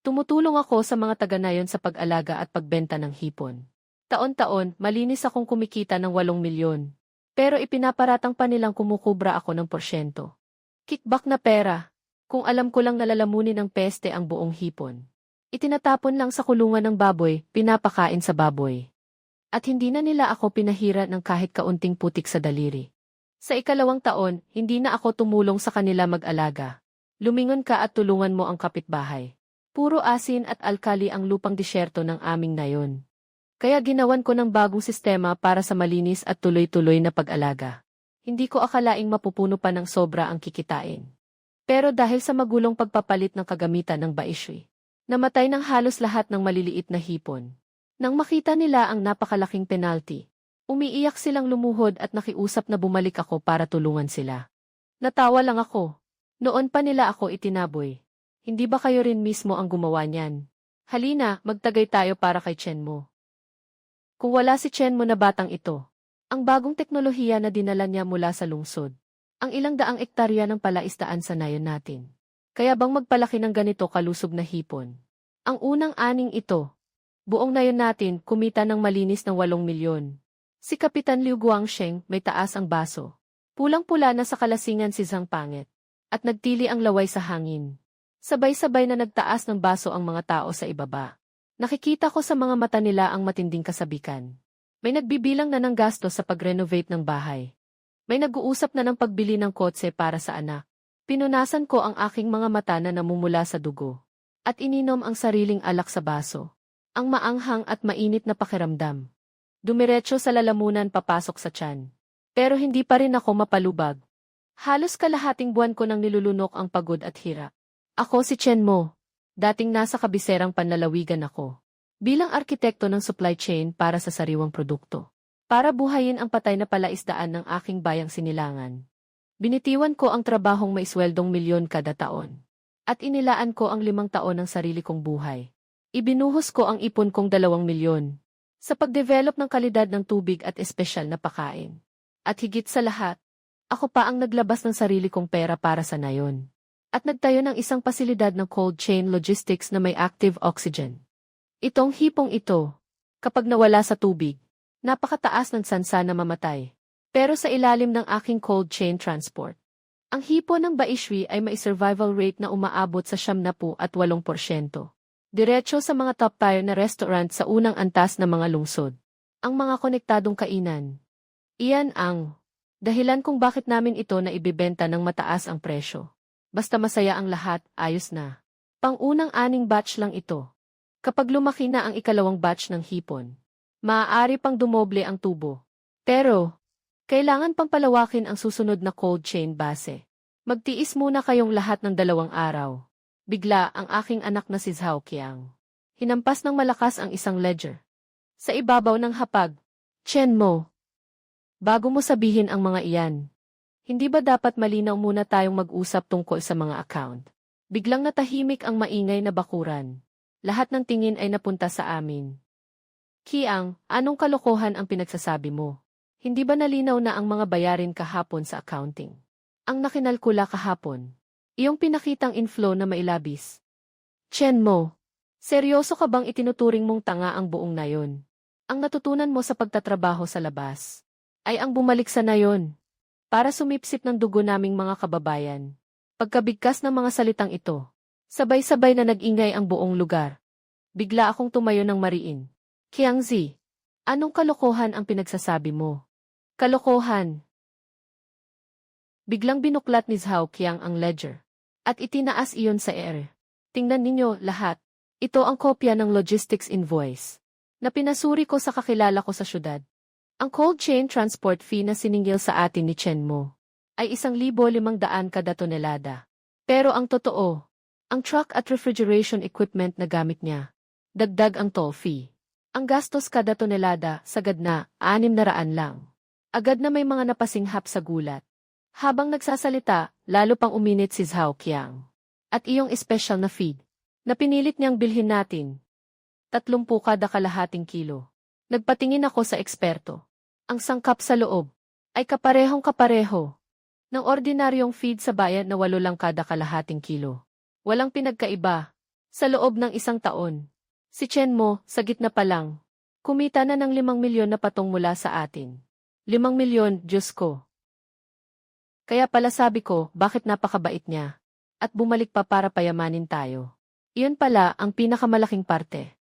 Tumutulong ako sa mga taga-nayon sa pag-alaga at pagbenta ng hipon. Taon-taon, malinis akong kumikita ng 8 milyon. Pero ipinaparatang pa nilang kumukubra ako ng porsyento. Kickback na pera. Kung alam ko lang nalalamunin ng peste ang buong hipon. Itinatapon lang sa kulungan ng baboy, pinapakain sa baboy. At hindi na nila ako pinahira ng kahit kaunting putik sa daliri. Sa ikalawang taon, hindi na ako tumulong sa kanila mag-alaga. Lumingon ka at tulungan mo ang kapitbahay. Puro asin at alkali ang lupang disyerto ng aming nayon. Kaya ginawan ko ng bagong sistema para sa malinis at tuloy-tuloy na pag-alaga. Hindi ko akalaing mapupuno pa ng sobra ang kikitain. Pero dahil sa magulong pagpapalit ng kagamitan ng baisyoy, namatay ng halos lahat ng maliliit na hipon. Nang makita nila ang napakalaking penalty, umiiyak silang lumuhod at nakiusap na bumalik ako para tulungan sila. Natawa lang ako. Noon pa nila ako itinaboy. Hindi ba kayo rin mismo ang gumawa niyan? Halina, magtagay tayo para kay Chen mo. Kung wala si Chen mo na batang ito, ang bagong teknolohiya na dinala niya mula sa lungsod, ang ilang daang ektarya ng palaisdaan sa nayon natin. Kaya bang magpalaki ng ganito kalusog na hipon? Ang unang aning ito, buong nayon natin kumita ng malinis ng 8 milyon. Si Kapitan Liu Guangsheng may taas ang baso. Pulang-pula na sa kalasingan si Zhang Pangit. At nagtili ang laway sa hangin. Sabay-sabay na nagtaas ng baso ang mga tao sa ibaba. Nakikita ko sa mga mata nila ang matinding kasabikan. May nagbibilang na ng gasto sa pag-renovate ng bahay. May nag-uusap na ng pagbili ng kotse para sa anak. Pinunasan ko ang aking mga mata na namumula sa dugo. At ininom ang sariling alak sa baso. Ang maanghang at mainit na pakiramdam. Dumiretso sa lalamunan papasok sa tiyan. Pero hindi pa rin ako mapalubag. Halos kalahating buwan ko nang nilulunok ang pagod at hirap. Ako si Chen Mo. Dating nasa kabiserang panlalawigan ako. Bilang arkitekto ng supply chain para sa sariwang produkto. Para buhayin ang patay na palaisdaan ng aking bayang Sinilangan. Binitiwan ko ang trabahong may sweldong milyon kada taon. At inilaan ko ang 5 taon ng sarili kong buhay. Ibinuhos ko ang ipon kong 2 milyon. Sa pagdevelop ng kalidad ng tubig at espesyal na pakain. At higit sa lahat, ako pa ang naglabas ng sarili kong pera para sa nayon. At nagtayo ng isang pasilidad ng cold chain logistics na may active oxygen. Itong hipong ito, kapag nawala sa tubig, napakataas ng tsansa na mamatay. Pero sa ilalim ng aking cold chain transport, ang hipo ng baishwi ay may survival rate na umaabot sa 78%. Diretso sa mga top tier na restaurant sa unang antas na mga lungsod. Ang mga konektadong kainan. Iyan ang dahilan kung bakit namin ito na ibibenta ng mataas ang presyo. Basta masaya ang lahat, ayos na. Pang-unang 6 batch lang ito. Kapag lumaki na ang ikalawang batch ng hipon, maaari pang dumoble ang tubo. Pero, kailangan pang palawakin ang susunod na cold chain base. Magtiis muna kayong lahat ng 2 araw. Bigla ang aking anak na si Zhao Qiang. Hinampas ng malakas ang isang ledger. Sa ibabaw ng hapag, Chen Mo. Bago mo sabihin ang mga iyan, hindi ba dapat malinaw muna tayong mag-usap tungkol sa mga account? Biglang natahimik ang maingay na bakuran. Lahat ng tingin ay napunta sa amin. Qiang, anong kalokohan ang pinagsasabi mo? Hindi ba nalinaw na ang mga bayarin kahapon sa accounting? Ang nakinalkula kahapon. Iyong pinakitang inflow na mailabis. Chen Mo, seryoso ka bang itinuturing mong tanga ang buong nayon? Ang natutunan mo sa pagtatrabaho sa labas ay ang bumalik sa nayon. Para sumipsip ng dugo naming mga kababayan. Pagkabigkas ng mga salitang ito, sabay-sabay na nag-ingay ang buong lugar. Bigla akong tumayo ng mariin. Qiangzi, anong kalokohan ang pinagsasabi mo? Kalokohan. Biglang binuklat ni Zhao Qiang ang ledger. At itinaas iyon sa ere. Tingnan ninyo lahat. Ito ang kopya ng logistics invoice na pinasuri ko sa kakilala ko sa syudad. Ang cold chain transport fee na siningil sa atin ni Chen Mo ay 1,500 kada tonelada. Pero ang totoo, ang truck at refrigeration equipment na gamit niya, dagdag ang toll fee. Ang gastos kada tonelada, sagad na, 600 lang. Agad na may mga napasinghap sa gulat. Habang nagsasalita, lalo pang uminit si Zhao Qiang. At iyong special na feed, na pinilit niyang bilhin natin. 30 kada kalahating kilo. Nagpatingin ako sa eksperto. Ang sangkap sa loob ay kaparehong-kapareho ng ordinaryong feed sa bayan na 8 lang kada kalahating kilo. Walang pinagkaiba. Sa loob ng 1 taon. Si Chen Mo, sa gitna pa lang. Kumita na ng 5 milyon na patong mula sa atin. 5 milyon, Diyos ko. Kaya pala sabi ko, bakit napakabait niya. At bumalik pa para payamanin tayo. Iyon pala ang pinakamalaking parte.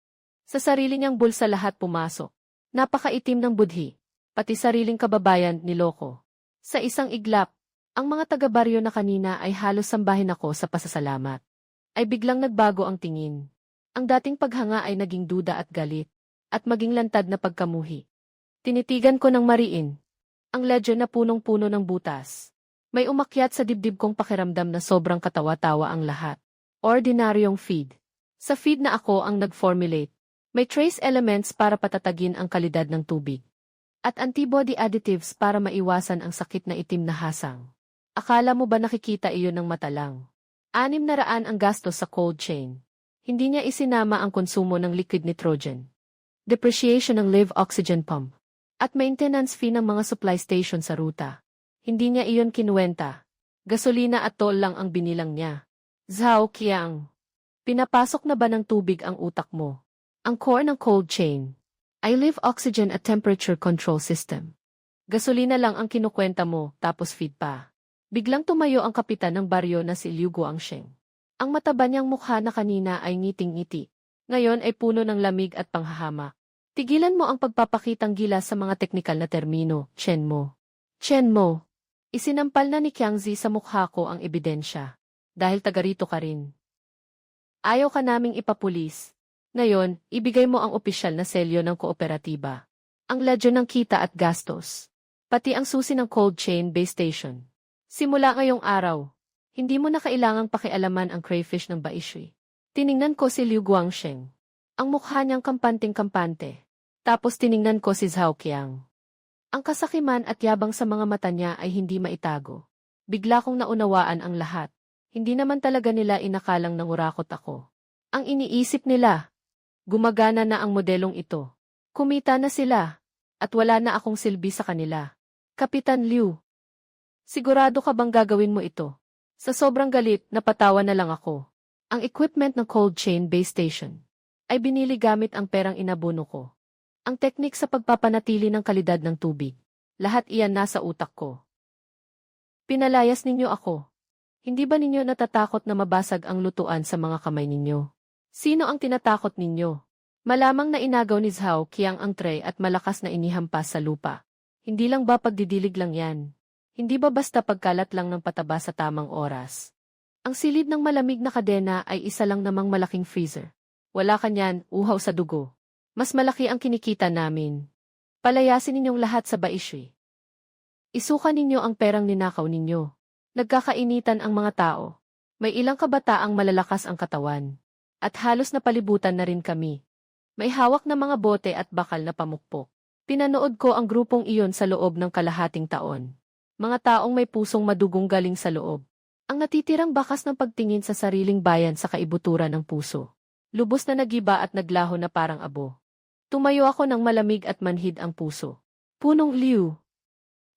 Sa sarili niyang bulsa lahat pumasok. Napakaitim ng budhi. Pati sariling kababayan niloko. Sa isang iglap, ang mga taga-baryo na kanina ay halos sambahin ako sa pasasalamat. Ay biglang nagbago ang tingin. Ang dating paghanga ay naging duda at galit. At maging lantad na pagkamuhi. Tinitigan ko ng mariin. Ang ledyo na punong-puno ng butas. May umakyat sa dibdib kong pakiramdam na sobrang katawa-tawa ang lahat. Ordinaryong feed. Sa feed na ako ang nag-formulate. May trace elements para patatagin ang kalidad ng tubig. At antibody additives para maiwasan ang sakit na itim na hasang. Akala mo ba nakikita iyon ng mata lang? 600 ang gastos sa cold chain. Hindi niya isinama ang konsumo ng liquid nitrogen. Depreciation ng live oxygen pump. At maintenance fee ng mga supply station sa ruta. Hindi niya iyon kinuwenta. Gasolina at toll lang ang binilang niya. Zhao Qiang. Pinapasok na ba ng tubig ang utak mo? Ang core ng cold chain. I live oxygen at temperature control system. Gasolina lang ang kinukwenta mo, tapos feed pa. Biglang tumayo ang kapitan ng baryo na si Liu Guangsheng. Ang mataba niyang mukha na kanina ay ngiting-ngiti. Ngayon ay puno ng lamig at panghahamak. Tigilan mo ang pagpapakitang gilas sa mga teknikal na termino, Chen Mo. Chen Mo. Isinampal na ni Qiangzi sa mukha ko ang ebidensya. Dahil taga rito ka rin. Ayaw ka naming ipapulis. Ngayon, ibigay mo ang opisyal na selyo ng kooperatiba. Ang ledyo ng kita at gastos. Pati ang susi ng cold chain base station. Simula ngayong araw, hindi mo na kailangang pakialaman ang crayfish ng Baishui. Tiningnan ko si Liu Guangsheng. Ang mukha niyang kampanting-kampante. Tapos tiningnan ko si Zhao Qiang. Ang kasakiman at yabang sa mga mata niya ay hindi maitago. Bigla kong naunawaan ang lahat. Hindi naman talaga nila inakalang nangurakot ako. Ang iniisip nila, gumagana na ang modelong ito. Kumita na sila, at wala na akong silbi sa kanila. Kapitan Liu, sigurado ka bang gagawin mo ito? Sa sobrang galit, napatawa na lang ako. Ang equipment ng cold chain base station ay binili gamit ang perang inabuno ko. Ang teknik sa pagpapanatili ng kalidad ng tubig, lahat iyan nasa utak ko. Pinalayas ninyo ako. Hindi ba ninyo natatakot na mabasag ang lutuan sa mga kamay ninyo? Sino ang tinatakot ninyo? Malamang na inagaw ni Zhao Qiang ang tray at malakas na inihampas sa lupa. Hindi lang ba pagdidilig lang yan? Hindi ba basta pagkalat lang ng pataba sa tamang oras? Ang silid ng malamig na kadena ay isa lang namang malaking freezer. Wala kanyan, uhaw sa dugo. Mas malaki ang kinikita namin. Palayasin ninyong lahat sa Baishui. Isuka ninyo ang perang ninakaw ninyo. Nagkakainitan ang mga tao. May ilang kabataang malalakas ang katawan. At halos napalibutan na rin kami. May hawak na mga bote at bakal na pamukpok. Pinanood ko ang grupong iyon sa loob ng kalahating taon. Mga taong may pusong madugong galing sa loob. Ang natitirang bakas ng pagtingin sa sariling bayan sa kaibuturan ng puso. Lubos na nagiba at naglaho na parang abo. Tumayo ako ng malamig at manhid ang puso. Punong Liu.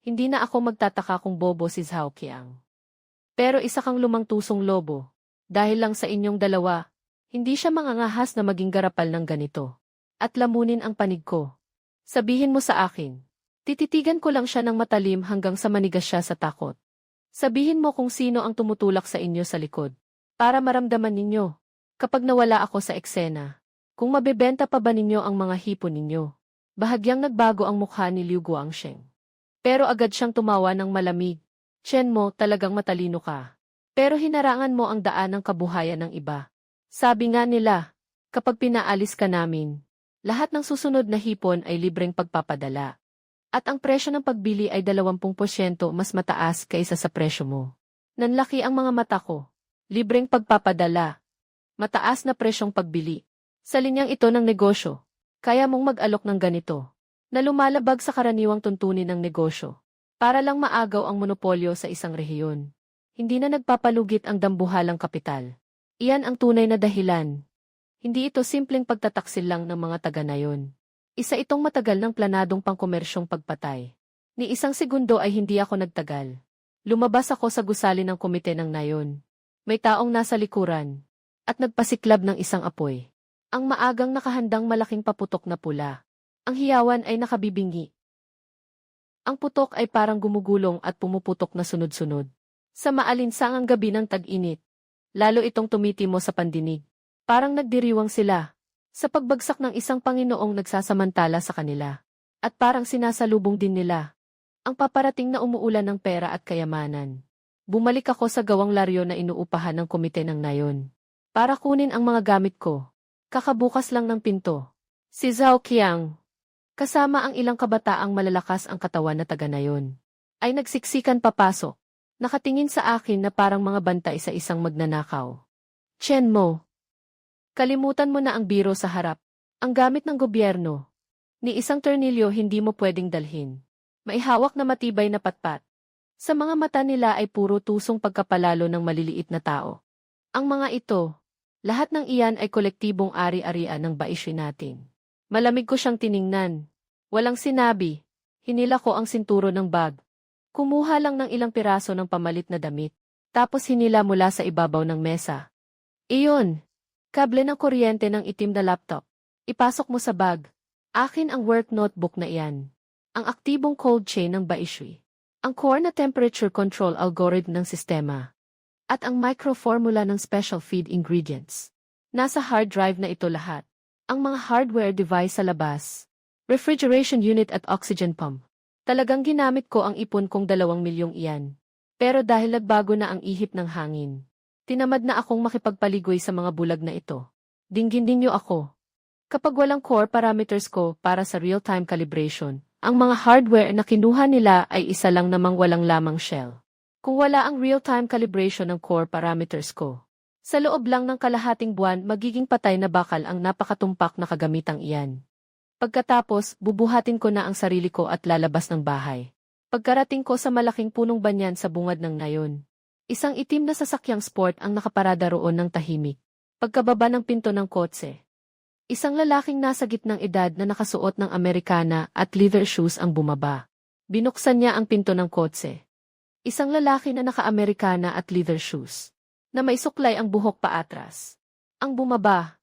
Hindi na ako magtataka kung bobo si Zhao Qiang. Pero isa kang lumang tusong lobo. Dahil lang sa inyong dalawa, hindi siya mangangahas na maging garapal ng ganito. At lamunin ang panig ko. Sabihin mo sa akin. Tititigan ko lang siya ng matalim hanggang sa manigas siya sa takot. Sabihin mo kung sino ang tumutulak sa inyo sa likod. Para maramdaman ninyo. Kapag nawala ako sa eksena. Kung mabebenta pa ba ninyo ang mga hipon ninyo. Bahagyang nagbago ang mukha ni Liu Guangsheng. Pero agad siyang tumawa ng malamig. Chen Mo, talagang matalino ka. Pero hinarangan mo ang daan ng kabuhayan ng iba. Sabi nga nila, kapag pinaalis ka namin, lahat ng susunod na hipon ay libreng pagpapadala. At ang presyo ng pagbili ay 20% mas mataas kaysa sa presyo mo. Nanlaki ang mga mata ko. Libreng pagpapadala. Mataas na presyong pagbili. Sa linyang ito ng negosyo, kaya mong mag-alok ng ganito, na lumalabag sa karaniwang tuntunin ng negosyo, para lang maagaw ang monopolyo sa isang rehiyon. Hindi na nagpapalugit ang dambuhalang kapital. Iyan ang tunay na dahilan. Hindi ito simpleng pagtataksil lang ng mga taga-nayon. Isa itong matagal ng planadong pangkomersyong pagpatay. Ni isang segundo ay hindi ako nagtagal. Lumabas ako sa gusali ng komite ng nayon. May taong nasa likuran. at nagpasiklab ng isang apoy. Ang maagang nakahandang malaking paputok na pula. Ang hiyawan ay nakabibingi. Ang putok ay parang gumugulong at pumuputok na sunod-sunod. Sa maalinsangang gabi ng tag-init, lalo itong tumitimo sa pandinig. Parang nagdiriwang sila sa pagbagsak ng isang Panginoong nagsasamantala sa kanila. At parang sinasalubong din nila ang paparating na umuulan ng pera at kayamanan. Bumalik ako sa gawang laryo na inuupahan ng komite ng nayon para kunin ang mga gamit ko. Kakabukas lang ng pinto. Si Zhao Qiang, kasama ang ilang kabataang malalakas ang katawan na taga nayon, ay nagsiksikan papasok. Nakatingin sa akin na parang mga bantay sa isang magnanakaw. Chen Mo, kalimutan mo na ang biro sa harap. Ang gamit ng gobyerno. Ni isang tornilyo hindi mo pwedeng dalhin. Maihawak na matibay na patpat. Sa mga mata nila ay puro tusong pagkapalalo ng maliliit na tao. Ang mga ito, lahat ng iyan ay kolektibong ari-arian ng baisyo natin. Malamig ko siyang tiningnan. Walang sinabi. Hinila ko ang sinturo ng bag. Kumuha lang ng ilang piraso ng pamalit na damit. Tapos hinila mula sa ibabaw ng mesa. Iyon. Kable ng kuryente ng itim na laptop. Ipasok mo sa bag. Akin ang work notebook na iyan. Ang aktibong cold chain ng baisyoy. Ang core na temperature control algorithm ng sistema. At ang microformula ng special feed ingredients. Nasa hard drive na ito lahat. Ang mga hardware device sa labas. Refrigeration unit at oxygen pump. Talagang ginamit ko ang ipon kong 2 milyong iyan. Pero dahil nagbago na ang ihip ng hangin, tinamad na akong makipagpaligoy sa mga bulag na ito. Dinggin niyo ako. Kapag walang core parameters ko para sa real-time calibration, ang mga hardware na kinuha nila ay isa lang namang walang lamang shell. Kung wala ang real-time calibration ng core parameters ko, sa loob lang ng kalahating buwan magiging patay na bakal ang napakatumpak na kagamitang iyan. Pagkatapos, bubuhatin ko na ang sarili ko at lalabas ng bahay. Pagkarating ko sa malaking punong banyan sa bungad ng nayon, isang itim na sasakyang sport ang nakaparada roon ng tahimik. Pagkababa ng pinto ng kotse, isang lalaking nasa gitnang edad na nakasuot ng Amerikana at leather shoes ang bumaba. Binuksan niya ang pinto ng kotse. Isang lalaki na naka-Amerikana at leather shoes, na may suklay ang buhok paatras. Ang bumaba.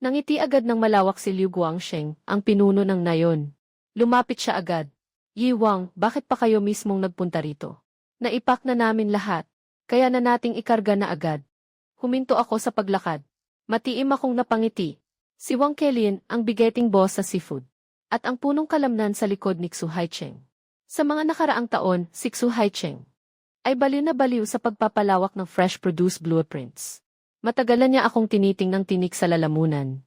Nangiti agad ng malawak si Liu Guangsheng, ang pinuno ng nayon. Lumapit siya agad. Yi Wang, bakit pa kayo mismong nagpunta rito? Naipak na namin lahat, kaya na nating ikarga na agad. Huminto ako sa paglakad. Matiim akong napangiti. Si Wang Kelin, ang bigeting boss sa seafood. At ang punong kalamnan sa likod ni Xu Haicheng. Sa mga nakaraang taon, si Xu Haicheng ay baliw na baliw sa pagpapalawak ng fresh produce blueprints. Matagalan niya akong tiniting ng tinik sa lalamunan.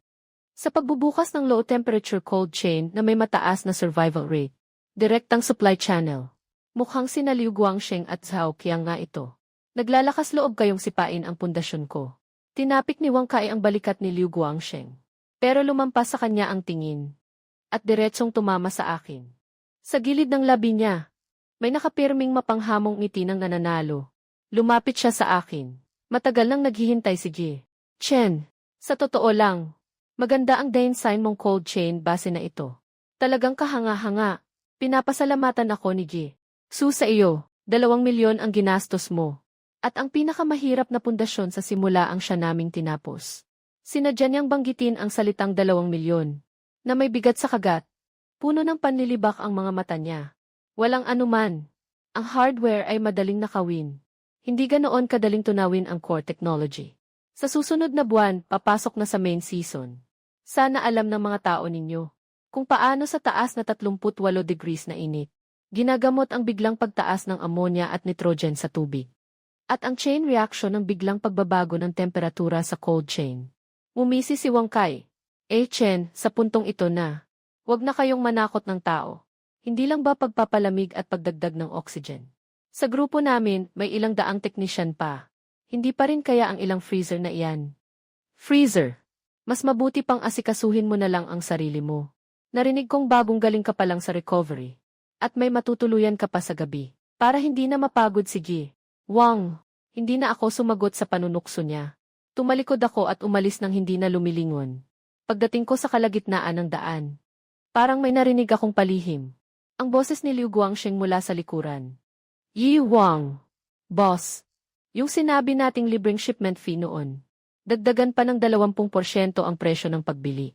Sa pagbubukas ng low temperature cold chain na may mataas na survival rate, direktang supply channel. Mukhang sina Liu Guangsheng at Zhao Qiang nga ito. Naglalakas loob kayong sipain ang pundasyon ko. Tinapik ni Wang Kai ang balikat ni Liu Guangsheng. Pero lumampas sa kanya ang tingin. At diretsong tumama sa akin. Sa gilid ng labi niya, may nakapirming mapanghamong ngiti ng nananalo. Lumapit siya sa akin. Matagal nang naghihintay si Ji. Chen, sa totoo lang, maganda ang design mong cold chain base na ito. Talagang kahanga-hanga. Pinapasalamatan ako ni Ji. Su sa iyo, 2 milyon ang ginastos mo. At ang pinakamahirap na pundasyon sa simula ang siya naming tinapos. Sinadya niyang banggitin ang salitang 2 milyon, na may bigat sa kagat. Puno ng panlilibak ang mga mata niya. Walang anuman. Ang hardware ay madaling nakawin. Hindi ganoon kadaling tunawin ang core technology. Sa susunod na buwan, papasok na sa main season. Sana alam ng mga tao ninyo kung paano sa taas na 38 degrees na init, ginagamot ang biglang pagtaas ng ammonia at nitrogen sa tubig. At ang chain reaction ng biglang pagbabago ng temperatura sa cold chain. Umisi si Wang Kai. Chen, sa puntong ito na. Huwag na kayong manakot ng tao. Hindi lang ba pagpapalamig at pagdagdag ng oxygen? Sa grupo namin, may ilang daang technician pa. Hindi pa rin kaya ang ilang freezer na iyan. Freezer. Mas mabuti pang asikasuhin mo na lang ang sarili mo. Narinig kong bagong galing ka pa lang sa recovery. At may matutuluyan ka pa sa gabi. Para hindi na mapagod si Ji. Wang, hindi na ako sumagot sa panunukso niya. Tumalikod ako at umalis nang hindi na lumilingon. Pagdating ko sa kalagitnaan ng daan, parang may narinig akong palihim. Ang boses ni Liu Guangsheng mula sa likuran. Yi Wang. Boss. Yung sinabi nating libreng shipment fee noon. Dagdagan pa ng 20% ang presyo ng pagbili.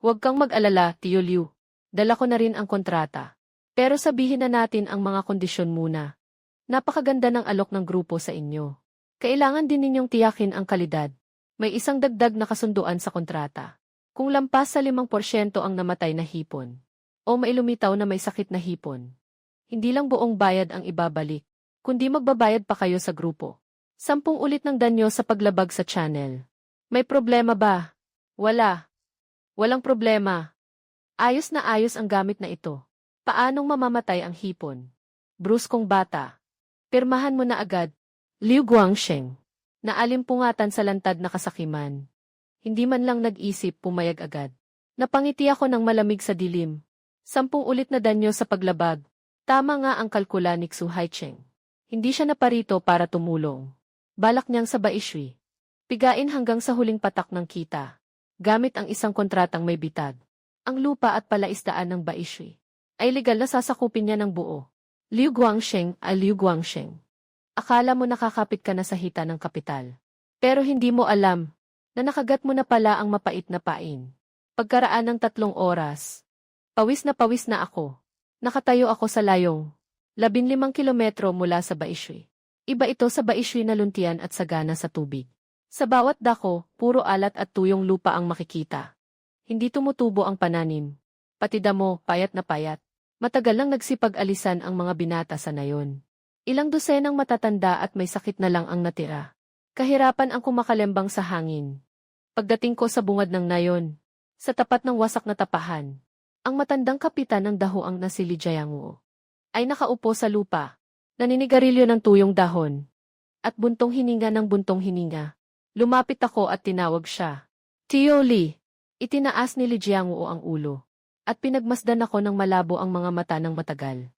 Huwag kang mag-alala, Tio Liu. Dala ko na rin ang kontrata. Pero sabihin na natin ang mga kondisyon muna. Napakaganda ng alok ng grupo sa inyo. Kailangan din ninyong tiyakin ang kalidad. May isang dagdag na kasunduan sa kontrata. Kung lampas sa 5% ang namatay na hipon, o may lumitaw na may sakit na hipon, hindi lang buong bayad ang ibabalik, kundi magbabayad pa kayo sa grupo. 10 ulit ng danyo sa paglabag sa channel. May problema ba? Wala. Walang problema. Ayos na ayos ang gamit na ito. Paanong mamamatay ang hipon? Bruskong bata. Pirmahan mo na agad, Liu Guangsheng. Naalimpungatan sa lantad na kasakiman. Hindi man lang nag-isip, pumayag agad. Napangiti ako ng malamig sa dilim. 10 ulit na danyo sa paglabag. Tama nga ang kalkula ni Xu Haicheng. Hindi siya naparito para tumulong. Balak niyang sa Baishui. Pigain hanggang sa huling patak ng kita. Gamit ang isang kontratang may bitag. Ang lupa at palaisdaan ng Baishui ay legal na sasakupin niya ng buo. Liu Guangsheng ay Liu Guangsheng. Akala mo nakakapit ka na sa hita ng kapital. Pero hindi mo alam na nakagat mo na pala ang mapait na pain. Pagkaraan ng 3 oras, pawis na ako. Nakatayo ako sa layong 15 kilometro mula sa Baishui. Iba ito sa Baishui na luntian at sagana sa tubig. Sa bawat dako, puro alat at tuyong lupa ang makikita. Hindi tumutubo ang pananim. Pati damo, payat na payat. Matagal lang nagsipag-alisan ang mga binata sa nayon. Ilang dosenang matatanda at may sakit na lang ang natira. Kahirapan ang kumakalembang sa hangin. Pagdating ko sa bungad ng nayon, sa tapat ng wasak na tapahan, ang matandang kapitan ng dahuang na si Li Jiangwu ay nakaupo sa lupa, naninigarilyo ng tuyong dahon, at buntong hininga ng buntong hininga. Lumapit ako at tinawag siya. Tio Li, itinaas ni Li Jiangwu ang ulo. At pinagmasdan ako ng malabo ang mga mata ng matagal.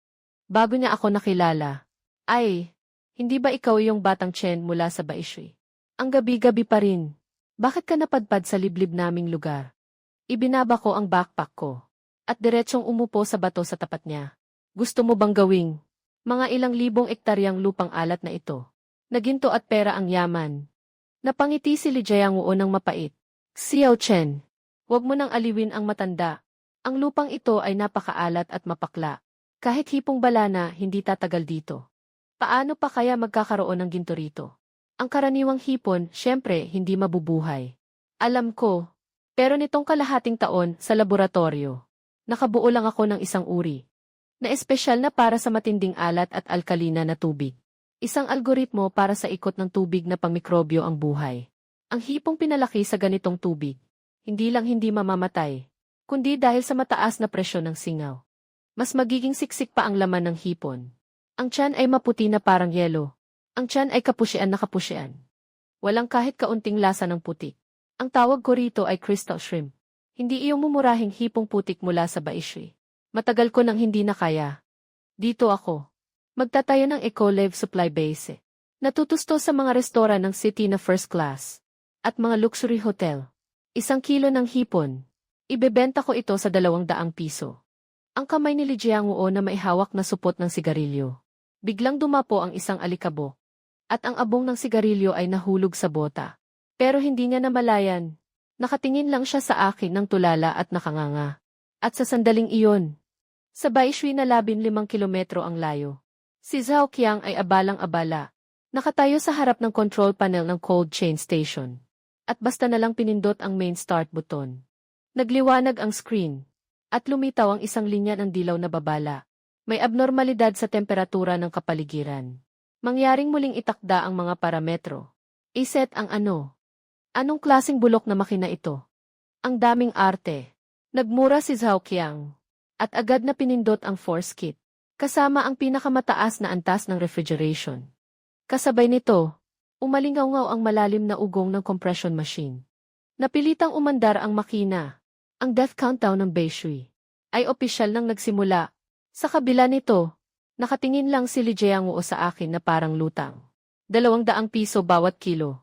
Bago niya ako nakilala, ay, hindi ba ikaw yung batang Chen mula sa Baishui? Ang gabi-gabi pa rin. Bakit ka napadpad sa liblib naming lugar? Ibinaba ko ang backpack ko, at diretsong umupo sa bato sa tapat niya. Gusto mo bang gawing mga ilang libong ektaryang lupang alat na ito? Naginto at pera ang yaman. Napangiti si Li Jiangwu ng mapait. Xiao Chen, huwag mo nang aliwin ang matanda. Ang lupang ito ay napakaalat at mapakla. Kahit hipong balana, hindi tatagal dito. Paano pa kaya magkakaroon ng ginto rito? Ang karaniwang hipon, syempre, hindi mabubuhay. Alam ko. Pero nitong kalahating taon, sa laboratorio, nakabuo lang ako ng isang uri na espesyal na para sa matinding alat at alkalina na tubig. Isang algoritmo para sa ikot ng tubig na pangmikrobyo ang buhay. Ang hipong pinalaki sa ganitong tubig, hindi lang hindi mamamatay, kundi dahil sa mataas na presyon ng singaw. Mas magiging siksik pa ang laman ng hipon. Ang tiyan ay maputi na parang yelo. Ang tiyan ay kapusyan na kapusyan. Walang kahit kaunting lasa ng putik. Ang tawag ko rito ay crystal shrimp. Hindi iyong mumurahing hipong putik mula sa Baishui. Matagal ko nang hindi na kaya. Dito ako. Magtatayo ng Ecolave Supply Base. Natutusto sa mga restoran ng city na first class. At mga luxury hotel. 1 kilo ng hipon. Ibebenta ko ito sa 200 piso. Ang kamay ni Li Jiangwu na maihawak na supot ng sigarilyo. Biglang dumapo ang isang alikabok. At ang abong ng sigarilyo ay nahulog sa bota. Pero hindi niya namalayan. Nakatingin lang siya sa akin ng tulala at nakanganga. At sa sandaling iyon, sa Baishui na 15 kilometro ang layo, si Zhao Qiang ay abalang-abala. Nakatayo sa harap ng control panel ng cold chain station. At basta na lang pinindot ang main start button. Nagliwanag ang screen. At lumitaw ang isang linya ng dilaw na babala. May abnormalidad sa temperatura ng kapaligiran. Mangyaring muling itakda ang mga parametro. Iset ang ano. Anong klaseng bulok na makina ito? Ang daming arte. Nagmura si Zhao Qiang. At agad na pinindot ang force kit. Kasama ang pinakamataas na antas ng refrigeration. Kasabay nito, umalingaw-ngaw ang malalim na ugong ng compression machine. Napilitang umandar ang makina. Ang death countdown ng Baishui ay opisyal nang nagsimula. Sa kabila nito, nakatingin lang si Li Jiangwu sa akin na parang lutang. 200 piso bawat kilo.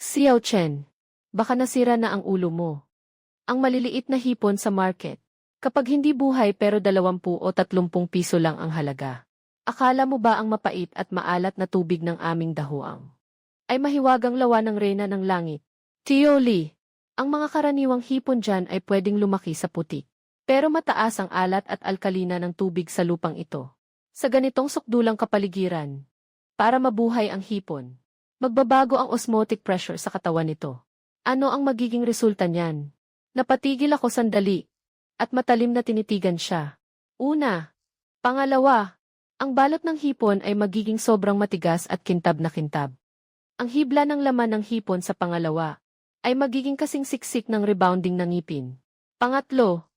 Xiao Chen, baka nasira na ang ulo mo. Ang maliliit na hipon sa market. Kapag hindi buhay pero 20 o 30 piso lang ang halaga. Akala mo ba ang mapait at maalat na tubig ng aming dahuang ay mahiwagang lawa ng reyna ng langit? Tio Lee, ang mga karaniwang hipon dyan ay pwedeng lumaki sa putik. Pero mataas ang alat at alkalina ng tubig sa lupang ito. Sa ganitong sukdulang kapaligiran, para mabuhay ang hipon, magbabago ang osmotic pressure sa katawan nito. Ano ang magiging resulta niyan? Napatigil ako sandali, at matalim na tinitigan siya. Una. Pangalawa, ang balot ng hipon ay magiging sobrang matigas at kintab na kintab. Ang hibla ng laman ng hipon sa pangalawa ay magiging kasing siksik ng rebounding ng ngipin. Pangatlo,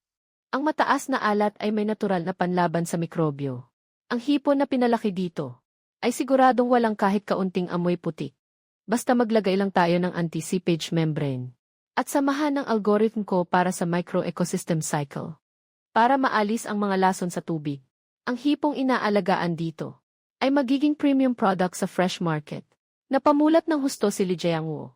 ang mataas na alat ay may natural na panlaban sa mikrobyo. Ang hipon na pinalaki dito ay siguradong walang kahit kaunting amoy putik. Basta maglagay lang tayo ng anti-seepage membrane at samahan ng algorithm ko para sa microecosystem cycle. Para maalis ang mga lason sa tubig, ang hipong inaalagaan dito ay magiging premium product sa fresh market. Napamulat ng husto si Lee Jiangwo.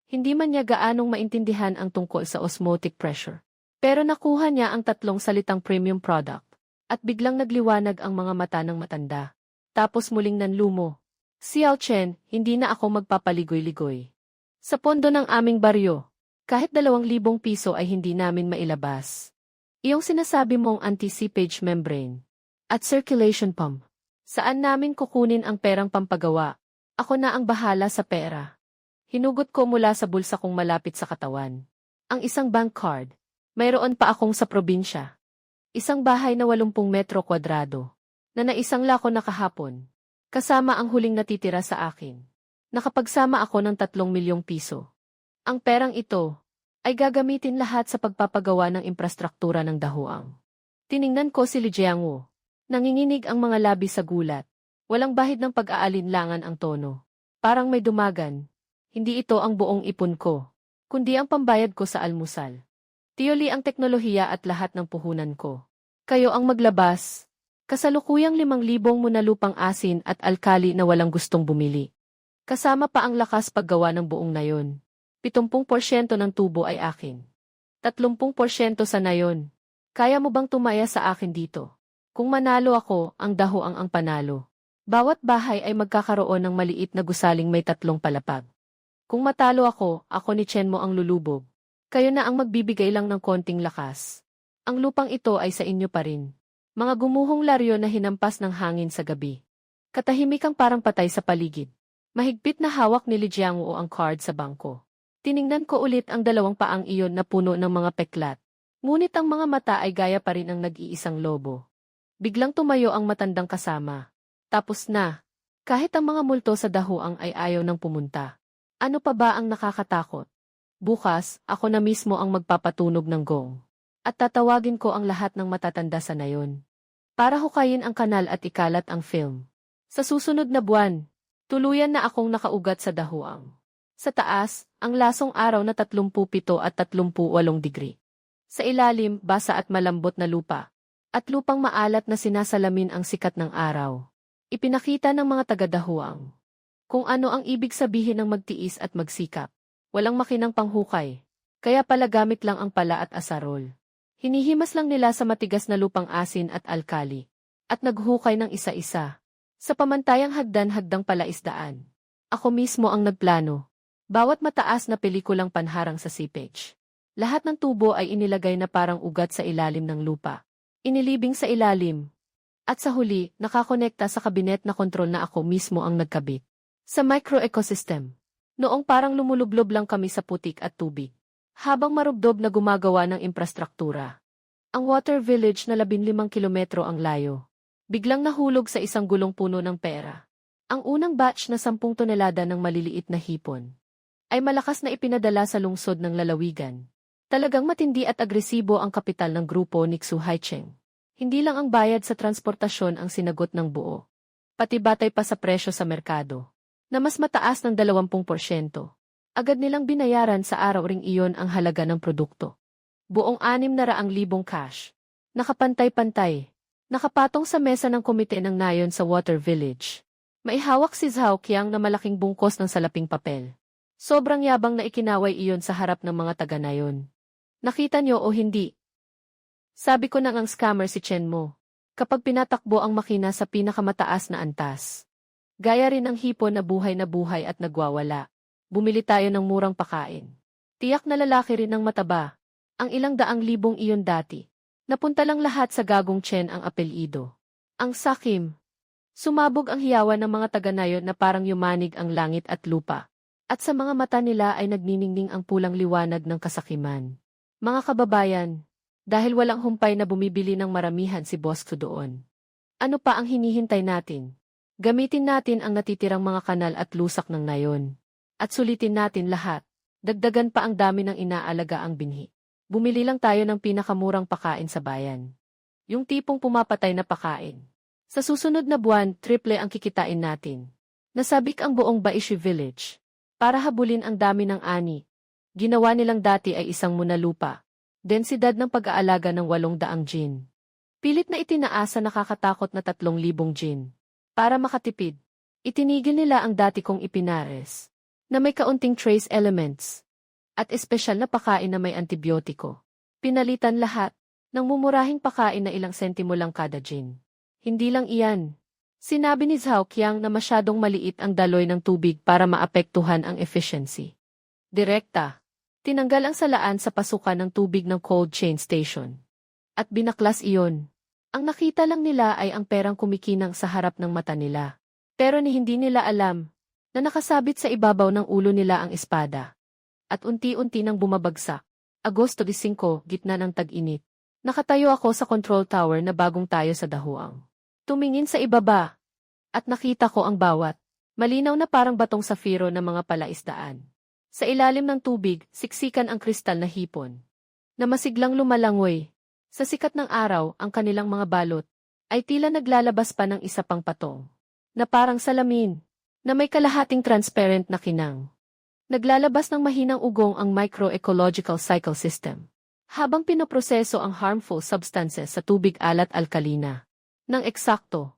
Hindi man niya gaanong maintindihan ang tungkol sa osmotic pressure. Pero nakuha niya ang tatlong salitang premium product, at biglang nagliwanag ang mga mata ng matanda. Tapos muling nanlumo. Xiao Chen, hindi na ako magpapaligoy-ligoy. Sa pondo ng aming baryo, kahit 2,000 piso ay hindi namin mailabas. Iyong sinasabi mong anti-seepage membrane at circulation pump. Saan namin kukunin ang perang pampagawa? Ako na ang bahala sa pera. Hinugot ko mula sa bulsa kong malapit sa katawan ang isang bank card. Mayroon pa akong sa probinsya. Isang bahay na 80 metro kwadrado, na naisang lako na kahapon, kasama ang huling natitira sa akin. Nakapagsama ako ng 3 milyong piso. Ang perang ito ay gagamitin lahat sa pagpapagawa ng infrastruktura ng dahuang. Tiningnan ko si Lee Jiangwo. Nanginginig ang mga labi sa gulat. Walang bahid ng pag-aalinlangan ang tono. Parang may dumagan. Hindi ito ang buong ipon ko, kundi ang pambayad ko sa almusal. Tio Lee, ang teknolohiya at lahat ng puhunan ko. Kayo ang maglabas. Kasalukuyang 5,000 munalupang asin at alkali na walang gustong bumili. Kasama pa ang lakas paggawa ng buong nayon. 70% ng tubo ay akin. 30% sa nayon. Kaya mo bang tumaya sa akin dito? Kung manalo ako, ang dahuang ang panalo. Bawat bahay ay magkakaroon ng maliit na gusaling may 3 palapag. Kung matalo ako ni Chen mo ang lulubog. Kayo na ang magbibigay lang ng konting lakas. Ang lupang ito ay sa inyo pa rin. Mga gumuhong laryo na hinampas ng hangin sa gabi. Katahimikang parang patay sa paligid. Mahigpit na hawak ni Lee Jiangwo ang card sa bangko. Tiningnan ko ulit ang 2 paang iyon na puno ng mga peklat. Ngunit ang mga mata ay gaya pa rin ng nag-iisang lobo. Biglang tumayo ang matandang kasama. Tapos na. Kahit ang mga multo sa dahuang ay ayaw nang pumunta. Ano pa ba ang nakakatakot? Bukas, ako na mismo ang magpapatunog ng gong. At tatawagin ko ang lahat ng matatanda sa nayon. Para hukayin ang kanal at ikalat ang film. Sa susunod na buwan, tuluyan na akong nakaugat sa dahuang. Sa taas, ang lasong araw na 37 at 38 degree. Sa ilalim, basa at malambot na lupa. At lupang maalat na sinasalamin ang sikat ng araw. Ipinakita ng mga taga-dahuang kung ano ang ibig sabihin ng magtiis at magsikap. Walang makinang panghukay. Kaya pala gamit lang ang pala at asarol. Hinihimas lang nila sa matigas na lupang asin at alkali. At naghukay ng isa-isa. Sa pamantayang hagdan-hagdang palaisdaan. Ako mismo ang nagplano. Bawat mataas na pelikulang panharang sa seepage. Lahat ng tubo ay inilagay na parang ugat sa ilalim ng lupa. Inilibing sa ilalim. At sa huli, nakakonekta sa kabinet na kontrol na ako mismo ang nagkabit. Sa microecosystem. Noong parang lumulublob lang kami sa putik at tubig. Habang marubdob na gumagawa ng infrastruktura. Ang Water Village na 15 kilometro ang layo. Biglang nahulog sa isang gulong puno ng pera. Ang unang batch na 10 tonelada ng maliliit na hipon ay malakas na ipinadala sa lungsod ng lalawigan. Talagang matindi at agresibo ang kapital ng grupo ni Xu Haicheng. Hindi lang ang bayad sa transportasyon ang sinagot ng buo. Pati batay pa sa presyo sa merkado. Na mas mataas ng 20%. Agad nilang binayaran sa araw ring iyon ang halaga ng produkto. Buong 600,000 cash. Nakapantay-pantay. Nakapatong sa mesa ng komite ng nayon sa Water Village. Maihawak si Zhao Qiang na malaking bungkos ng salaping papel. Sobrang yabang na ikinaway iyon sa harap ng mga taga-nayon. Nakita niyo o hindi? Sabi ko nang ang scammer si Chen mo. Kapag pinatakbo ang makina sa pinakamataas na antas. Gaya rin ang hipon na buhay at nagwawala. Bumili tayo ng murang pakain. Tiyak na lalaki rin ng mataba. Ang ilang daang libong iyon dati. Napunta lang lahat sa Gagong Chen ang apelyido. Ang sakim. Sumabog ang hiyawan ng mga taga-nayon na parang yumanig ang langit at lupa. At sa mga mata nila ay nagniningning ang pulang liwanag ng kasakiman. Mga kababayan, dahil walang humpay na bumibili ng maramihan si Bosco doon. Ano pa ang hinihintay natin? Gamitin natin ang natitirang mga kanal at lusak ng nayon. At sulitin natin lahat. Dagdagan pa ang dami ng inaalaga ang binhi. Bumili lang tayo ng pinakamurang pakain sa bayan. Yung tipong pumapatay na pakain. Sa susunod na buwan, triple ang kikitain natin. Nasabik ang buong Baishi Village. Para habulin ang dami ng ani. Ginawa nilang dati ay isang munalupa. Densidad ng pag-aalaga ng 800 jin. Pilit na itinaasa nakakatakot na 3,000 jin. Para makatipid, itinigil nila ang dati kong ipinares. Na may kaunting trace elements. At espesyal na pakain na may antibiotiko. Pinalitan lahat ng mumurahing pakain na ilang sentimo lang kada jin. Hindi lang iyan. Sinabi ni Zhao Qiang na masyadong maliit ang daloy ng tubig para maapektuhan ang efficiency. Direkta. Tinanggal ang salaan sa pasukan ng tubig ng cold chain station. At binaklas iyon. Ang nakita lang nila ay ang perang kumikinang sa harap ng mata nila. Pero hindi nila alam na nakasabit sa ibabaw ng ulo nila ang espada. At unti-unti nang bumabagsak. Agosto 5, gitna ng tag-init. Nakatayo ako sa control tower na bagong tayo sa dahuang. Tumingin sa ibaba. At nakita ko ang bawat. Malinaw na parang batong safiro ng mga palaisdaan. Sa ilalim ng tubig, siksikan ang kristal na hipon. Na masiglang lumalangoy. Sa sikat ng araw, ang kanilang mga balot ay tila naglalabas pa ng isa pang patong. Na parang salamin. Na may kalahating transparent na kinang. Naglalabas ng mahinang ugong ang microecological cycle system. Habang pinoproseso ang harmful substances sa tubig alat alkalina. Nang eksakto.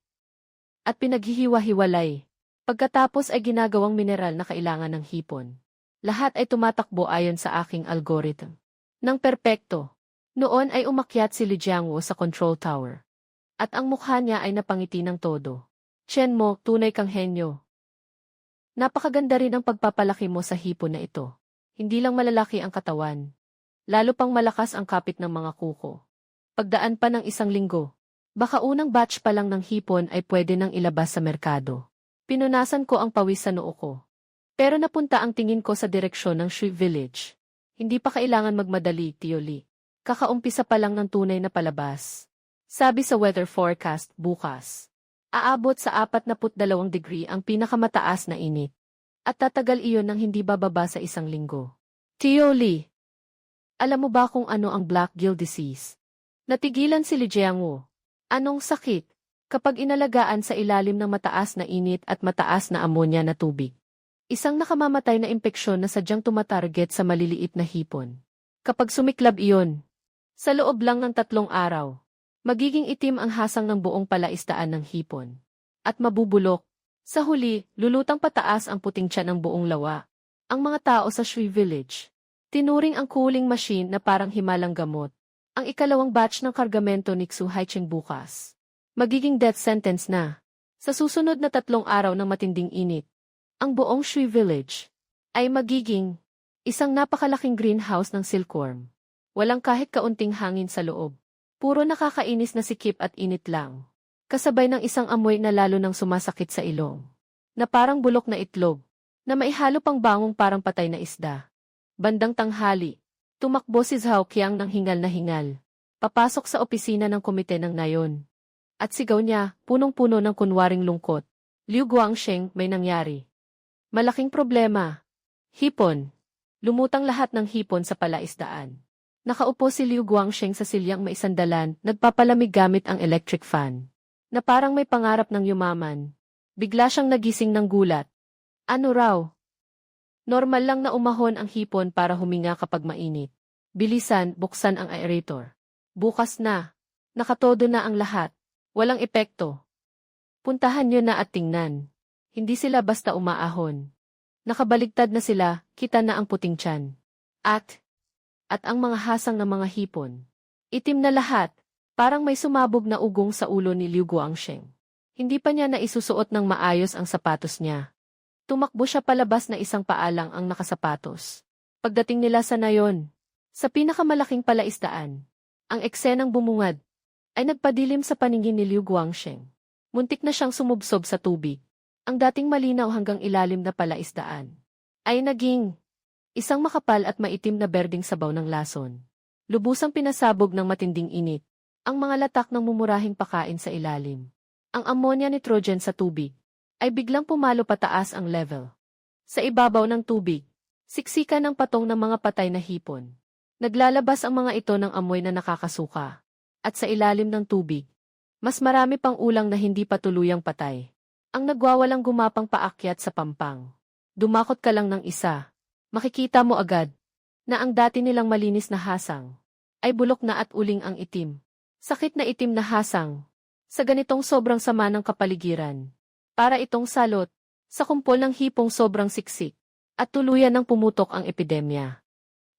At pinaghihiwa-hiwalay. Pagkatapos ay ginagawang mineral na kailangan ng hipon. Lahat ay tumatakbo ayon sa aking algorithm. Nang perpekto. Noon ay umakyat si Li Jiangwo sa control tower. At ang mukha niya ay napangiti ng todo. Chen mo, tunay kang henyo. Napakaganda rin ang pagpapalaki mo sa hipon na ito. Hindi lang malalaki ang katawan. Lalo pang malakas ang kapit ng mga kuko. Pagdaan pa ng 1 linggo. Baka unang batch pa lang ng hipon ay pwede nang ilabas sa merkado. Pinunasan ko ang pawis sa noo ko. Pero napunta ang tingin ko sa direksyon ng Shui Village. Hindi pa kailangan magmadali, Tio Li. Kakaumpisa pa lang ng tunay na palabas. Sabi sa weather forecast, bukas. Aabot sa 42 degree ang pinakamataas na init. At tatagal iyon ng hindi bababa sa 1 linggo. Tio Li, alam mo ba kung ano ang Black Gill Disease? Natigilan si Li Jiangwo. Anong sakit? Kapag inalagaan sa ilalim ng mataas na init at mataas na ammonia na tubig. Isang nakamamatay na impeksyon na sadyang tumatarget sa maliliit na hipon. Kapag sumiklab iyon, sa loob lang ng 3 araw, magiging itim ang hasang ng buong palaisdaan ng hipon. At mabubulok. Sa huli, lulutang pataas ang puting tiyan ng buong lawa. Ang mga tao sa Shui Village. Tinuring ang cooling machine na parang himalang gamot. Ang ikalawang batch ng kargamento ni Xu Haicheng bukas. Magiging death sentence na. Sa susunod na 3 araw ng matinding init, ang buong Shui Village ay magiging isang napakalaking greenhouse ng silkworm. Walang kahit kaunting hangin sa loob. Puro nakakainis na sikip at init lang. Kasabay ng isang amoy na lalo nang sumasakit sa ilong. Na parang bulok na itlog. Na maihalo pang bangong parang patay na isda. Bandang tanghali. Tumakbo si Zhao Qiang ng hingal na hingal. Papasok sa opisina ng komite ng nayon. At sigaw niya, punong-puno ng kunwaring lungkot. Liu Guangsheng, may nangyari. Malaking problema. Hipon. Lumutang lahat ng hipon sa palaisdaan. Nakaupo si Liu Guangsheng sa silyang maisandalan, nagpapalamig gamit ang electric fan. Na parang may pangarap ng yumaman. Bigla siyang nagising ng gulat. Ano raw? Normal lang na umahon ang hipon para huminga kapag mainit. Bilisan, buksan ang aerator. Bukas na. Nakatodo na ang lahat. Walang epekto. Puntahan niyo na at tingnan. Hindi sila basta umaahon. Nakabaligtad na sila, kita na ang puting tiyan. At ang mga hasang ng mga hipon. Itim na lahat, parang may sumabog na ugong sa ulo ni Liu Guangsheng. Hindi pa niya naisusuot ng maayos ang sapatos niya. Tumakbo siya palabas na isang paalang ang nakasapatos. Pagdating nila sa nayon, sa pinakamalaking palaisdaan, ang eksenang bumungad, ay nagpadilim sa paningin ni Liu Guangsheng. Muntik na siyang sumubsob sa tubig. Ang dating malinaw hanggang ilalim na palaisdaan, ay naging isang makapal at maitim na berdeng sabaw ng lason. Lubusang pinasabog ng matinding init, ang mga latak ng mumurahing pakain sa ilalim. Ang ammonia nitrogen sa tubig, ay biglang pumalo pataas ang level. Sa ibabaw ng tubig, siksikan ng patong ng mga patay na hipon. Naglalabas ang mga ito ng amoy na nakakasuka. At sa ilalim ng tubig, mas marami pang ulang na hindi pa tuluyang patay. Ang nagwawalang gumapang paakyat sa pampang. Dumakot ka lang ng isa. Makikita mo agad na ang dati nilang malinis na hasang ay bulok na at uling ang itim. Sakit na itim na hasang. Sa ganitong sobrang sama ng kapaligiran. Para itong salot sa kumpol ng hipong sobrang siksik. At tuluyan ng pumutok ang epidemya.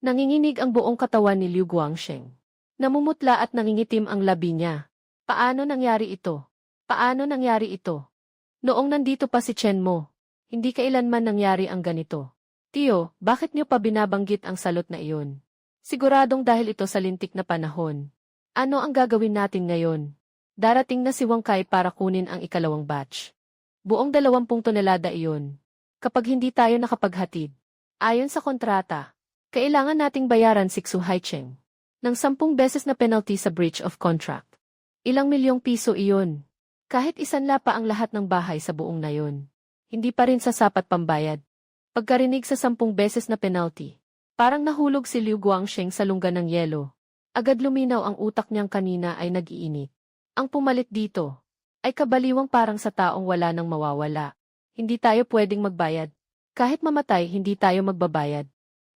Nanginginig ang buong katawan ni Liu Guangsheng. Namumutla at nangingitim ang labi niya. Paano nangyari ito? Paano nangyari ito? Noong nandito pa si Chen Mo, hindi kailanman nangyari ang ganito. Tiyo, bakit niyo pa binabanggit ang salot na iyon? Siguradong dahil ito sa lintik na panahon. Ano ang gagawin natin ngayon? Darating na si Wang Kai para kunin ang ikalawang batch. Buong 20 tonelada iyon. Kapag hindi tayo nakapaghatid, ayon sa kontrata, kailangan nating bayaran si Xu Haicheng ng 10 beses na penalty sa breach of contract. Ilang milyong piso iyon. Kahit isanla pa ang lahat ng bahay sa buong nayon, hindi pa rin sasapat pambayad. Pagkarinig sa 10 beses na penalty, parang nahulog si Liu Guangsheng sa lungga ng yelo. Agad luminaw ang utak niyang kanina ay nag-iinit. Ang pumalit dito ay kabaliwang parang sa taong wala nang mawawala. Hindi tayo pwedeng magbayad. Kahit mamatay, hindi tayo magbabayad.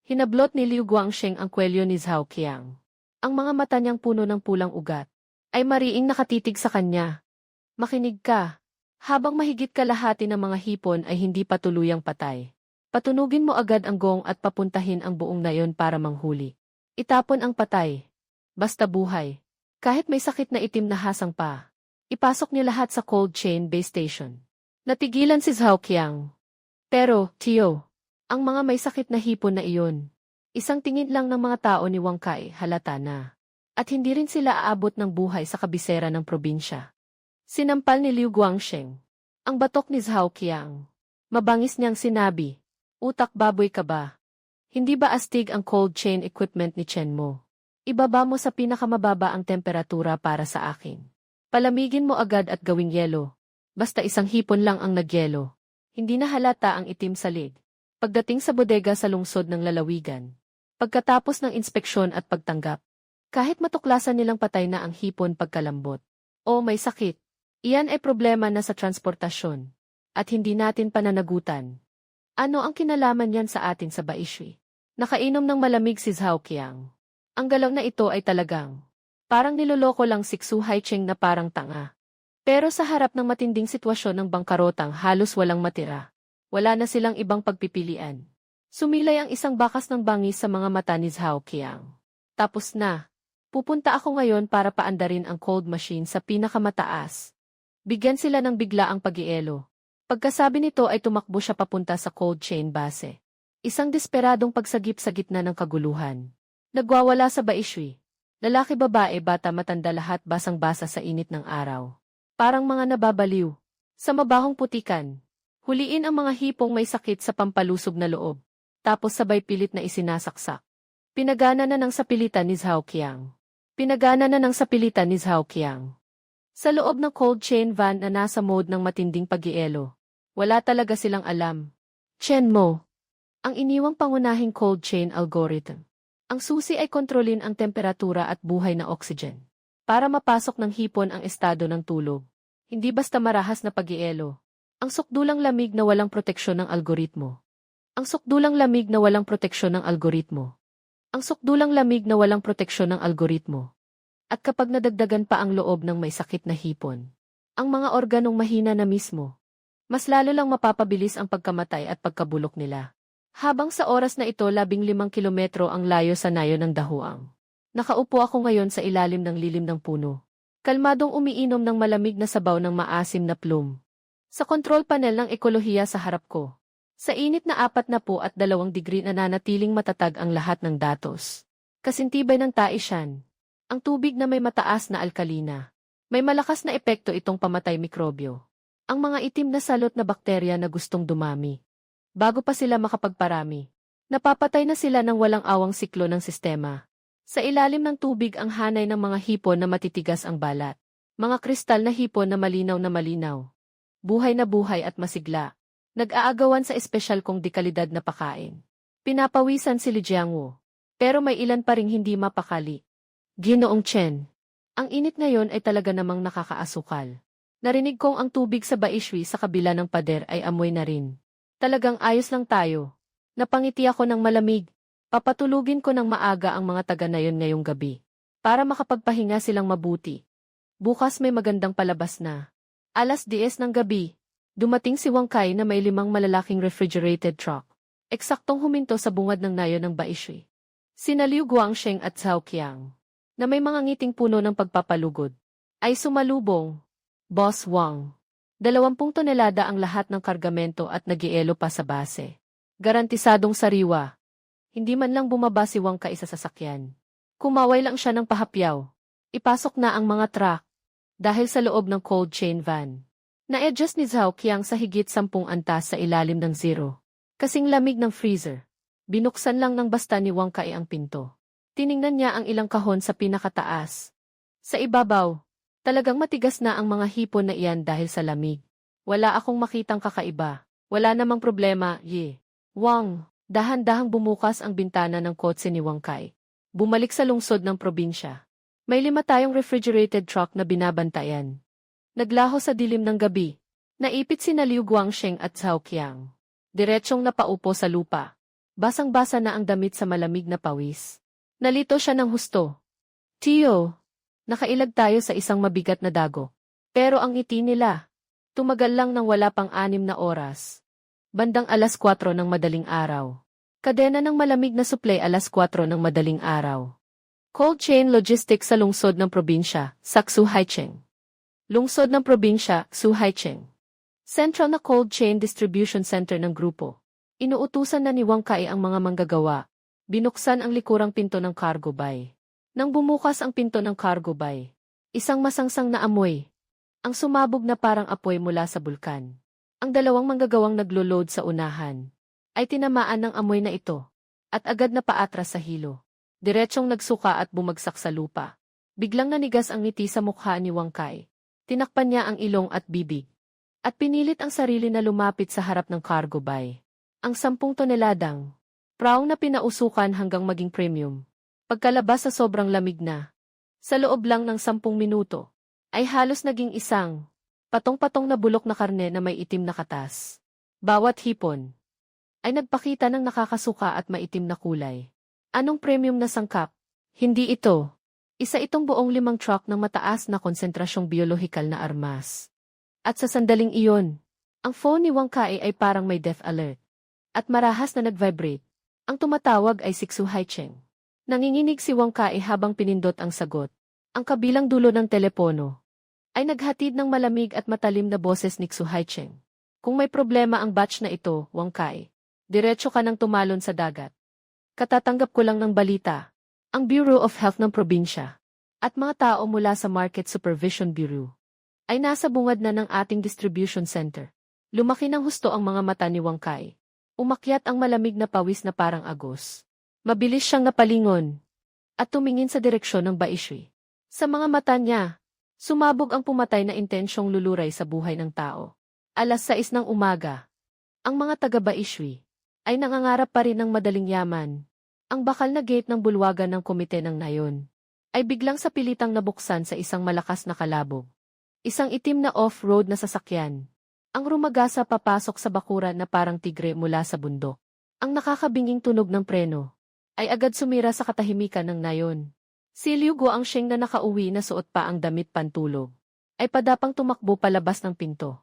Hinablot ni Liu Guangsheng ang kwelyo ni Zhao Qiang. Ang mga mata niyang puno ng pulang ugat ay mariing nakatitig sa kanya. Makinig ka. Habang mahigit kalahati ng mga hipon ay hindi pa tuluyang patay. Patunugin mo agad ang gong at papuntahin ang buong nayon para manghuli. Itapon ang patay. Basta buhay. Kahit may sakit na itim na hasang pa. Ipasok niyo lahat sa cold chain base station. Natigilan si Zhao Qiang. Pero, Tiyo, ang mga may sakit na hipon na iyon, isang tingin lang ng mga tao ni Wang Kai halata na. At hindi rin sila aabot ng buhay sa kabisera ng probinsya. Sinampal ni Liu Guangsheng ang batok ni Zhao Qiang. Mabangis niyang sinabi, utak baboy ka ba? Hindi ba astig ang cold chain equipment ni Chen Mo? Ibaba mo sa pinakamababa ang temperatura para sa akin. Palamigin mo agad at gawing yelo. Basta isang hipon lang ang nagyelo. Hindi na halata ang itim sa lid. Pagdating sa bodega sa lungsod ng lalawigan. Pagkatapos ng inspeksyon at pagtanggap. Kahit matuklasan nilang patay na ang hipon pagkalambot. O may sakit. Iyan ay problema na sa transportasyon. At hindi natin pananagutan. Ano ang kinalaman niyan sa atin sa Baishui? Nakainom ng malamig si Zhao Qiang. Ang galaw na ito ay talagang. Parang niloloko lang si Xu Haicheng na parang tanga. Pero sa harap ng matinding sitwasyon ng bangkarotang halos walang matira. Wala na silang ibang pagpipilian. Sumilay ang isang bakas ng bangis sa mga mata ni Zhao Qiang. Tapos na. Pupunta ako ngayon para paandarin ang cold machine sa pinakamataas. Bigyan sila ng biglaang pag-ielo. Pagkasabi nito ay tumakbo siya papunta sa cold chain base. Isang desperadong pagsagip sa gitna ng kaguluhan. Nagwawala sa Baishui. Lalaki, babae, bata, matanda, lahat basang-basa sa init ng araw. Parang mga nababaliw. Sa mabahong putikan. Huliin ang mga hipong may sakit sa pampalusog na loob. Tapos sabay pilit na isinasaksak. Pinagana na ng sapilitan ni Zhao Qiang. Pinagana na ng sapilitan ni Zhao Qiang. Sa loob ng cold chain van na nasa mode ng matinding pag-ielo. Wala talaga silang alam. Chen Mo. Ang iniwang pangunahing cold chain algorithm. Ang susi ay kontrolin ang temperatura at buhay na oxygen. Para mapasok ng hipon ang estado ng tulog. Hindi basta marahas na pag-ielo. Ang sukdulang lamig na walang proteksyon ng algoritmo. Ang sukdulang lamig na walang proteksyon ng algoritmo. Ang sukdulang lamig na walang proteksyon ng algoritmo. At kapag nadagdagan pa ang loob ng may sakit na hipon, ang mga organong mahina na mismo, mas lalo lang mapapabilis ang pagkamatay at pagkabulok nila. Habang sa oras na ito 15 kilometro ang layo sa nayon ng dahuang. Nakaupo ako ngayon sa ilalim ng lilim ng puno. Kalmadong umiinom ng malamig na sabaw ng maasim na plum. Sa control panel ng ekolohiya sa harap ko. Sa init na 42 degree nananatiling matatag ang lahat ng datos. Kasintibay ng taisyan. Ang tubig na may mataas na alkalina. May malakas na epekto itong pamatay mikrobyo. Ang mga itim na salot na bakterya na gustong dumami. Bago pa sila makapagparami, napapatay na sila ng walang awang siklo ng sistema. Sa ilalim ng tubig ang hanay ng mga hipon na matitigas ang balat. Mga kristal na hipon na malinaw. Buhay na buhay at masigla. Nag-aagawan sa espesyal kong dekalidad na pakain. Pinapawisan si Li Jiangwu. Pero may ilan pa ring hindi mapakali. Ginoong Chen. Ang init ngayon ay talaga namang nakakaasukal. Narinig kong ang tubig sa Baishwi sa kabila ng pader ay amoy na rin. Talagang ayos lang tayo. Napangiti ako ng malamig. Papatulugin ko ng maaga ang mga taga na yon ngayong gabi. Para makapagpahinga silang mabuti. Bukas may magandang palabas na. 10:00 ng gabi. Dumating si Wang Kai na may 5 malalaking refrigerated truck. Eksaktong huminto sa bungad ng nayon ng Baishwi. Sina Liu Guangsheng at Cao Qiang, na may mga ngiting puno ng pagpapalugod, ay sumalubong. Boss Wang. 20 tonelada ang lahat ng kargamento at nagielo pa sa base. Garantisadong sariwa. Hindi man lang bumaba si Wang Kai sa sasakyan. Kumaway lang siya ng pahapyaw. Ipasok na ang mga truck. Dahil sa loob ng cold chain van. Na-adjust ni Cao Qiang sa higit 10 antas sa ilalim ng zero. Kasing lamig ng freezer. Binuksan lang ng basta ni Wang Kai ang pinto. Tiningnan niya ang ilang kahon sa pinakataas. Sa ibabaw, talagang matigas na ang mga hipon na iyan dahil sa lamig. Wala akong makitang kakaiba. Wala namang problema, ye. Wang, dahan-dahang bumukas ang bintana ng kotse ni Wang Kai. Bumalik sa lungsod ng probinsya. May 5 tayong refrigerated truck na binabantayan. Naglaho sa dilim ng gabi. Naipit sina Liu Guangsheng at Cao Qiang. Diretsyong napaupo sa lupa. Basang-basa na ang damit sa malamig na pawis. Nalito siya ng husto. Tiyo, nakailag tayo sa isang mabigat na dago. Pero ang ngiti nila, tumagal lang ng wala pang 6 na oras. Bandang 4:00 ng madaling araw. Kadena ng malamig na suplay 4:00 ng madaling araw. Cold chain logistics sa lungsod ng probinsya, Xu-Haicheng. Lungsod ng probinsya, Xu-Haicheng. Central na cold chain distribution center ng grupo. Inuutusan na ni Wang Kai ang mga manggagawa. Binuksan ang likurang pinto ng cargo bay. Nang bumukas ang pinto ng cargo bay, isang masangsang na amoy. Ang sumabog na parang apoy mula sa bulkan. Ang 2 manggagawang naglo-load sa unahan ay tinamaan ng amoy na ito at agad na paatras sa hilo. Diretsyong nagsuka at bumagsak sa lupa. Biglang nanigas ang ngiti sa mukha ni Wang Kai. Tinakpan niya ang ilong at bibig. At pinilit ang sarili na lumapit sa harap ng cargo bay. Ang 10 toneladang praong na pinausukan hanggang maging premium. Pagkalabas sa sobrang lamig na, sa loob lang ng 10 minuto, ay halos naging isang patong-patong na bulok na karne na may itim na katas. Bawat hipon ay nagpakita ng nakakasuka at maitim na kulay. Anong premium na sangkap? Hindi ito. Isa itong buong 5 truck ng mataas na konsentrasyong biolohikal na armas. At sa sandaling iyon, ang phone ni Wang Kai ay parang may death alert. At marahas na nag-vibrate. Ang tumatawag ay si Xu-Haicheng. Nanginginig si Wang Kai habang pinindot ang sagot. Ang kabilang dulo ng telepono ay naghatid ng malamig at matalim na boses ni Xu-Haicheng. Kung may problema ang batch na ito, Wang Kai, diretso ka nang tumalon sa dagat. Katatanggap ko lang ng balita. Ang Bureau of Health ng probinsya at mga tao mula sa Market Supervision Bureau ay nasa bungad na ng ating distribution center. Lumaki ng husto ang mga mata ni Wang Kai. Umakyat ang malamig na pawis na parang agos. Mabilis siyang napalingon at tumingin sa direksyon ng Baishwi. Sa mga mata niya, sumabog ang pumatay na intensyong luluray sa buhay ng tao. 6:00 ng umaga. Ang mga taga-Baishwi ay nangangarap pa rin ng madaling yaman. Ang bakal na gate ng bulwagan ng komite ng nayon ay biglang sa pilitang nabuksan sa isang malakas na kalabog. Isang itim na off-road na sasakyan. Ang rumagasa papasok sa bakuran na parang tigre mula sa bundok. Ang nakakabinging tunog ng preno ay agad sumira sa katahimikan ng nayon. Si Liu Guangsheng na nakauwi na suot pa ang damit pantulog ay padapang tumakbo palabas ng pinto.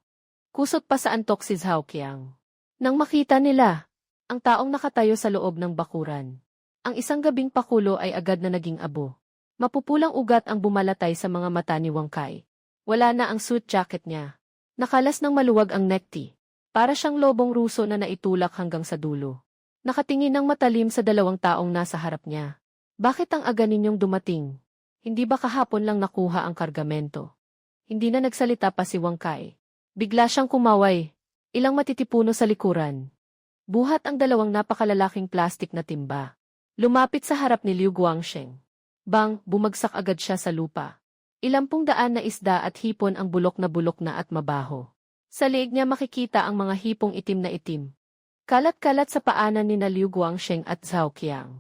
Kusot pa sa antok si Cao Qiang. Nang makita nila ang taong nakatayo sa loob ng bakuran, ang isang gabing pakulo ay agad na naging abo. Mapupulang ugat ang bumalatay sa mga mata ni Wang Kai. Wala na ang suit jacket niya. Nakalas ng maluwag ang necktie. Para siyang lobong Ruso na naitulak hanggang sa dulo. Nakatingin ng matalim sa dalawang taong nasa harap niya. Bakit ang aga ninyong dumating? Hindi ba kahapon lang nakuha ang kargamento? Hindi na nagsalita pa si Wang Kai. Bigla siyang kumaway. Ilang matitipuno sa likuran. Buhat ang dalawang napakalalaking plastik na timba. Lumapit sa harap ni Liu Guangsheng. Bang, bumagsak agad siya sa lupa. Ilampung daan na isda at hipon ang bulok na at mabaho. Sa liig niya makikita ang mga hipong itim na itim. Kalat-kalat sa paanan ni Liu Guangsheng at Zhao Qiang.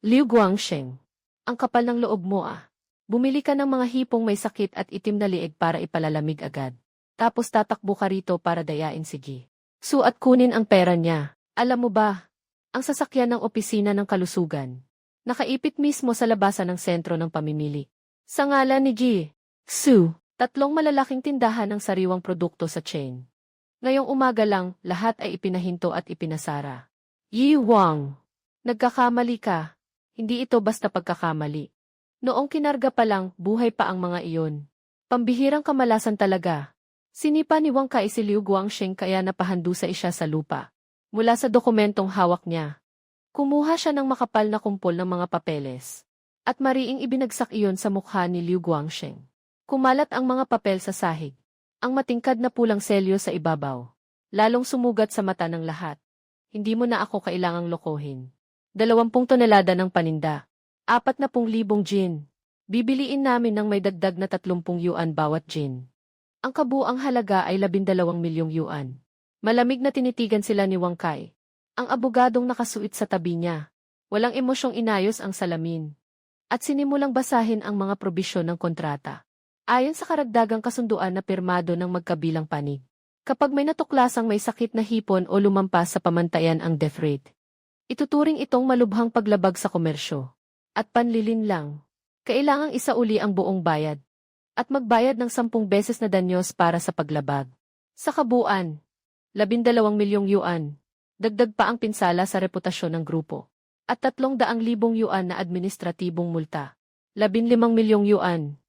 Liu Guangsheng, ang kapal ng loob mo ah. Bumili ka ng mga hipong may sakit at itim na liig para ipalalamig agad. Tapos tatakbo ka rito para dayain si Ji. Su at kunin ang pera niya. Alam mo ba, ang sasakyan ng opisina ng kalusugan. Nakaipit mismo sa labasan ng sentro ng pamimili. Sa ngalan ni Ji. Su, 3 malalaking tindahan ng sariwang produkto sa chain. Ngayong umaga lang, lahat ay ipinahinto at ipinasara. Yi Wang, nagkakamali ka. Hindi ito basta pagkakamali. Noong kinarga pa lang, buhay pa ang mga iyon. Pambihirang kamalasan talaga. Sinipa ni Wang Kai si Liu Guangsheng kaya napahandusay siya sa lupa. Mula sa dokumentong hawak niya. Kumuha siya ng makapal na kumpol ng mga papeles. At mariing ibinagsak iyon sa mukha ni Liu Guangsheng. Kumalat ang mga papel sa sahig. Ang matingkad na pulang selyo sa ibabaw. Lalong sumugat sa mata ng lahat. Hindi mo na ako kailangang lokohin. 20 tonelada ng paninda. 40,000 gin. Bibiliin namin ng may dagdag na 30 yuan bawat gin. Ang kabuang halaga ay 12 milyong yuan. Malamig na tinitigan sila ni Wang Kai. Ang abogadong nakasuit sa tabi niya. Walang emosyong inayos ang salamin. At sinimulang basahin ang mga probisyon ng kontrata. Ayon sa karagdagang kasunduan na pirmado ng magkabilang panig. Kapag may natuklasang may sakit na hipon o lumampas sa pamantayan ang death rate, ituturing itong malubhang paglabag sa komersyo. At panlilin lang. Kailangang isauli ang buong bayad. At magbayad ng 10 beses na danyos para sa paglabag. Sa kabuuan, 12 milyong yuan. Dagdag pa ang pinsala sa reputasyon ng grupo. At 300,000 yuan na administratibong multa. 15 milyong yuan.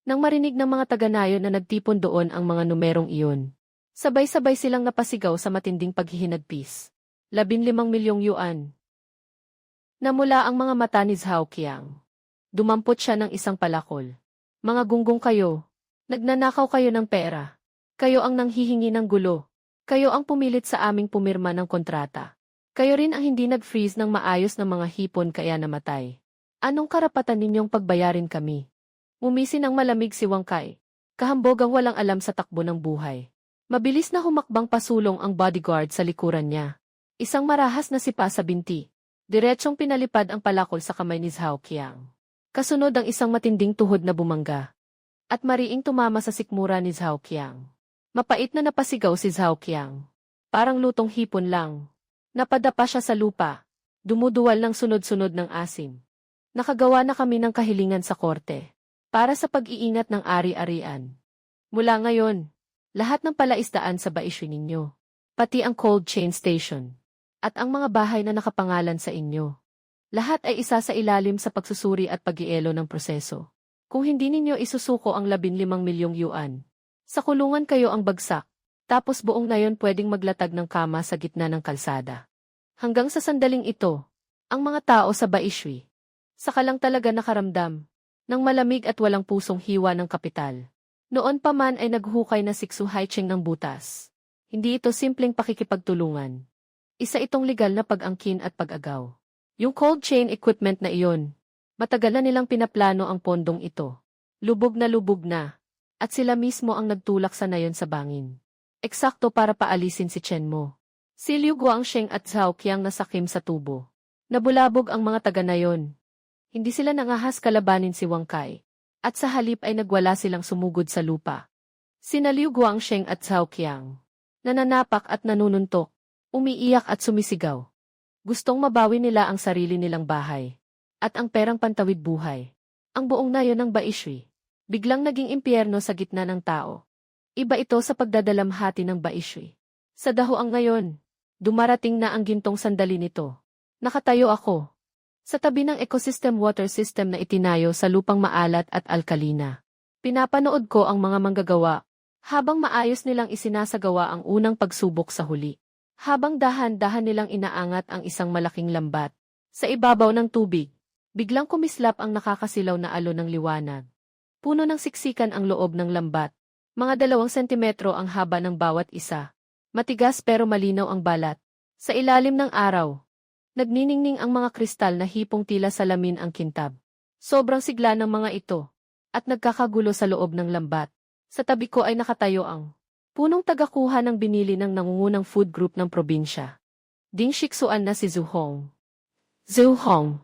Nang marinig ng mga taga-nayon na nagtipon doon ang mga numerong iyon, sabay-sabay silang napasigaw sa matinding paghihinagpis. 15 milyong yuan. Namula ang mga mata ni Zhao Qiang. Dumampot siya ng isang palakol. Mga gunggong kayo. Nagnanakaw kayo ng pera. Kayo ang nanghihingi ng gulo. Kayo ang pumilit sa aming pumirma ng kontrata. Kayo rin ang hindi nag-freeze ng maayos ng mga hipon kaya namatay. Anong karapatan ninyong pagbayarin kami? Umisi ng malamig si Wang Kai. Kahambogang walang alam sa takbo ng buhay. Mabilis na humakbang pasulong ang bodyguard sa likuran niya. Isang marahas na sipa sa binti. Diretsong pinalipad ang palakol sa kamay ni Zhao Qiang. Kasunod ang isang matinding tuhod na bumangga. At mariing tumama sa sikmura ni Zhao Qiang. Mapait na napasigaw si Zhao Qiang. Parang lutong hipon lang. Napadapa siya sa lupa. Dumuduwal ng sunod-sunod ng asim. Nakagawa na kami ng kahilingan sa korte. Para sa pag-iingat ng ari-arian. Mula ngayon, lahat ng palaisdaan sa baisyo ninyo. Pati ang cold chain station. At ang mga bahay na nakapangalan sa inyo. Lahat ay isa sa ilalim sa pagsusuri at pag-ielo ng proseso. Kung hindi ninyo isusuko ang 15 milyong yuan, sa kulungan kayo ang bagsak, tapos buong nayon pwedeng maglatag ng kama sa gitna ng kalsada. Hanggang sa sandaling ito, ang mga tao sa Baishui, saka lang talaga nakaramdam, ng malamig at walang pusong hiwa ng kapital. Noon pa man ay naghukay na siksu haiching ng butas. Hindi ito simpleng pakikipagtulungan. Isa itong legal na pag-angkin at pag-agaw. Yung cold chain equipment na iyon, matagal na nilang pinaplano ang pondong ito. Lubog na, at sila mismo ang nagtulak sa nayon sa bangin. Eksakto para paalisin si Chen Mo. Si Liu Guangsheng at Zhao Qiang nasakim sa tubo. Nabulabog ang mga taga-nayon. Hindi sila nangahas kalabanin si Wang Kai. At sa halip ay nagwala silang sumugod sa lupa. Sina Liu Guangsheng at Zhao Qiang. Nananapak at nanununtok. Umiiyak at sumisigaw. Gustong mabawi nila ang sarili nilang bahay. At ang perang pantawid buhay. Ang buong nayon ng Baishui. Biglang naging impyerno sa gitna ng tao. Iba ito sa pagdadalamhati ng Baishui. Sa dahoang ngayon, dumarating na ang gintong sandali nito. Nakatayo ako. Sa tabi ng ecosystem water system na itinayo sa lupang maalat at alkalina. Pinapanood ko ang mga manggagawa, Habang maayos nilang isinasagawa ang unang pagsubok sa huli. Habang dahan-dahan nilang inaangat ang isang malaking lambat. Sa ibabaw ng tubig, biglang kumislap ang nakakasilaw na alon ng liwanag. Puno ng siksikan ang loob ng lambat. Mga 2 sentimetro ang haba ng bawat isa. Matigas pero malinaw ang balat. Sa ilalim ng araw, nagniningning ang mga kristal na hipong tila salamin ang kintab. Sobrang sigla ng mga ito, at nagkakagulo sa loob ng lambat. Sa tabi ko ay nakatayo ang punong tagakuha ng binili ng nangungunang food group ng probinsya. Ding Shiksuan na si Zhu Hong. Zhu Hong.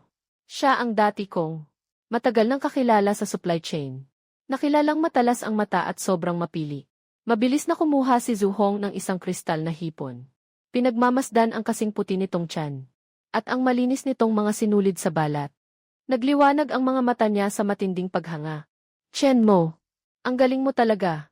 Siya ang dati kong matagal nang kakilala sa supply chain. Nakilalang matalas ang mata at sobrang mapili. Mabilis na kumuha si Zhu Hong ng isang kristal na hipon. Pinagmamasdan ang kasing puti nitong tiyan. At ang malinis nitong mga sinulid sa balat. Nagliwanag ang mga mata niya sa matinding paghanga. Chen mo. Ang galing mo talaga.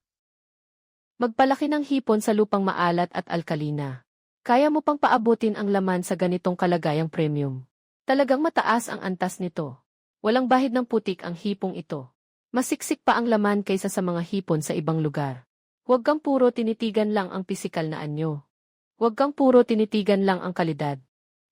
Magpalaki ng hipon sa lupang maalat at alkalina. Kaya mo pang paabutin ang laman sa ganitong kalagayang premium. Talagang mataas ang antas nito. Walang bahid ng putik ang hipong ito. Masiksik pa ang laman kaysa sa mga hipon sa ibang lugar. Huwag kang puro tinitigan lang ang pisikal na anyo. Huwag kang puro tinitigan lang ang kalidad.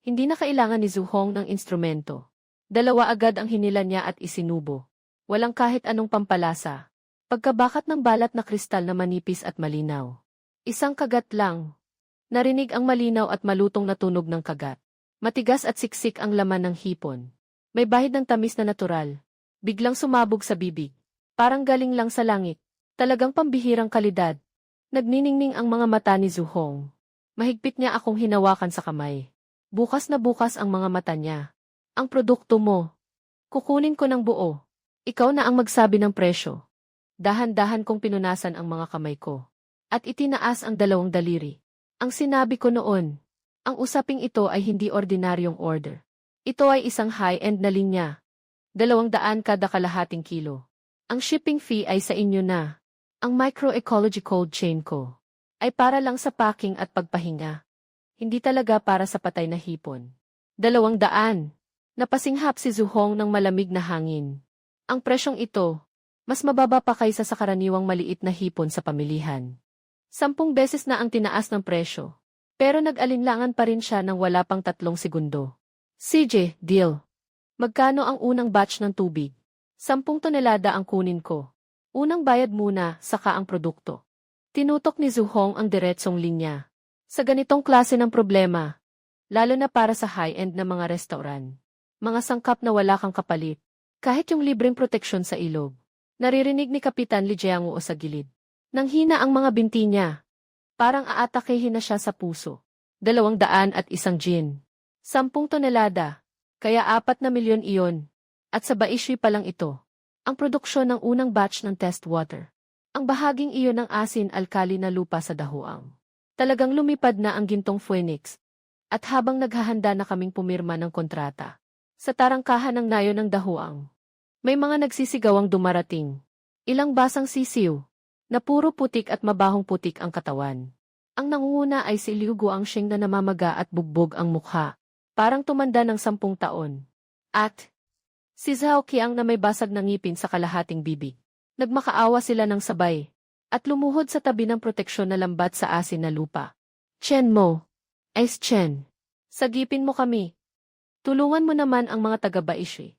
Hindi na kailangan ni Zhu Hong ng instrumento. 2 agad ang hinila niya at isinubo. Walang kahit anong pampalasa. Pagkabakat ng balat na kristal na manipis at malinaw. Isang kagat lang. Narinig ang malinaw at malutong na tunog ng kagat. Matigas at siksik ang laman ng hipon. May bahid ng tamis na natural. Biglang sumabog sa bibig. Parang galing lang sa langit. Talagang pambihirang kalidad. Nagniningning ang mga mata ni Zhu Hong. Mahigpit niya akong hinawakan sa kamay. Bukas na bukas ang mga mata niya. Ang produkto mo. Kukunin ko ng buo. Ikaw na ang magsabi ng presyo. Dahan-dahan kong pinunasan ang mga kamay ko. At itinaas ang 2 daliri. Ang sinabi ko noon, ang usaping ito ay hindi ordinaryong order. Ito ay isang high-end na linya. 200 kada kalahating kilo. Ang shipping fee ay sa inyo na. Ang microecology cold chain ko ay para lang sa packing at pagpahinga. Hindi talaga para sa patay na hipon. 200. Napasinghap si Zhu Hong ng malamig na hangin. Ang presyong ito, mas mababa pa kaysa sa karaniwang maliit na hipon sa pamilihan. 10 beses na ang tinaas ng presyo. Pero nag-alinlangan pa rin siya ng wala pang 3 segundo. CJ, deal. Magkano ang unang batch ng tubig? 10 tonelada ang kunin ko. Unang bayad muna, saka ang produkto. Tinutok ni Zhu Hong ang diretsong linya. Sa ganitong klase ng problema, lalo na para sa high-end na mga restaurant, mga sangkap na wala kang kapalit, kahit yung libreng proteksyon sa ilog. Naririnig ni Kapitan Li Jianguo sa gilid. Nang hina ang mga binti niya. Parang aatakehin na siya sa puso. 201 gin. 10 tonelada. Kaya 4 na milyon iyon. At sa Baishui pa lang ito. Ang produksyon ng unang batch ng test water. Ang bahaging iyon ng asin-alkali na lupa sa dahuang. Talagang lumipad na ang gintong Phoenix. At habang naghahanda na kaming pumirma ng kontrata. Sa tarangkahan ng nayo ng dahuang. May mga nagsisigawang dumarating. Ilang basang sisiw. Na puro putik at mabahong putik ang katawan. Ang nangunguna ay si Liu Guangxing na namamaga at bugbog ang mukha. Parang tumanda ng 10 taon. At si Zhao Qiang na may basag na ngipin sa kalahating bibig. Nagmakaawa sila ng sabay. At lumuhod sa tabi ng proteksyon na lambat sa asin na lupa. Chen mo. Ice Chen. Sagipin mo kami. Tulungan mo naman ang mga taga-Baishui.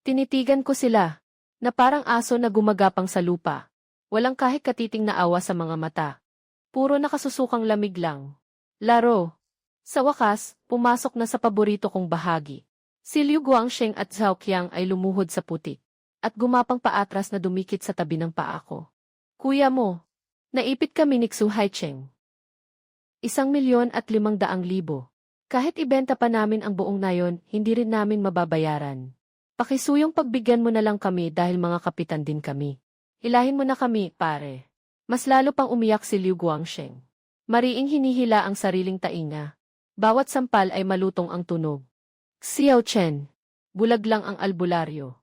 Tinitigan ko sila. Na parang aso na gumagapang sa lupa. Walang kahit katiting na awa sa mga mata. Puro nakasusukang lamig lang. Laro. Sa wakas, pumasok na sa paborito kong bahagi. Si Liu Guangxing at Zhao Qiang ay lumuhod sa putik. At gumapang paatras na dumikit sa tabi ng paa ko. Kuya mo. Naipit kami ni Xu Haicheng. 1,500,000. Kahit ibenta pa namin ang buong nayon, hindi rin namin mababayaran. Pakisuyong pagbigyan mo na lang kami dahil mga kapitan din kami. Hilahin mo na kami, pare. Mas lalo pang umiyak si Liu Guangxing. Mariing hinihila ang sariling tainga. Bawat sampal ay malutong ang tunog. Xiao Chen. Bulag lang ang albularyo.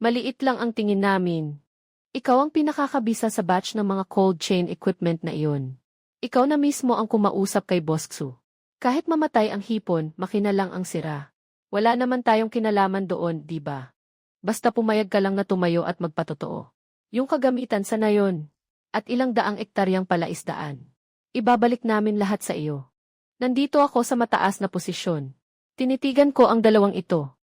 Maliit lang ang tingin namin. Ikaw ang pinakakabisa sa batch ng mga cold chain equipment na iyon. Ikaw na mismo ang kumausap kay Boss Xu. Kahit mamatay ang hipon, makina lang ang sira. Wala naman tayong kinalaman doon, di ba? Basta pumayag ka lang na tumayo at magpatotoo. Yung kagamitan sa nayon. at ilang daang ektaryang palaisdaan. Ibabalik namin lahat sa iyo. Nandito ako sa mataas na posisyon. Tinitigan ko ang dalawang ito.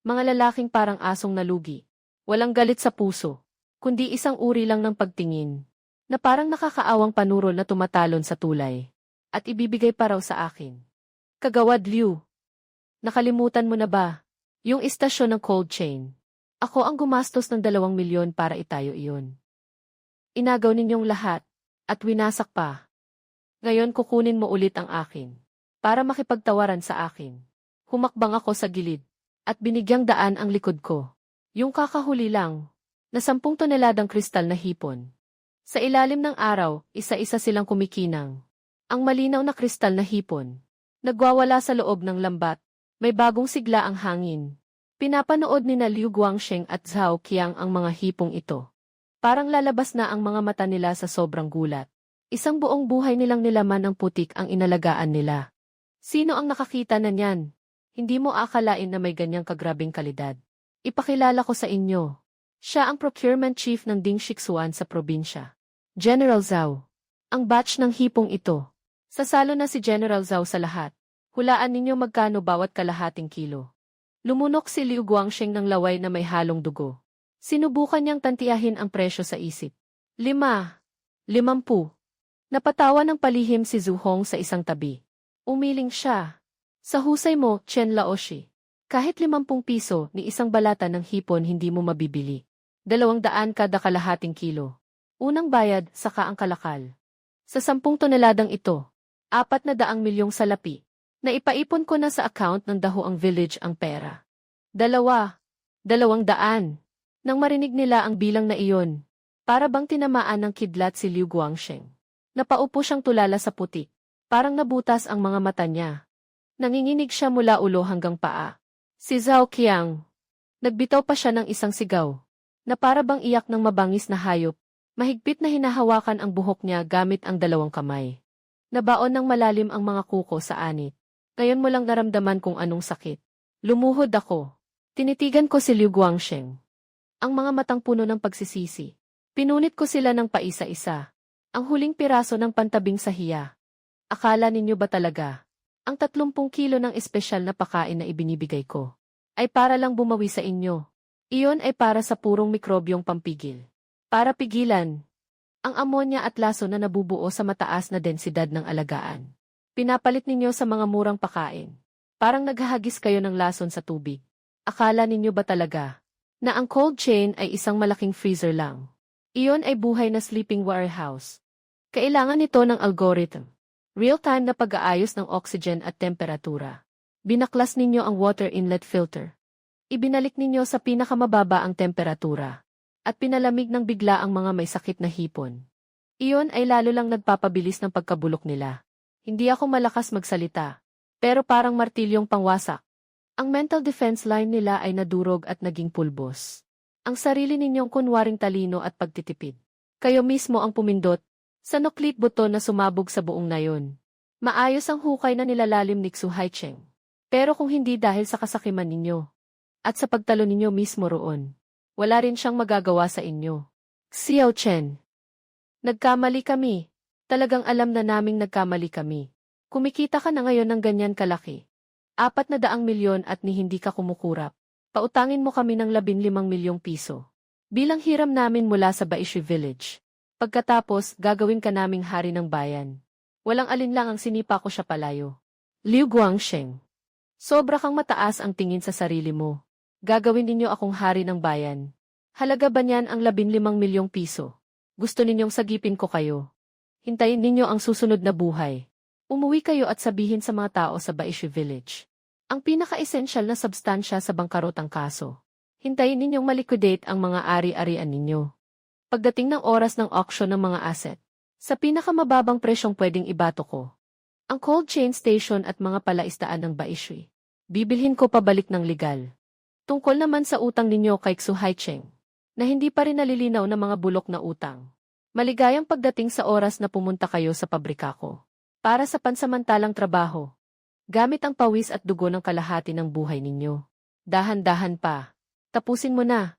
Mga lalaking parang asong nalugi. Walang galit sa puso, kundi isang uri lang ng pagtingin, na parang nakakaawang panurol na tumatalon sa tulay. At ibibigay pa raw sa akin. Kagawad Liu. Nakalimutan mo na ba? Yung istasyon ng cold chain. Ako ang gumastos ng 2 milyon para itayo iyon. Inagaw ninyong lahat, at winasak pa. Ngayon kukunin mo ulit ang akin, para makipagtawaran sa akin. Humakbang ako sa gilid, at binigyang daan ang likod ko. Yung kakahuli lang, na 10 toneladang kristal na hipon. Sa ilalim ng araw, isa-isa silang kumikinang. Ang malinaw na kristal na hipon. Nagwawala sa loob ng lambat. May bagong sigla ang hangin. Pinapanood ni Liu Guangsheng at Zhao Qiang ang mga hipong ito. Parang lalabas na ang mga mata nila sa sobrang gulat. Isang buong buhay nilang nilaman ng putik ang inalagaan nila. Sino ang nakakita na niyan? Hindi mo akalain na may ganyang kagrabing kalidad. Ipakilala ko sa inyo. Siya ang procurement chief ng Dingxixuan sa probinsya. General Zhao. Ang batch ng hipong ito. Sasalo na si General Zhao sa lahat. Hulaan ninyo magkano bawat kalahating kilo. Lumunok si Liu Guangsheng ng laway na may halong dugo. Sinubukan niyang tantiyahin ang presyo sa isip. 5. 50. Napatawa ng palihim si Zhu Hong sa isang tabi. Umiling siya. Sa husay mo, Chen Laoshi. Kahit 50 piso ni isang balata ng hipon hindi mo mabibili. 200 kada kalahating kilo. Unang bayad, saka ang kalakal. Sa 10 toneladang ito, 400 milyong salapi. Naipaipon ko na sa account ng Dahuang Village ang pera. 200. Nang marinig nila ang bilang na iyon, para bang tinamaan ng kidlat si Liu Guangsheng. Napaupo siyang tulala sa putik. Parang nabutas ang mga mata niya. Nanginginig siya mula ulo hanggang paa. Si Zhao Qiang. Nagbitaw pa siya ng isang sigaw, na para bang iyak ng mabangis na hayop. Mahigpit na hinahawakan ang buhok niya gamit ang 2 kamay. Nabaon ng malalim ang mga kuko sa anit. Ngayon mo lang naramdaman kung anong sakit. Lumuhod ako. Tinitigan ko si Liu Guangsheng. Ang mga matang puno ng pagsisisi. Pinunit ko sila ng paisa-isa. Ang huling piraso ng pantabing sahiya. Akala ninyo ba talaga? Ang 30 kilo ng espesyal na pakain na ibinibigay ko ay para lang bumawi sa inyo. Iyon ay para sa purong mikrobyong pampigil. Para pigilan ang amonya at laso na nabubuo sa mataas na densidad ng alagaan. Pinapalit ninyo sa mga murang pakain. Parang naghahagis kayo ng lason sa tubig. Akala ninyo ba talaga na ang cold chain ay isang malaking freezer lang? Iyon ay buhay na sleeping warehouse. Kailangan nito ng algorithm. Real-time na pag-aayos ng oxygen at temperatura. Binaklas ninyo ang water inlet filter. Ibinalik ninyo sa pinakamababa ang temperatura. At pinalamig ng bigla ang mga may sakit na hipon. Iyon ay lalo lang nagpapabilis ng pagkabulok nila. Hindi ako malakas magsalita, pero parang martilyong pangwasak. Ang mental defense line nila ay nadurog at naging pulbos. Ang sarili ninyong kunwaring talino at pagtitipid. Kayo mismo ang pumindot sa nuklit buton na sumabog sa buong nayon. Maayos ang hukay na nilalalim ni Xu Haicheng. Pero kung hindi dahil sa kasakiman ninyo, at sa pagtalo ninyo mismo roon, wala rin siyang magagawa sa inyo. Xiao Chen. Nagkamali kami. Talagang alam na naming nagkamali kami. Kumikita ka na ngayon ng ganyan kalaki. 400 milyon at ni hindi ka kumukurap. Pautangin mo kami ng 15 milyong piso. Bilang hiram namin mula sa Baishu Village. Pagkatapos, gagawin ka naming hari ng bayan. Walang alinlang ang sinipa ko siya palayo. Liu Guangsheng. Sobra kang mataas ang tingin sa sarili mo. Gagawin ninyo akong hari ng bayan. Halaga ba niyan ang 15 milyong piso? Gusto ninyong sagipin ko kayo. Hintayin ninyo ang susunod na buhay. Umuwi kayo at sabihin sa mga tao sa Baishu Village. Ang pinaka-esensyal na substansya sa bangkarotang kaso. Hintayin ninyong maliquidate ang mga ari-arian ninyo. Pagdating ng oras ng auction ng mga asset, sa pinakamababang presyong pwedeng ibato ko, ang cold chain station at mga palaisdaan ng Baishu. Bibilhin ko pabalik ng legal. Tungkol naman sa utang ninyo kay Xu Haicheng, na hindi pa rin nalilinaw na mga bulok na utang. Maligayang pagdating sa oras na pumunta kayo sa pabrika ko. Para sa pansamantalang trabaho. Gamit ang pawis at dugo ng kalahati ng buhay ninyo. Dahan-dahan pa. Tapusin mo na.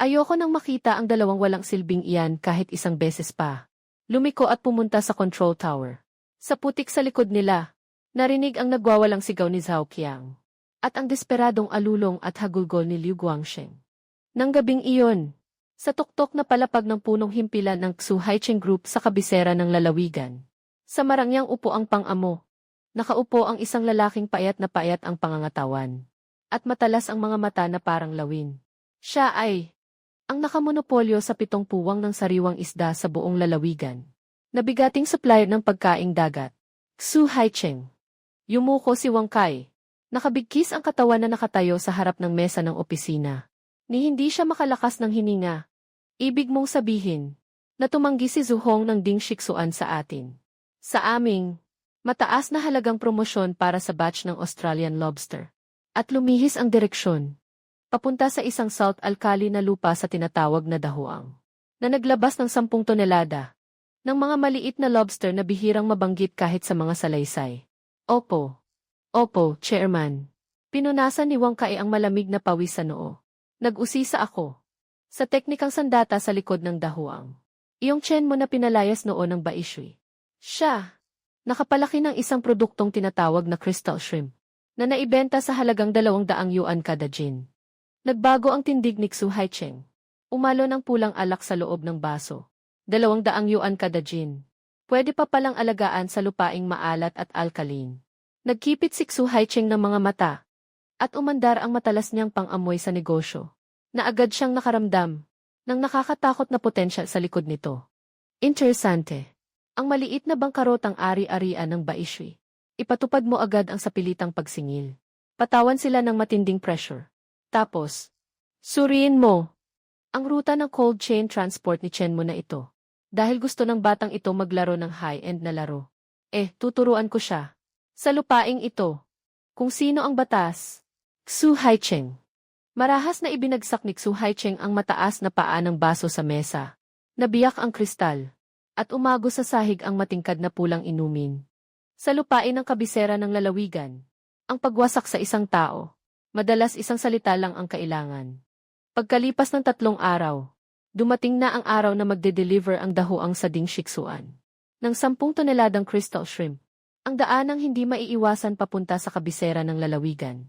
Ayoko nang makita ang 2 walang silbing iyan kahit isang beses pa. Lumiko at pumunta sa control tower. Sa putik sa likod nila, narinig ang nagwawalang sigaw ni Zhao Qiang. At ang desperadong alulong at hagulgol ni Liu Guangsheng. Nang gabing iyon, sa tuktok na palapag ng punong himpilan ng Xu Haicheng Group sa kabisera ng lalawigan. Sa marangyang upo ang pang-amo. Nakaupo ang isang lalaking payat na payat ang pangangatawan. At matalas ang mga mata na parang lawin. Siya ay ang nakamonopolyo sa 7 puwang ng sariwang isda sa buong lalawigan. Nabigating supplier ng pagkaing dagat. Xu Haicheng. Yumuko si Wang Kai. Nakabigkis ang katawan na nakatayo sa harap ng mesa ng opisina. Ni hindi siya makalakas ng hininga. Ibig mong sabihin na tumanggi si Zhu Hong ng Ding Shixuan sa atin. Sa aming mataas na halagang promosyon para sa batch ng Australian Lobster. At lumihis ang direksyon. Papunta sa isang salt alkali na lupa sa tinatawag na dahuang. Na naglabas ng 10 tonelada. Ng mga maliit na lobster na bihirang mabanggit kahit sa mga salaysay. Opo, Chairman. Pinunasan ni Wang Kai ang malamig na pawis sa noo. Nag-usisa ako. Sa teknikang sandata sa likod ng dahuang. Iyong tiyan mo na pinalayas noon ng Baishui. Siya. Nakapalaki ng isang produktong tinatawag na crystal shrimp. Na naibenta sa halagang 200 yuan kada gin. Nagbago ang tindig ni Xu Haicheng. Umalo ng pulang alak sa loob ng baso. 200 yuan kada gin. Pwede pa palang alagaan sa lupaing maalat at alkaline. Nagkipit si Xu Haicheng ng mga mata. At umandar ang matalas niyang pang-amoy sa negosyo. Na agad siyang nakaramdam ng nakakatakot na potensyal sa likod nito. Interesante. Ang maliit na bangkarotang ari-arian ng Baishui. Ipatupad mo agad ang sapilitang pagsingil. Patawan sila ng matinding pressure. Tapos, suriin mo ang ruta ng cold chain transport ni Chen mo na ito. Dahil gusto ng batang ito maglaro ng high-end na laro. Tuturuan ko siya. Sa lupaing ito. Kung sino ang batas. Xu Haicheng. Marahas na ibinagsak ni Xu Haicheng ang mataas na paa ng baso sa mesa. Nabiyak ang kristal. At umago sa sahig ang matingkad na pulang inumin. Sa lupain ng kabisera ng lalawigan. Ang pagwasak sa isang tao. Madalas isang salita lang ang kailangan. Pagkalipas ng 3 araw. Dumating na ang araw na magde-deliver ang dahuang sa Ding Shixuan. Ng 10 toneladang crystal shrimp. Ang daanang hindi maiiwasan papunta sa kabisera ng lalawigan.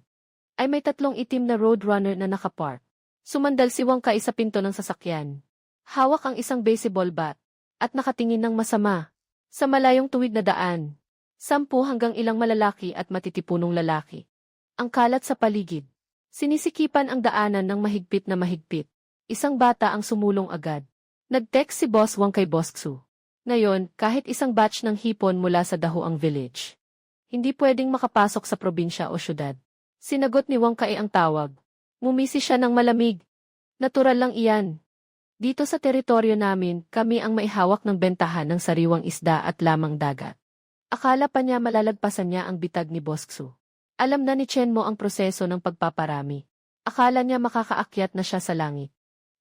Ay may 3 itim na roadrunner na nakapark. Sumandal si Wang Kai sa pinto ng sasakyan. Hawak ang isang baseball bat. At nakatingin ng masama. Sa malayong tuwid na daan. 10 hanggang ilang malalaki at matitipunong lalaki. Ang kalat sa paligid. Sinisikipan ang daanan ng mahigpit na mahigpit. Isang bata ang sumulong agad. Nag-text si Boss Wang kay Boss Xu. Ngayon, kahit isang batch ng hipon mula sa Dahuang Village. Hindi pwedeng makapasok sa probinsya o syudad. Sinagot ni Wang Kai ang tawag. Ngumisi siya ng malamig. Natural lang iyan. Dito sa teritoryo namin, kami ang maihawak ng bentahan ng sariwang isda at lamang dagat. Akala pa niya malalagpasan niya ang bitag ni Boss Xu. Alam na ni Chen mo ang proseso ng pagpaparami. Akala niya makakaakyat na siya sa langit.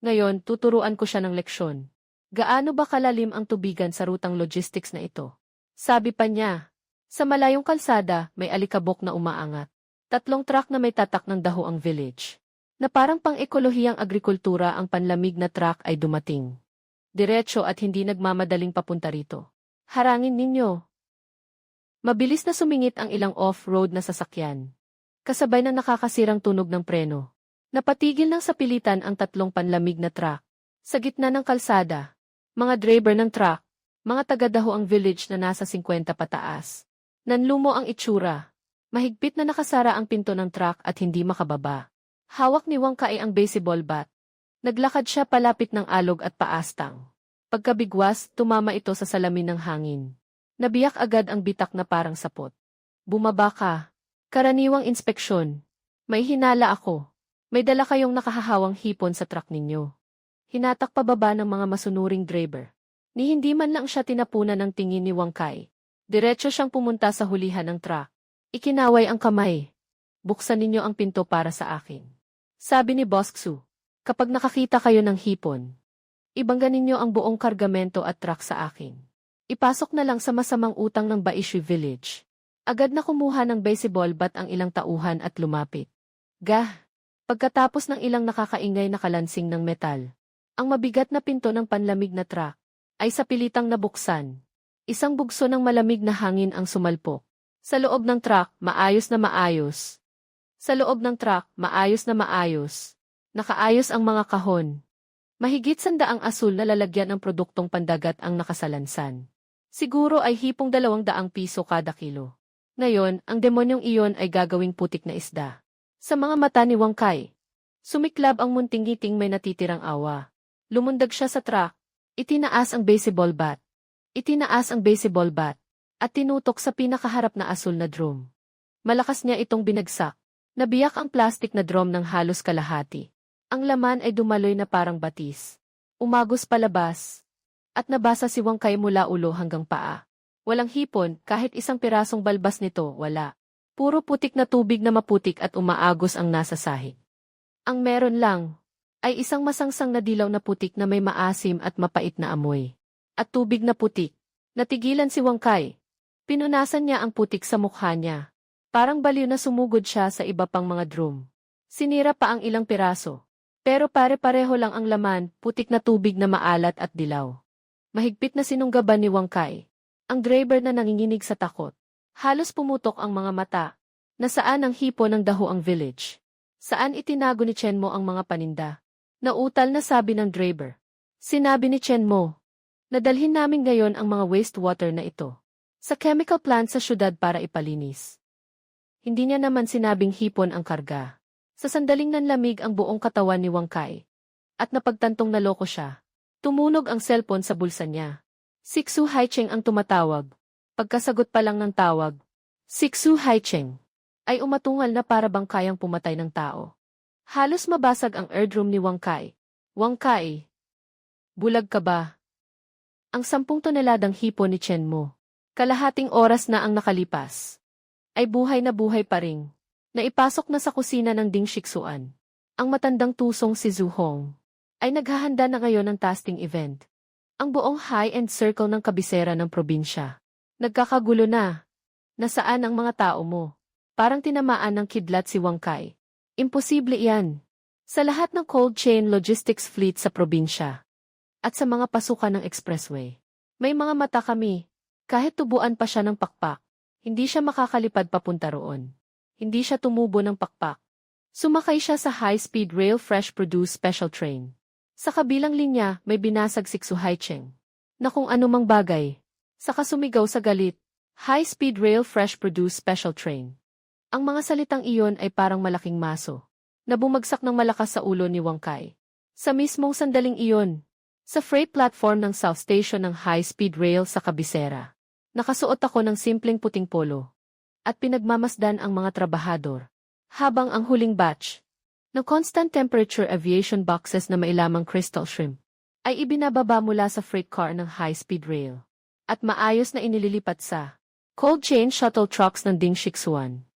Ngayon, tuturuan ko siya ng leksyon. Gaano ba kalalim ang tubigan sa rutang logistics na ito? Sabi pa niya, sa malayong kalsada, may alikabok na umaangat. 3 truck na may tatak ng Dahuang Village. Na parang pang-ekolohiyang agrikultura ang panlamig na truck ay dumating. Diretso at hindi nagmamadaling papunta rito. Harangin ninyo. Mabilis na sumingit ang ilang off-road na sasakyan. Kasabay ng nakakasirang tunog ng preno. Napatigil ng sapilitan ang 3 panlamig na truck. Sa gitna ng kalsada, mga driver ng truck, mga taga-Dahuang Village na nasa 50 pataas. Nanlumo ang itsura. Mahigpit na nakasara ang pinto ng truck at hindi makababa. Hawak ni Wang Kai ang baseball bat. Naglakad siya palapit ng alog at paastang. Pagkabigwas, tumama ito sa salamin ng hangin. Nabiyak agad ang bitak na parang sapot. Bumaba ka. Karaniwang inspeksyon. May hinala ako. May dala kayong nakahahawang hipon sa truck ninyo. Hinatak pababa ng mga masunuring driver. Ni hindi man lang siya tinapunan ng tingin ni Wang Kai. Diretso siyang pumunta sa hulihan ng truck. Ikinaway ang kamay. Buksan ninyo ang pinto para sa akin. Sabi ni Boss Xu, kapag nakakita kayo ng hipon, ibanggan ninyo ang buong kargamento at truck sa akin. Ipasok na lang sa masamang utang ng Baishui Village. Agad na kumuha ng baseball bat ang ilang tauhan at lumapit. Pagkatapos ng ilang nakakaingay na kalansing ng metal, ang mabigat na pinto ng panlamig na truck, ay sa pilitang nabuksan. Isang bugso ng malamig na hangin ang sumalpok. Sa loob ng truck, maayos na maayos. Sa loob ng truck, maayos na maayos. Nakaayos ang mga kahon. Mahigit 100 asul na lalagyan ng produktong pandagat ang nakasalansan. Siguro ay hipong 200 piso kada kilo. Ngayon, ang demonyong iyon ay gagawing putik na isda. Sa mga mata ni Wang Kai, sumiklab ang munting ngiting may natitirang awa. Lumundag siya sa truck. Itinaas ang baseball bat. Itinaas ang baseball bat. At tinutok sa pinakaharap na asul na drum. Malakas niya itong binagsak. Nabiyak ang plastik na drum ng halos kalahati. Ang laman ay dumaloy na parang batis. Umagos palabas. At nabasa si Wang Kai mula ulo hanggang paa. Walang hipon, kahit isang pirasong balbas nito, wala. Puro putik na tubig na maputik at umaagos ang nasa sahig. Ang meron lang, ay isang masangsang na dilaw na putik na may maasim at mapait na amoy. At tubig na putik. Natigilan si Wang Kai. Pinunasan niya ang putik sa mukha niya. Parang baliw na sumugod siya sa iba pang mga drum. Sinira pa ang ilang piraso. Pero pare-pareho lang ang laman, putik na tubig na maalat at dilaw. Mahigpit na sinunggaban ni Wang Kai. Ang driver na nanginginig sa takot. Halos pumutok ang mga mata. Nasaan ang hipo ng dahuang village? Saan itinago ni Chenmo ang mga paninda? Nautal na sabi ng driver. Sinabi ni Chenmo. Nadalhin namin ngayon ang mga wastewater na ito sa chemical plant sa syudad para ipalinis. Hindi niya naman sinabing hipon ang karga. Sa sandaling nanlamig ang buong katawan ni Wang Kai. At napagtantong naloko siya. Tumunog ang cellphone sa bulsa niya. Sixu Haicheng ang tumatawag. Pagkasagot pa lang ng tawag, Sixu Haicheng ay umatungal na para bang kayang pumatay ng tao. Halos mabasag ang eardrum ni Wang Kai. Wang Kai, bulag ka ba? Ang 10 toneladang hipon ni Chenmo. Kalahating oras na ang nakalipas. Ay buhay na buhay pa rin. Naipasok na sa kusina ng Ding Shixuan. Ang matandang tusong si Zhu Hong ay naghahanda na ngayon ng tasting event. Ang buong high-end circle ng kabisera ng probinsya. Nagkakagulo na. Nasaan ang mga tao mo? Parang tinamaan ng kidlat si Wang Kai. Imposible iyan. Sa lahat ng cold chain logistics fleet sa probinsya. At sa mga pasukan ng expressway. May mga mata kami. Kahit tubuan pa siya ng pakpak, hindi siya makakalipad papunta roon. Hindi siya tumubo ng pakpak. Sumakay siya sa high-speed rail fresh produce special train. Sa kabilang linya, may binasag si Xu Haicheng. Na kung anumang bagay. Saka sumigaw sa galit, high-speed rail fresh produce special train. Ang mga salitang iyon ay parang malaking maso, na bumagsak ng malakas sa ulo ni Wang Kai. Sa mismong sandaling iyon, sa freight platform ng South Station ng high-speed rail sa kabisera. Nakasuot ako ng simpleng puting polo. At pinagmamasdan ang mga trabahador. Habang ang huling batch ng constant temperature aviation boxes na mailamang crystal shrimp ay ibinababa mula sa freight car ng high-speed rail. At maayos na inililipat sa cold chain shuttle trucks ng Ding Shixuan.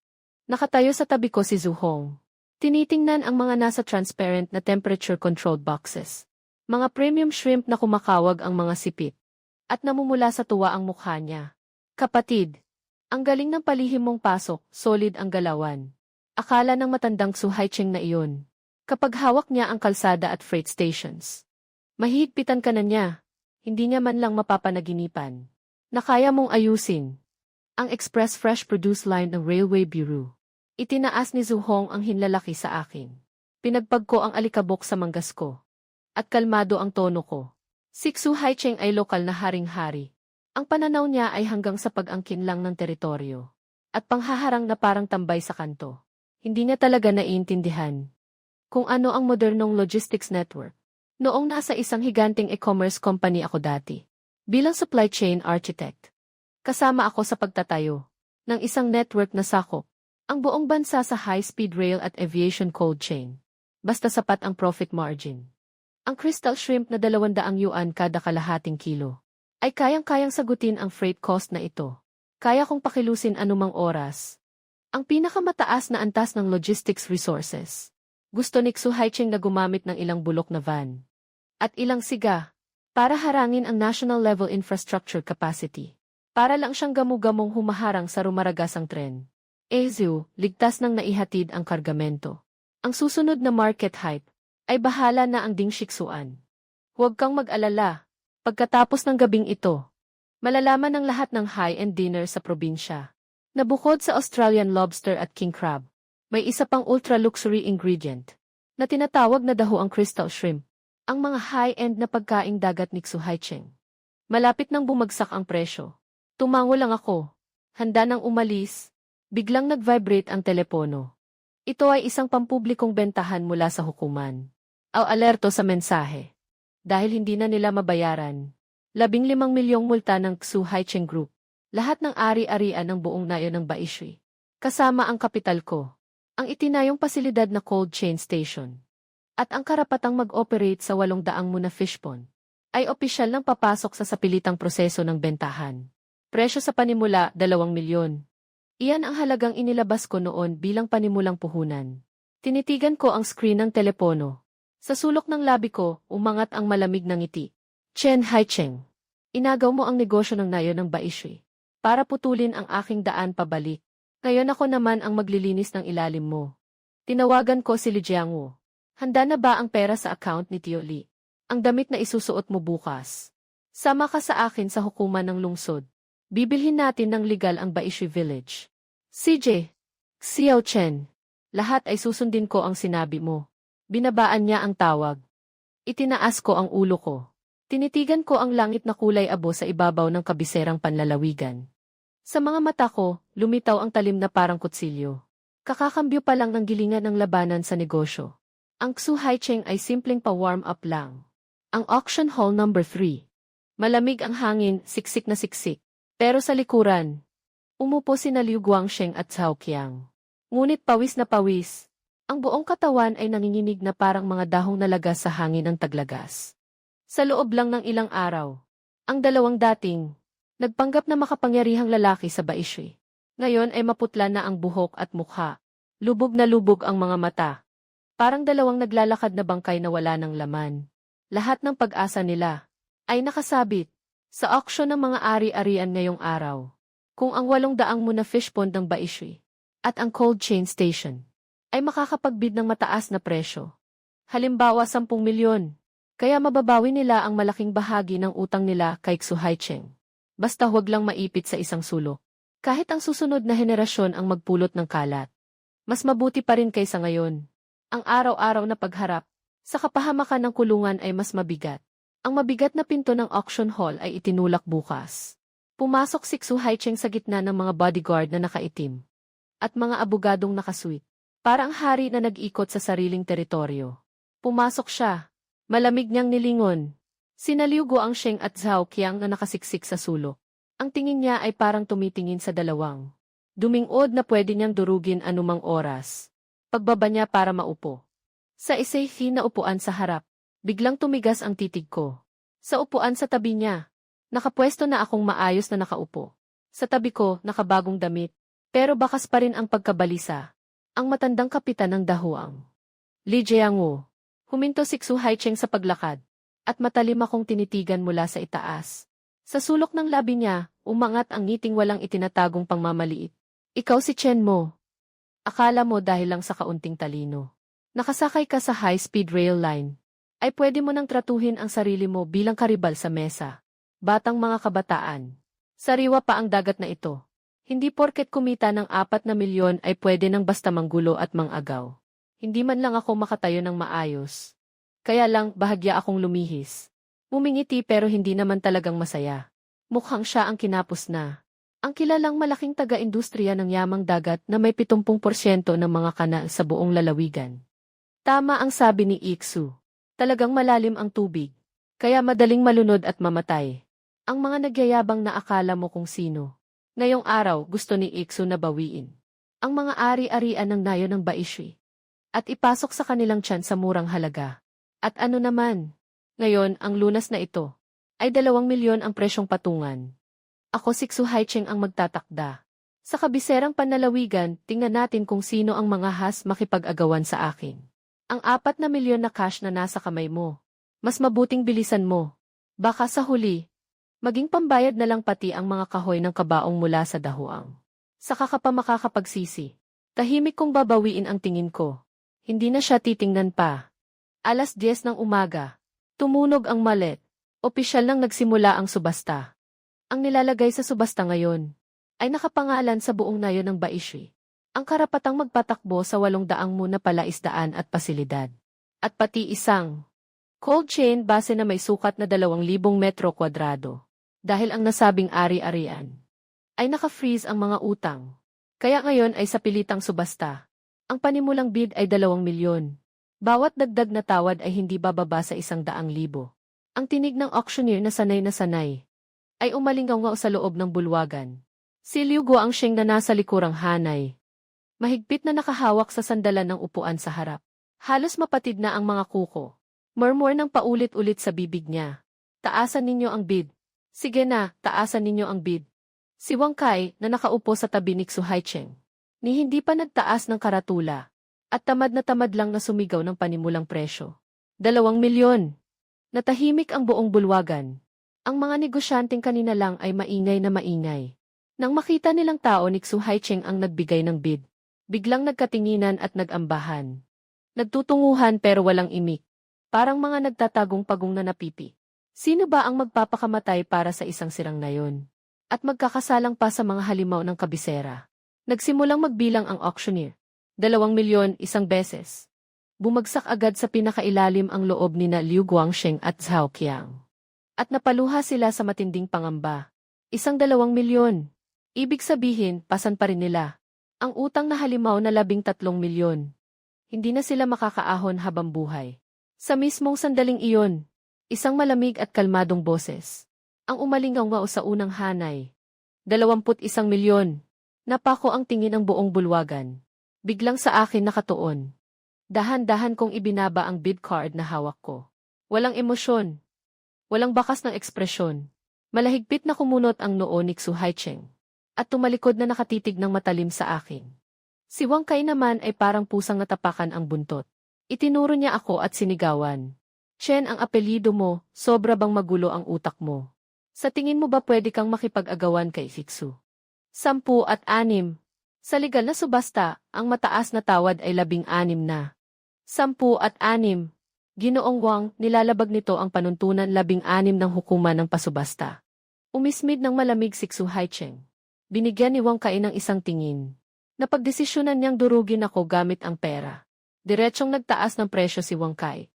Nakatayo sa tabi ko si Zhu Hong. Tinitingnan ang mga nasa transparent na temperature-controlled boxes. Mga premium shrimp na kumakawag ang mga sipit. At namumula sa tuwa ang mukha niya. Kapatid, ang galing ng palihim mong pasok, solid ang galawan. Akala ng matandang Xu Haicheng na iyon. Kapag hawak niya ang kalsada at freight stations. Mahihigpitan ka na niya. Hindi niya man lang mapapanaginipan. Na kaya mong ayusin. Ang Express Fresh Produce line ng Railway Bureau. Itinaas ni Zhu Hong ang hinlalaki sa akin. Pinagpag ko ang alikabok sa manggas ko. At kalmado ang tono ko. Si Xu Haicheng ay lokal na haring-hari. Ang pananaw niya ay hanggang sa pag-angkin lang ng teritoryo. At panghaharang na parang tambay sa kanto. Hindi niya talaga naiintindihan kung ano ang modernong logistics network. Noong nasa isang higanting e-commerce company ako dati. Bilang supply chain architect. Kasama ako sa pagtatayo ng isang network na sakop ang buong bansa sa high-speed rail at aviation cold chain. Basta sapat ang profit margin. Ang crystal shrimp na 200 yuan kada kalahating kilo ay kayang-kayang sagutin ang freight cost na ito. Kaya kong pakilusin anumang oras. Ang pinakamataas na antas ng logistics resources. Gusto ni Xu Haicheng na gumamit ng ilang bulok na van at ilang siga para harangin ang national level infrastructure capacity. Para lang siyang gamu-gamong humaharang sa rumaragasang tren. Zhu, ligtas nang naihatid ang kargamento. Ang susunod na market hype ay bahala na ang Ding Shixuan. Huwag kang mag-alala. Pagkatapos ng gabing ito, malalaman ng lahat ng high-end dinner sa probinsya na bukod sa Australian lobster at king crab, may isa pang ultra-luxury ingredient na tinatawag na daho ang crystal shrimp, ang mga high-end na pagkaing dagat ni Xu Haicheng. Malapit nang bumagsak ang presyo. Tumango lang ako. Handa nang umalis. Biglang nag-vibrate ang telepono. Ito ay isang pampublikong bentahan mula sa hukuman. Alerto sa mensahe. Dahil hindi na nila mabayaran. 15 milyong multa ng Xu Haicheng Group. Lahat ng ari-arian ng buong nayon ng Baishui. Kasama ang kapital ko. Ang itinayong pasilidad na cold chain station. At ang karapatang mag-operate sa 800 muna fish pond. Ay opisyal nang papasok sa sapilitang proseso ng bentahan. Presyo sa panimula, 2 milyon. Iyan ang halagang inilabas ko noon bilang panimulang puhunan. Tinitigan ko ang screen ng telepono. Sa sulok ng labi ko, umangat ang malamig na ngiti. Chen Haicheng, inagaw mo ang negosyo ng nayon ng Baishui para putulin ang aking daan pabalik. Ngayon ako naman ang maglilinis ng ilalim mo. Tinawagan ko si Li Jiangwu. Handa na ba ang pera sa account ni Tio Li? Ang damit na isusuot mo bukas. Sama ka sa akin sa hukuman ng lungsod. Bibilhin natin ng legal ang Baishui Village. CJ, Xiao Chen, lahat ay susundin ko ang sinabi mo. Binabaan niya ang tawag. Itinaas ko ang ulo ko. Tinitigan ko ang langit na kulay abo sa ibabaw ng kabiserang panlalawigan. Sa mga mata ko, lumitaw ang talim na parang kutsilyo. Kakakambyo pa lang ng gilingan ng labanan sa negosyo. Ang Xu Haicheng ay simpleng pa-warm up lang. Ang auction hall number 3. Malamig ang hangin, siksik na siksik. Pero sa likuran, umupo sina Liu Guangsheng at Cao Qiang. Ngunit pawis na pawis. Ang buong katawan ay nanginginig na parang mga dahong nalagas sa hangin ng taglagas. Sa loob lang ng ilang araw, ang dalawang dating, nagpanggap na makapangyarihang lalaki sa Baishui. Ngayon ay maputla na ang buhok at mukha. Lubog na lubog ang mga mata. Parang dalawang naglalakad na bangkay na wala ng laman. Lahat ng pag-asa nila ay nakasabit sa auction ng mga ari-arian ngayong araw. Kung ang 800 muna fish pond ng Baishui at ang cold chain station ay makakapagbid ng mataas na presyo. Halimbawa 10 milyon. Kaya mababawi nila ang malaking bahagi ng utang nila kay Xu Haicheng. Basta huwag lang maipit sa isang sulok. Kahit ang susunod na henerasyon ang magpulot ng kalat. Mas mabuti pa rin kaysa ngayon. Ang araw-araw na pagharap sa kapahamakan ng kulungan ay mas mabigat. Ang mabigat na pinto ng auction hall ay itinulak bukas. Pumasok si Xu Haicheng sa gitna ng mga bodyguard na nakaitim at mga abogadong nakasuit. Parang hari na nag-ikot sa sariling teritoryo. Pumasok siya. Malamig niyang nilingon. Sina Liu Guangsheng at Cao Qiang na nakasiksik sa sulok. Ang tingin niya ay parang tumitingin sa dalawang dumingod na pwede niyang durugin anumang oras. Pagbaba niya para maupo. Sa isa'y na upuan sa harap, biglang tumigas ang titig ko. Sa upuan sa tabi niya, nakapwesto na akong maayos na nakaupo. Sa tabi ko, nakabagong damit. Pero bakas pa rin ang pagkabalisa. Ang matandang kapitan ng dahuang. Li Jiangwu. Huminto si Xu Haicheng sa paglakad. At matalim akong tinitigan mula sa itaas. Sa sulok ng labi niya, umangat ang ngiting walang itinatagong pangmamaliit. Ikaw si Chen mo. Akala mo dahil lang sa kaunting talino. Nakasakay ka sa high-speed rail line. Ay pwede mo nang tratuhin ang sarili mo bilang karibal sa mesa. Batang mga kabataan. Sariwa pa ang dagat na ito. Hindi porket kumita ng 4 na milyon ay pwede nang basta manggulo at mangagaw. Hindi man lang ako makatayo ng maayos. Kaya lang bahagya akong lumihis. Mumingiti pero hindi naman talagang masaya. Mukhang siya ang kinapos na. Ang kilalang malaking taga-industriya ng yamang dagat na may 70% ng mga kanal sa buong lalawigan. Tama ang sabi ni Iksu. Talagang malalim ang tubig. Kaya madaling malunod at mamatay. Ang mga nagyayabang na akala mo kung sino. Ngayong araw gusto ni Iksu na bawiin ang mga ari-arian ng nayon ng Baishui at ipasok sa kanilang tiyan sa murang halaga. At ano naman? Ngayon, ang lunas na ito ay 2 milyon ang presyong patungan. Ako si Xu Haicheng ang magtatakda. Sa kabiserang panlalawigan, tingnan natin kung sino ang mga has makipag-agawan sa akin. Ang 4 na milyon na cash na nasa kamay mo. Mas mabuting bilisan mo. Baka sa huli, maging pambayad na lang pati ang mga kahoy ng kabaong mula sa dahuang. Saka ka pa makakapagsisi. Tahimik kong babawiin ang tingin ko. Hindi na siya titingnan pa. 10:00 ng umaga. Tumunog ang malet. Opisyal nang nagsimula ang subasta. Ang nilalagay sa subasta ngayon ay nakapangalan sa buong nayon ng Baishwi. Ang karapatang magpatakbo sa 800 mu na palaisdaan at pasilidad. At pati isang cold chain base na may sukat na 2,000 metro kwadrado. Dahil ang nasabing ari-arian ay naka-freeze ang mga utang. Kaya ngayon ay sa pilitang subasta. Ang panimulang bid ay 2 milyon. Bawat dagdag na tawad ay hindi bababa sa 100,000. Ang tinig ng auctioneer na sanay ay umalingaw sa loob ng bulwagan. Si Liu Guangsheng na nasa likurang hanay. Mahigpit na nakahawak sa sandalan ng upuan sa harap. Halos mapatid na ang mga kuko. Murmur ng paulit-ulit sa bibig niya. Taasan ninyo ang bid. Sige na, taasan ninyo ang bid. Si Wang Kai na nakaupo sa tabi ni Xu Haicheng, ni hindi pa nagtaas ng karatula, at tamad lang na sumigaw ng panimulang presyo. 2 milyon. Natahimik ang buong bulwagan. Ang mga negosyanteng kanina lang ay maingay na maingay. Nang makita nilang tao ni Xu Haicheng ang nagbigay ng bid, biglang nagkatinginan at nagambahan. Nagtutunguhan pero walang imik. Parang mga nagtatagong-pagong na napipi. Sino ba ang magpapakamatay para sa isang sirang na yon? At magkakasalang pa sa mga halimaw ng kabisera. Nagsimulang magbilang ang auctioneer. 2 milyon isang beses. Bumagsak agad sa pinakailalim ang loob ni Liu Guangsheng at Zhao Qiang. At napaluha sila sa matinding pangamba. 1 milyon. Ibig sabihin, pasan pa rin nila. Ang utang na halimaw na 13 milyon. Hindi na sila makakaahon habang buhay. Sa mismong sandaling iyon, isang malamig at kalmadong boses. Ang umalingaw sa unang hanay. 21 milyon. Napako ang tingin ng buong bulwagan. Biglang sa akin nakatuon. Dahan-dahan kong ibinaba ang bid card na hawak ko. Walang emosyon. Walang bakas ng ekspresyon. Malahigpit na kumunot ang noo ni Xu Haicheng. At tumalikod na nakatitig ng matalim sa akin. Si Wang Kai naman ay parang pusang natapakan ang buntot. Itinuro niya ako at sinigawan. Chen ang apelyido mo, sobra bang magulo ang utak mo? Sa tingin mo ba pwede kang makipag-agawan kay Fixu? 10 at 6. Sa legal na subasta, ang mataas na tawad ay 16 na. 10 at 6. Ginoong Wang, nilalabag nito ang panuntunan 16 ng hukuman ng pasubasta. Umismid ng malamig si Xu Haicheng. Binigyan ni Wang Kai ng isang tingin. Napagdesisyonan niyang durugin ako gamit ang pera. Diretsyong nagtaas ng presyo si Wang Kai.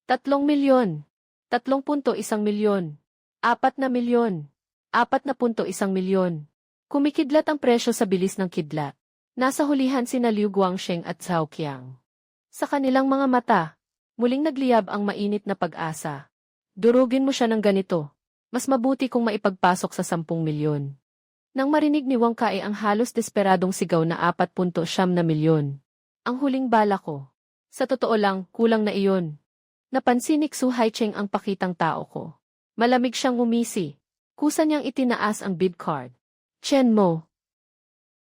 3 milyon. 3.1 milyon. 4 na milyon. 4.1 milyon. Kumikidlat ang presyo sa bilis ng kidlat. Nasa hulihan sina Liu Guangsheng at Zhao Qiang. Sa kanilang mga mata, muling nagliyab ang mainit na pag-asa. Durugin mo siya ng ganito. Mas mabuti kung maipagpasok sa 10 milyon. Nang marinig ni Wang Kai ang halos desperadong sigaw na 4.9 na milyon. Ang huling bala ko. Sa totoo lang, kulang na iyon. Napansin ni Xu Haicheng ang pakitang tao ko. Malamig siyang ngumisi. Kusa niyang itinaas ang bid card. Chen mo.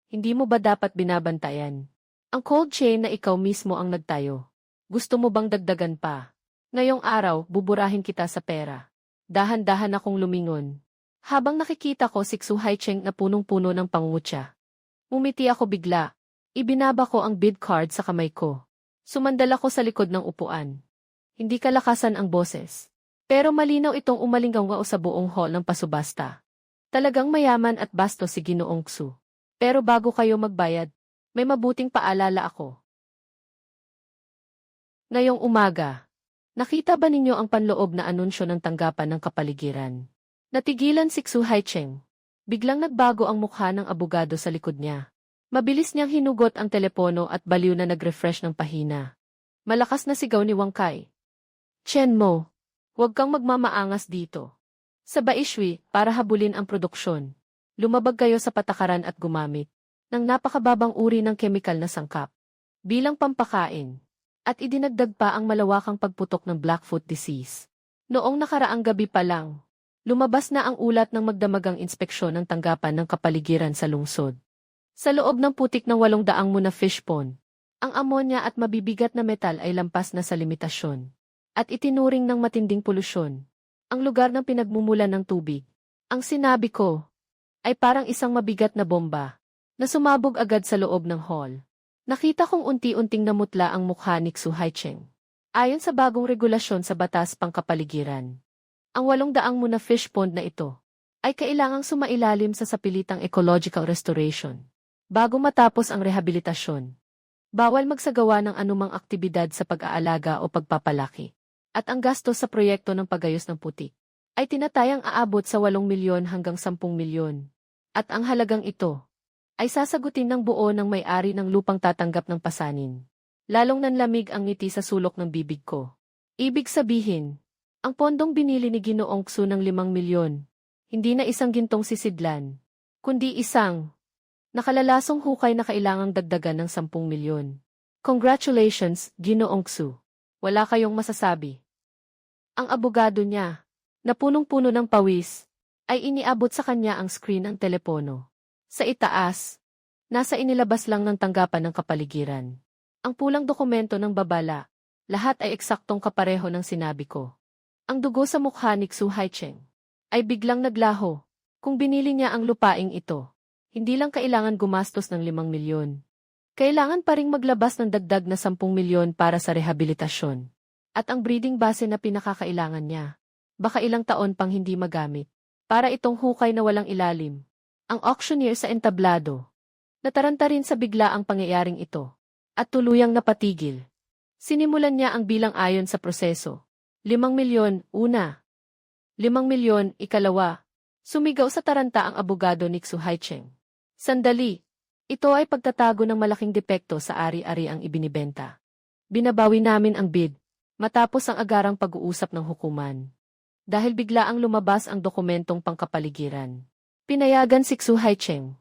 Hindi mo ba dapat binabantayan? Ang cold chain na ikaw mismo ang nagtayo. Gusto mo bang dagdagan pa? Ngayong araw, buburahin kita sa pera. Dahan-dahan akong lumingon. Habang nakikita ko si Xu Haicheng na punong-puno ng pangungutya. Umiti ako bigla. Ibinaba ko ang bid card sa kamay ko. Sumandal ako sa likod ng upuan. Hindi kalakasan ang boses. Pero malinaw itong umalingaw sa buong hall ng pasubasta. Talagang mayaman at basto si Ginoong Xu. Pero bago kayo magbayad, may mabuting paalala ako. Ngayong umaga, nakita ba ninyo ang panloob na anunsyo ng tanggapan ng kapaligiran? Natigilan si Xu Haicheng. Biglang nagbago ang mukha ng abogado sa likod niya. Mabilis niyang hinugot ang telepono at baliw na nag-refresh ng pahina. Malakas na sigaw ni Wang Kai. Chen mo, huwag kang magmamaangas dito. Sa Baishwi, para habulin ang produksyon. Lumabag kayo sa patakaran at gumamit ng napakababang uri ng kemikal na sangkap bilang pampakain. At idinagdag pa ang malawakang pagputok ng Blackfoot disease. Noong nakaraang gabi pa lang, lumabas na ang ulat ng magdamagang inspeksyon ng tanggapan ng kapaligiran sa lungsod. Sa loob ng putik ng 800 mu na fish pond, ang ammonia at mabibigat na metal ay lampas na sa limitasyon. At itinuring ng matinding polusyon ang lugar ng pinagmumulan ng tubig. Ang sinabi ko ay parang isang mabigat na bomba na sumabog agad sa loob ng hall. Nakita kong unti-unting namutla ang mukha ni Xu Haicheng. Ayon sa bagong regulasyon sa batas pangkapaligiran, Ang 800 mo na fish pond na ito ay kailangang sumailalim sa sapilitang ecological restoration bago matapos ang rehabilitasyon. Bawal magsagawa ng anumang aktibidad sa pag-aalaga o pagpapalaki. At ang gastos sa proyekto ng pagayos ng putik ay tinatayang aabot sa 8 milyon hanggang 10 milyon. At ang halagang ito ay sasagutin ng buo ng may-ari ng lupang tatanggap ng pasanin. Lalong nanlamig ang ngiti sa sulok ng bibig ko. Ibig sabihin, ang pondong binili ni Ginoong Xu ng 5 milyon, hindi na isang gintong sisidlan, kundi isang nakalalasong hukay na kailangang dagdagan ng 10 milyon. Congratulations, Ginoong Xu. Wala kayong masasabi. Ang abogado niya, na punong-puno ng pawis, ay iniabot sa kanya ang screen ng telepono. Sa itaas, nasa inilabas lang ng tanggapan ng kapaligiran. Ang pulang dokumento ng babala, lahat ay eksaktong kapareho ng sinabi ko. Ang dugo sa mukha ni Xu Haicheng ay biglang naglaho. Kung binili niya ang lupaing ito, hindi lang kailangan gumastos ng 5 milyon. Kailangan pa ring maglabas ng dagdag na 10 milyon para sa rehabilitasyon. At ang breeding base na pinakakailangan niya, baka ilang taon pang hindi magamit. Para itong hukay na walang ilalim. Ang auctioneer sa entablado, nataranta rin sa bigla ang pangyayaring ito, at tuluyang napatigil. Sinimulan niya ang bilang ayon sa proseso. 5 milyon, una. 5 milyon, ikalawa. Sumigaw sa taranta ang abogado ni Xu Haicheng. Sandali. Ito ay pagtatago ng malaking depekto sa ari-ari ang ibinibenta. Binabawi namin ang bid, matapos ang agarang pag-uusap ng hukuman. Dahil bigla ang lumabas ang dokumentong pangkapaligiran. Pinayagan si Xu Haicheng.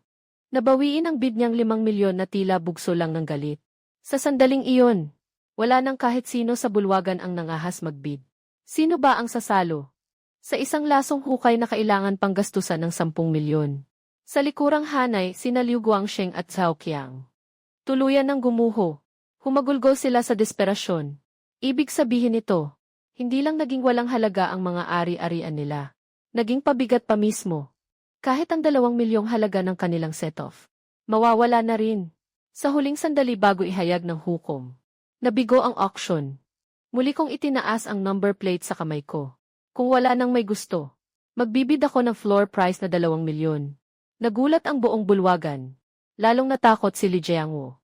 Nabawiin ang bid niyang 5 milyon na tila bugso lang ng galit. Sa sandaling iyon, wala nang kahit sino sa bulwagan ang nangahas magbid. Sino ba ang sasalo? Sa isang lasong hukay na kailangan pang gastusan ng 10 milyon. Sa likurang hanay, sina Liu Guangsheng at Zhao Qiang. Tuluyan ng gumuho. Humagulgol sila sa desperasyon. Ibig sabihin nito, hindi lang naging walang halaga ang mga ari-arian nila. Naging pabigat pa mismo. Kahit ang 2 milyong halaga ng kanilang set-off, mawawala na rin. Sa huling sandali bago ihayag ng hukom, nabigo ang auction. Muli kong itinaas ang number plate sa kamay ko. Kung wala nang may gusto, magbibid ako ng floor price na 2 milyon. Nagulat ang buong bulwagan. Lalong natakot si Li Jiangwu.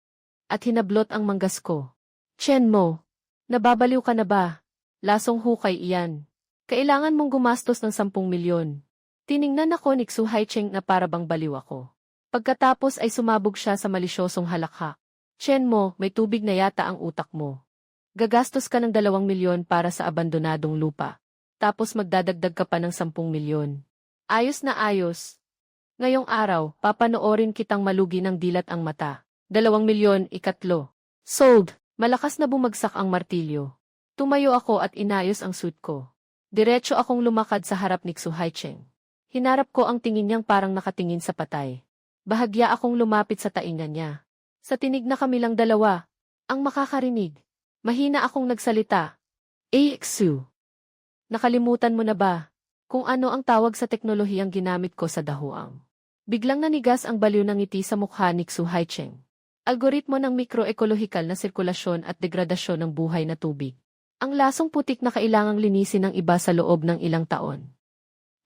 At hinablot ang manggas ko. Chen Mo, nababaliw ka na ba? Lasong hukay iyan. Kailangan mong gumastos ng 10 milyon. Tiningnan ako ni Xu Haicheng na parabang baliw ako. Pagkatapos ay sumabog siya sa malisyosong halakhak. Chen Mo, may tubig na yata ang utak mo. Gagastos ka ng 2 milyon para sa abandonadong lupa. Tapos magdadagdag ka pa ng 10 milyon. Ayos na ayos. Ngayong araw, papanoorin kitang malugi ng dilat ang mata. 2 milyon, ikatlo. Sold! Malakas na bumagsak ang martilyo. Tumayo ako at inayos ang suit ko. Diretso akong lumakad sa harap ni Xu Haicheng. Hinarap ko ang tingin niyang parang nakatingin sa patay. Bahagya akong lumapit sa tainga niya. Sa tinig na kamilang dalawa, ang makakarinig. Mahina akong nagsalita. Xu, nakalimutan mo na ba kung ano ang tawag sa teknolohiyang ginamit ko sa dahuang? Biglang nanigas ang baliw ng ngiti sa mukha ni Xu Haicheng. Algoritmo ng mikroekolohikal na sirkulasyon at degradasyon ng buhay na tubig. Ang lasong putik na kailangang linisin ng iba sa loob ng ilang taon.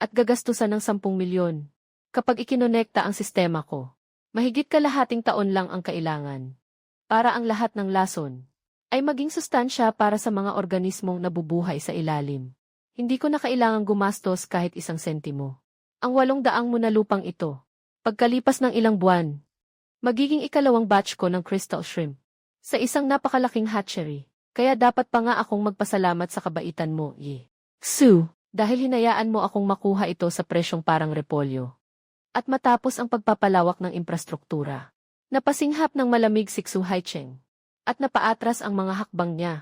At gagastusan ng 10 milyon. Kapag ikinonekta ang sistema ko, mahigit kalahating taon lang ang kailangan. Para ang lahat ng lason ay maging sustansya para sa mga organismong nabubuhay sa ilalim. Hindi ko na kailangang gumastos kahit 1 sentimo. Ang 800 mo na lupang ito. Pagkalipas ng ilang buwan, magiging ikalawang batch ko ng crystal shrimp. Sa isang napakalaking hatchery. Kaya dapat pa nga akong magpasalamat sa kabaitan mo, Xu, dahil hinayaan mo akong makuha ito sa presyong parang repolyo. At matapos ang pagpapalawak ng infrastruktura, napasinghap ng malamig si Xu Haicheng. At napaatras ang mga hakbang niya.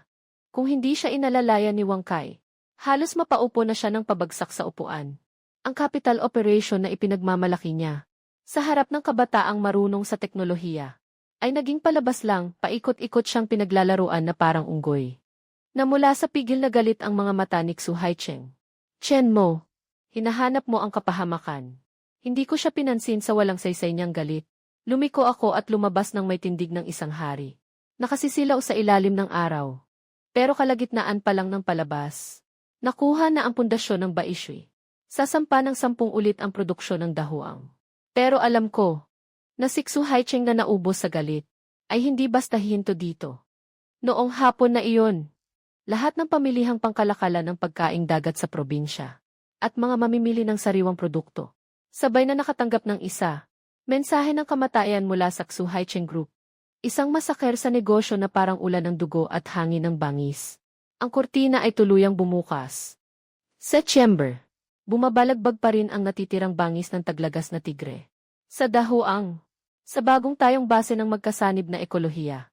Kung hindi siya inalalaya ni Wang Kai, halos mapaupo na siya ng pabagsak sa upuan. Ang capital operation na ipinagmamalaki niya, sa harap ng kabataang marunong sa teknolohiya, ay naging palabas lang, paikot-ikot siyang pinaglalaruan na parang unggoy. Namula sa pigil na galit ang mga mata ni Xu Haicheng. Chen Mo, hinahanap mo ang kapahamakan. Hindi ko siya pinansin sa walang saysay niyang galit. Lumiko ako at lumabas ng may tindig ng isang hari. Nakasisilaw sa ilalim ng araw. Pero kalagitnaan pa lang ng palabas. Nakuha na ang pundasyon ng Baishui. Sasampa ng 10 ulit ang produksyon ng dahuang. Pero alam ko, na si Xu Haicheng na naubos sa galit, ay hindi basta hihinto dito. Noong hapon na iyon, lahat ng pamilihang pangkalakalan ng pagkaing dagat sa probinsya, at mga mamimili ng sariwang produkto, sabay na nakatanggap ng mensahe ng kamatayan mula sa Xu Haicheng Group. Isang masaker sa negosyo na parang ulan ng dugo at hangin ng bangis. Ang kurtina ay tuluyang bumukas. September. Bumabalagbag pa rin ang natitirang bangis ng taglagas na tigre. Sa dahuang, sa bagong tayong base ng magkasanib na ekolohiya.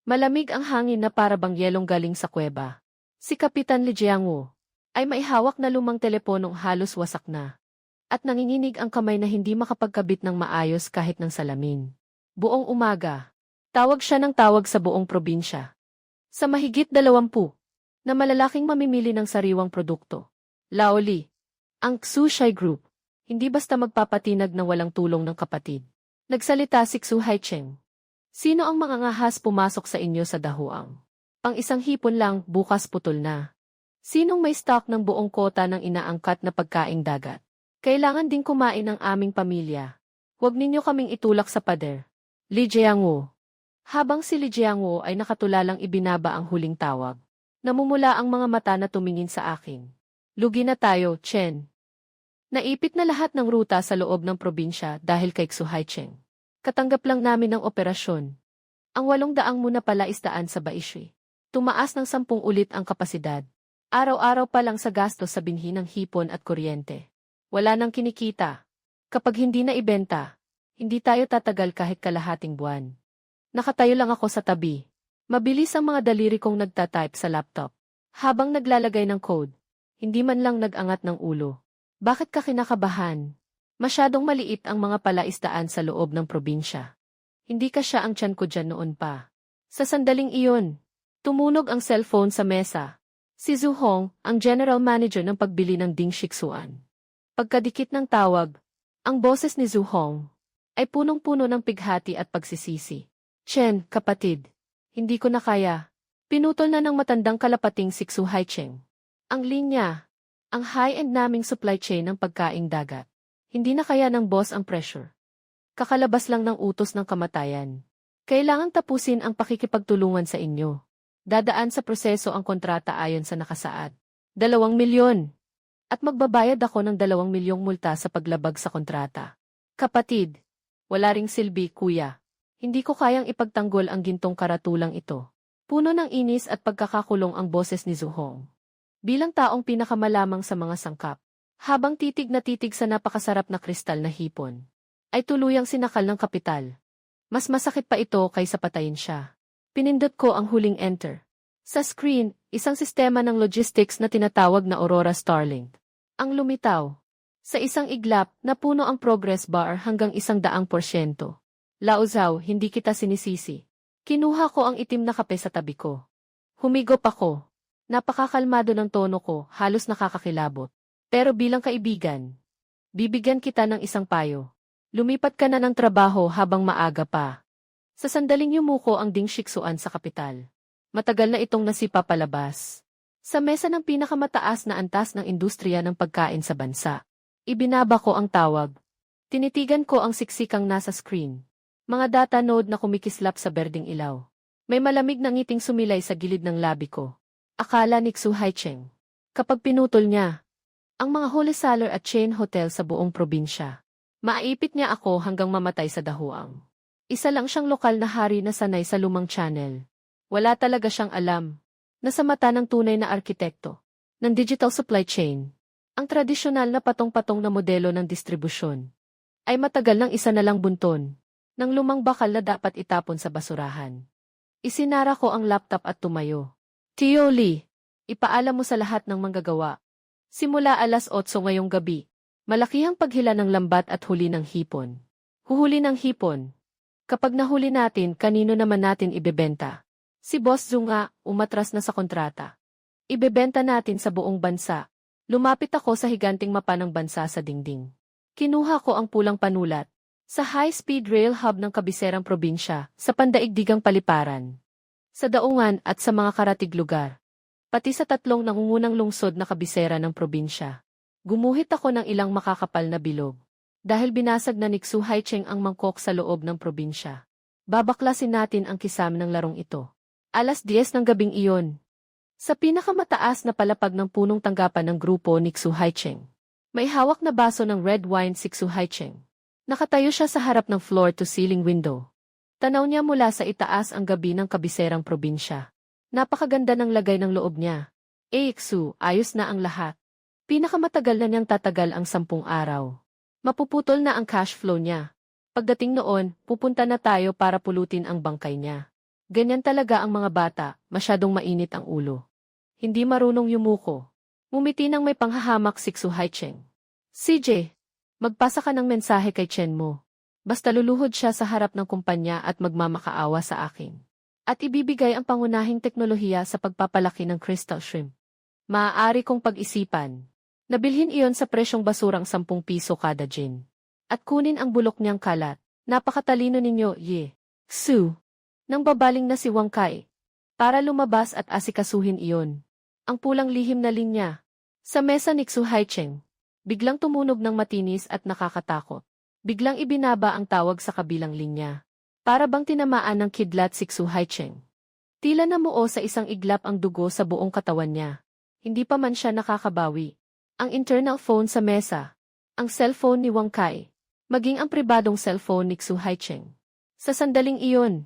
Malamig ang hangin na para bang yelong galing sa kuweba. Si Kapitan Li Jiangwu ay maihawak na lumang teleponong halos wasak na. At nanginginig ang kamay na hindi makapagkabit ng maayos kahit ng salamin. Buong umaga, tawag siya ng tawag sa buong probinsya. Sa mahigit 20 na malalaking mamimili ng sariwang produkto. Laoli. Ang Xu Shai Group, hindi basta magpapatinag ng walang tulong ng kapatid. Nagsalita si Xu Haicheng. Sino ang mangangahas pumasok sa inyo sa dahuang? Ang isang hipon lang, bukas putol na. Sinong may stock ng buong kota ng inaangkat na pagkaing dagat? Kailangan ding kumain ng aming pamilya. Huwag ninyo kaming itulak sa pader. Li Jiangwu. Habang si Li Jiangwu ay nakatulalang ibinaba ang huling tawag, namumula ang mga mata na tumingin sa akin. Lugi na tayo, Chen. Naipit na lahat ng ruta sa loob ng probinsya dahil kay Xu Haicheng. Katanggap lang namin ng operasyon. Ang 800 muna pala isdaan sa Baishui. Tumaas ng 10 ulit ang kapasidad. Araw-araw pa lang sa gastos sa binhi ng hipon at kuryente. Wala nang kinikita. Kapag hindi na ibenta, hindi tayo tatagal kahit kalahating buwan. Nakatayo lang ako sa tabi. Mabilis ang mga daliri kong nagtatype sa laptop. Habang naglalagay ng code, hindi man lang nag-angat ng ulo. Bakit ka kinakabahan? Masyadong maliit ang mga palaisdaan sa loob ng probinsya. Hindi ka siya ang tiyan ko dyan noon pa. Sa sandaling iyon, tumunog ang cellphone sa mesa. Si Zhu Hong, ang general manager ng pagbili ng Ding Shixuan. Pagkadikit ng tawag, ang boses ni Zhu Hong ay punong-puno ng pighati at pagsisisi. Chen, kapatid, hindi ko na kaya. Pinutol na ng matandang kalapating si Xu Haicheng. Ang linya. Ang high-end naming supply chain ng pagkaing dagat. Hindi na kaya ng boss ang pressure. Kakalabas lang ng utos ng kamatayan. Kailangang tapusin ang pakikipagtulungan sa inyo. Dadaan sa proseso ang kontrata ayon sa nakasaad. 2 milyon. At magbabayad ako ng 2 milyong multa sa paglabag sa kontrata. Kapatid, wala ring silbi, kuya. Hindi ko kayang ipagtanggol ang gintong karatulang ito. Puno ng inis at pagkakakulong ang boses ni Zhu Hong. Bilang taong pinakamalamang sa mga sangkap, habang titig na titig sa napakasarap na kristal na hipon, ay tuluyang sinakal ng kapital. Mas masakit pa ito kaysa patayin siya. Pinindot ko ang huling enter. Sa screen, isang sistema ng logistics na tinatawag na Aurora Starlink. Ang lumitaw. Sa isang iglap, napuno ang progress bar hanggang 100%. Laozaw, hindi kita sinisisi. Kinuha ko ang itim na kape sa tabi ko. Humigop ako. Napakakalmado ng tono ko, halos nakakakilabot. Pero bilang kaibigan, bibigyan kita ng isang payo. Lumipat ka na ng trabaho habang maaga pa. Sa sandaling yumuko ang Ding Shixuan sa kapital. Matagal na itong nasipa palabas. Sa mesa ng pinakamataas na antas ng industriya ng pagkain sa bansa. Ibinaba ko ang tawag. Tinitigan ko ang siksikang nasa screen. Mga data node na kumikislap sa berdeng ilaw. May malamig na ngiting sumilay sa gilid ng labi ko. Akala ni Xu Haicheng. Kapag pinutol niya, ang mga wholesaler at chain hotel sa buong probinsya, maaipit niya ako hanggang mamatay sa dahuang. Isa lang siyang lokal na hari na sanay sa lumang channel. Wala talaga siyang alam na sa mata ng tunay na arkitekto ng digital supply chain, ang tradisyonal na patong-patong na modelo ng distribusyon ay matagal ng isa na lang bunton ng lumang bakal na dapat itapon sa basurahan. Isinara ko ang laptop at tumayo. Tio Lee, ipaalam mo sa lahat ng manggagawa. Simula 8:00 ngayong gabi, malakihang paghila ng lambat at huli ng hipon. Huhuli ng hipon. Kapag nahuli natin, kanino naman natin ibebenta? Si Boss Zhu nga, umatras na sa kontrata. Ibebenta natin sa buong bansa. Lumapit ako sa higanting mapa ng bansa sa dingding. Kinuha ko ang pulang panulat. Sa high-speed rail hub ng kabiserang probinsya, sa pandaigdigang paliparan. Sa daungan at sa mga karatig lugar. pati sa tatlong nangungunang lungsod na kabisera ng probinsya. Gumuhit ako ng ilang makakapal na bilog. Dahil binasag na ni Xu Haicheng ang mangkok sa loob ng probinsya. Babaklasin natin ang kisam ng larong ito. 10:00 ng gabing iyon. Sa pinakamataas na palapag ng punong tanggapan ng grupo ni Xu Haicheng. May hawak na baso ng red wine si Xu Haicheng. Nakatayo siya sa harap ng floor-to-ceiling window. Tanaw niya mula sa itaas ang gabi ng kabiserang probinsya. Napakaganda ng lagay ng loob niya. Xu, ayos na ang lahat. Pinakamatagal na niyang tatagal ang 10 araw. Mapuputol na ang cash flow niya. Pagdating noon, pupunta na tayo para pulutin ang bangkay niya. Ganyan talaga ang mga bata, masyadong mainit ang ulo. Hindi marunong yumuko. Ngumiti nang may panghahamak si Xu Haicheng. CJ, magpasa ka ng mensahe kay Chen mo. Basta luluhod siya sa harap ng kumpanya at magmamakaawa sa akin. At ibibigay ang pangunahing teknolohiya sa pagpapalaki ng crystal shrimp. Maaari kong pag-isipan. Nabilhin iyon sa presyong basurang 10 piso kada gin. At kunin ang bulok niyang kalat. Napakatalino ninyo, Ye. Xu. Nang babaling na si Wang Kai. Para lumabas at asikasuhin iyon. Ang pulang lihim na linya. Sa mesa ni Xu Haicheng. Biglang tumunog ng matinis at nakakatakot. Biglang ibinaba ang tawag sa kabilang linya. Para bang tinamaan ng kidlat si Xu Haicheng. Tila namuo sa isang iglap ang dugo sa buong katawan niya. Hindi pa man siya nakakabawi. Ang internal phone sa mesa. Ang cellphone ni Wang Kai. Maging ang pribadong cellphone ni Xu Haicheng. Sa sandaling iyon.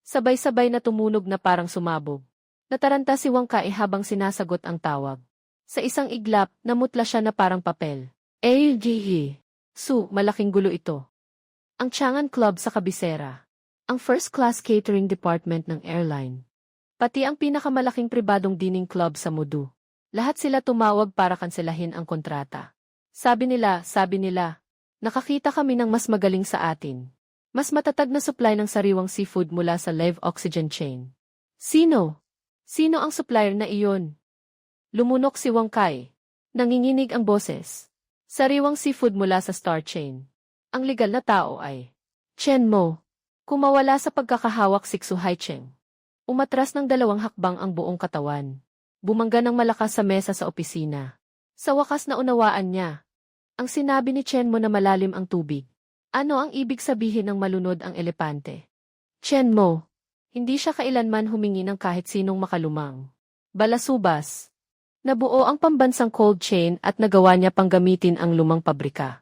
Sabay-sabay na tumunog na parang sumabog. Nataranta si Wang Kai habang sinasagot ang tawag. Sa isang iglap, namutla siya na parang papel. AGE. Su, malaking gulo ito. Ang Chang'an Club sa kabisera. Ang first-class catering department ng airline. Pati ang pinakamalaking pribadong dining club sa Mudu. Lahat sila tumawag para kanselahin ang kontrata. Sabi nila, nakakita kami ng mas magaling sa atin. Mas matatag na supply ng sariwang seafood mula sa Live Oxygen Chain. Sino? Sino ang supplier na iyon? Lumunok si Wang Kai. Nanginginig ang boses. Sariwang seafood mula sa Star Chain. Ang legal na tao ay Chen Mo. Kumawala sa pagkakahawak si Xu Haicheng. Umatras ng 2 hakbang ang buong katawan. Bumangga ng malakas sa mesa sa opisina. Sa wakas na unawaan niya. Ang sinabi ni Chen Mo na malalim ang tubig. Ano ang ibig sabihin ng malunod ang elepante? Chen Mo. Hindi siya kailanman humingi ng kahit sinong makalumang. Balasubas. Nabuo ang pambansang cold chain at nagawa niya pang gamitin ang lumang pabrika.